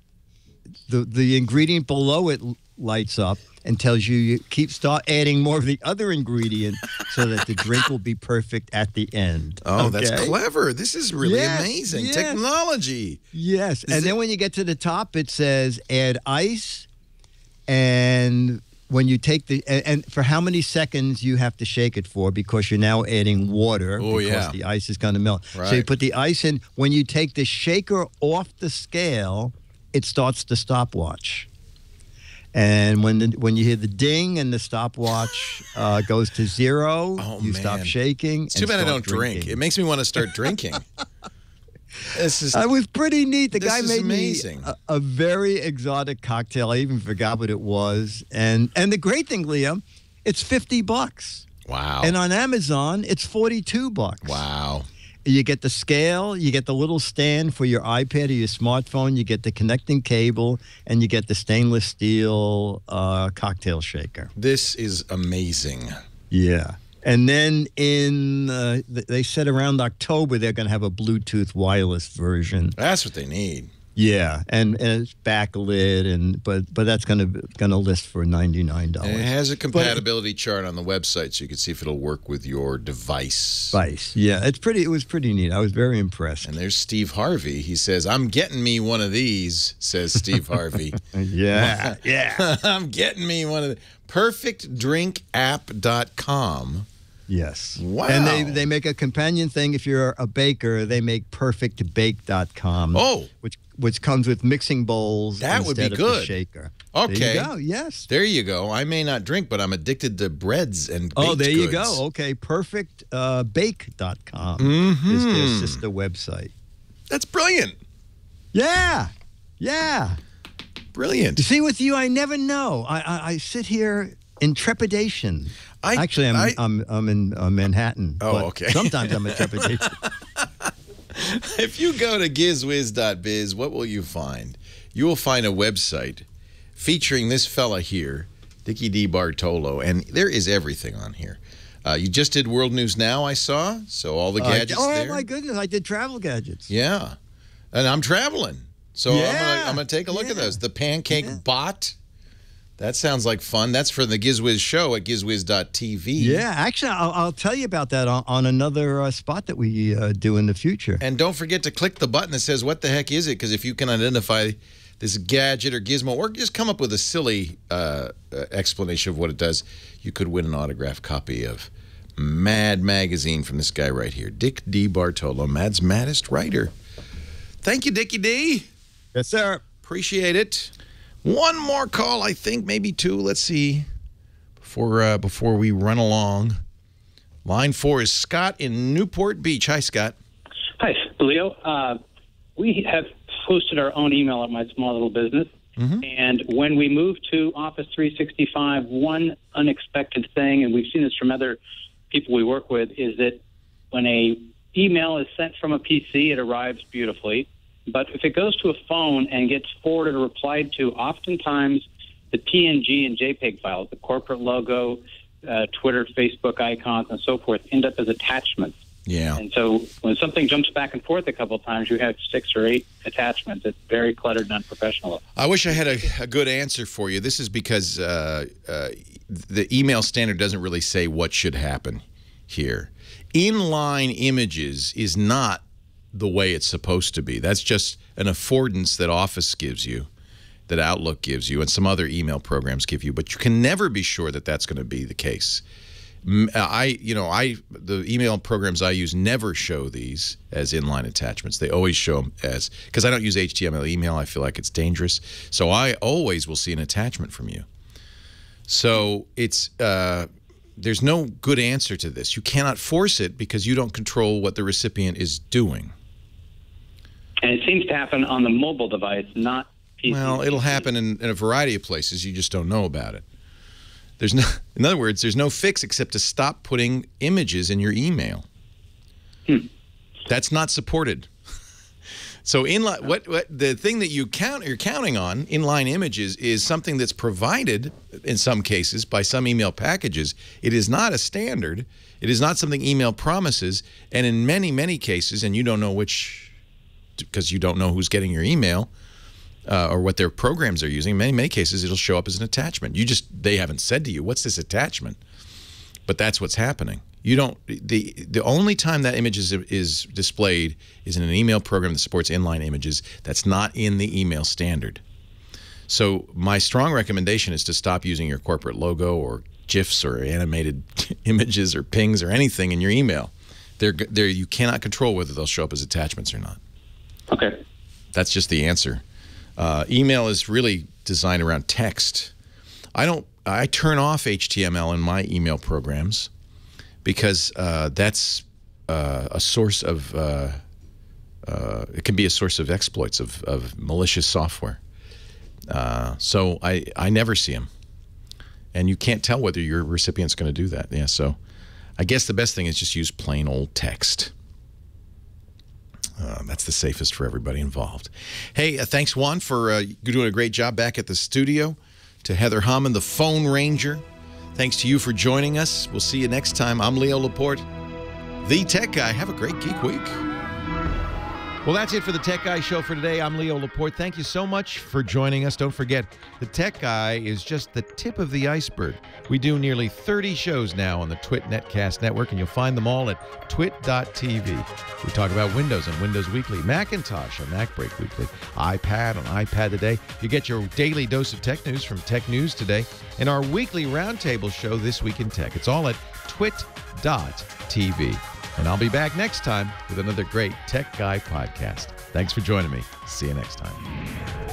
The ingredient below it lights up and tells you start adding more of the other ingredient so that the drink will be perfect at the end. Oh, that's clever. This is really amazing technology. Yes, and then when you get to the top, it says add ice, and when you take and for how many seconds you have to shake it for, because you're now adding water because the ice is going to melt. Right. So you put the ice in. When you take the shaker off the scale, it starts the stopwatch. And when you hear the ding and the stopwatch goes to zero, you stop shaking. It's too bad I don't drink. It makes me want to start drinking. It was pretty neat. The guy made amazing. me a very exotic cocktail. I even forgot what it was. And the great thing, Liam, it's $50. Wow. And on Amazon, it's $42. Wow. You get the scale, you get the little stand for your iPad or your smartphone, you get the connecting cable, and you get the stainless steel cocktail shaker. This is amazing. Yeah. And then they said around October they're going to have a Bluetooth wireless version. That's what they need. Yeah, and it's backlit, but that's going to list for $99. And it has a compatibility chart on the website, so you can see if it'll work with your device. Yeah, it was pretty neat. I was very impressed. And there's Steve Harvey. He says, "I'm getting me one of these," says Steve Harvey. Yeah. I'm getting me one of the perfectdrinkapp.com. Yes. Wow. And they make a companion thing. If you're a baker, they make perfectbake.com. Oh. Which comes with mixing bowls that would be instead of good. the shaker. Okay. There you go. Yes. There you go. I may not drink, but I'm addicted to breads and baked there you goods. go. Okay. Perfectbake.com is their sister website. That's brilliant. Yeah. Yeah. Brilliant. You see, with you, I never know. I sit here in trepidation. Actually, I'm in Manhattan. Oh, okay. Sometimes I'm in trepidation. If you go to gizwiz.biz, what will you find? You will find a website featuring this fella here, Dickie DeBartolo, and there is everything on here. You just did World News Now, I saw, so all the gadgets there. Oh, my goodness, I did travel gadgets. Yeah, and I'm traveling, so I'm gonna take a look at those. The pancake bot. That sounds like fun. That's for the Gizwiz show at gizwiz.tv. Yeah, actually, I'll tell you about that on another spot that we do in the future. And don't forget to click the button that says, what the heck is it? Because if you can identify this gadget or gizmo, or just come up with a silly explanation of what it does, you could win an autographed copy of Mad Magazine from this guy right here, Dick DeBartolo, Mad's maddest writer. Thank you, Dickie D. Yes, sir. Appreciate it. One more call, I think, maybe two. Let's see. Before we run along. Line 4 is Scott in Newport Beach. Hi, Scott. Hi, Leo. We have hosted our own email at my small little business. And when we moved to Office 365, one unexpected thing, and we've seen this from other people we work with, is that when a email is sent from a PC, it arrives beautifully. But if it goes to a phone and gets forwarded or replied to, oftentimes the PNG and JPEG files, the corporate logo, Twitter, Facebook icons, and so forth, end up as attachments. Yeah. And so when something jumps back and forth a couple of times, you have 6 or 8 attachments. It's very cluttered and unprofessional. I wish I had a good answer for you. This is because the email standard doesn't really say what should happen here. Inline images is not the way it's supposed to be. That's just an affordance that Office gives you, that Outlook gives you, and some other email programs give you, but you can never be sure that that's going to be the case. The email programs I use never show these as inline attachments. They always show them as, because I don't use HTML email, I feel like it's dangerous. So I always will see an attachment from you. So it's there's no good answer to this. You cannot force it because you don't control what the recipient is doing. And it seems to happen on the mobile device, not PC. Well, it'll happen in a variety of places. You just don't know about it. There's no, in other words, there's no fix except to stop putting images in your email. That's not supported. So inline, what the thing that you're counting on, inline images, is something that's provided in some cases by some email packages. It is not a standard. It is not something email promises. And in many, many cases, and you don't know which because you don't know who's getting your email or what their programs are using. In many cases, it'll show up as an attachment. They haven't said to you, what's this attachment? But that's what's happening. You don't. The only time that image is displayed is in an email program that supports inline images. That's not in the email standard. So my strong recommendation is to stop using your corporate logo or GIFs or animated images or pings or anything in your email. You cannot control whether they'll show up as attachments or not. Okay. That's just the answer. Email is really designed around text. I turn off HTML in my email programs because that's a source of it can be a source of exploits of malicious software. So I never see them, and you can't tell whether your recipient's going to do that. Yeah, so I guess the best thing is just use plain old text. That's the safest for everybody involved. Hey, thanks, Juan, for doing a great job back at the studio. To Heather Hammond, the phone ranger, thanks to you for joining us. We'll see you next time. I'm Leo Laporte, the Tech Guy. Have a great Geek Week. Well, that's it for the Tech Guy Show for today. I'm Leo Laporte. Thank you so much for joining us. Don't forget, the Tech Guy is just the tip of the iceberg. We do nearly 30 shows now on the Twit Netcast Network, and you'll find them all at twit.tv. We talk about Windows on Windows Weekly, Macintosh on Mac Break Weekly, iPad on iPad Today. You get your daily dose of tech news from Tech News Today, and our weekly roundtable show, This Week in Tech. It's all at twit.tv. And I'll be back next time with another great Tech Guy podcast. Thanks for joining me. See you next time.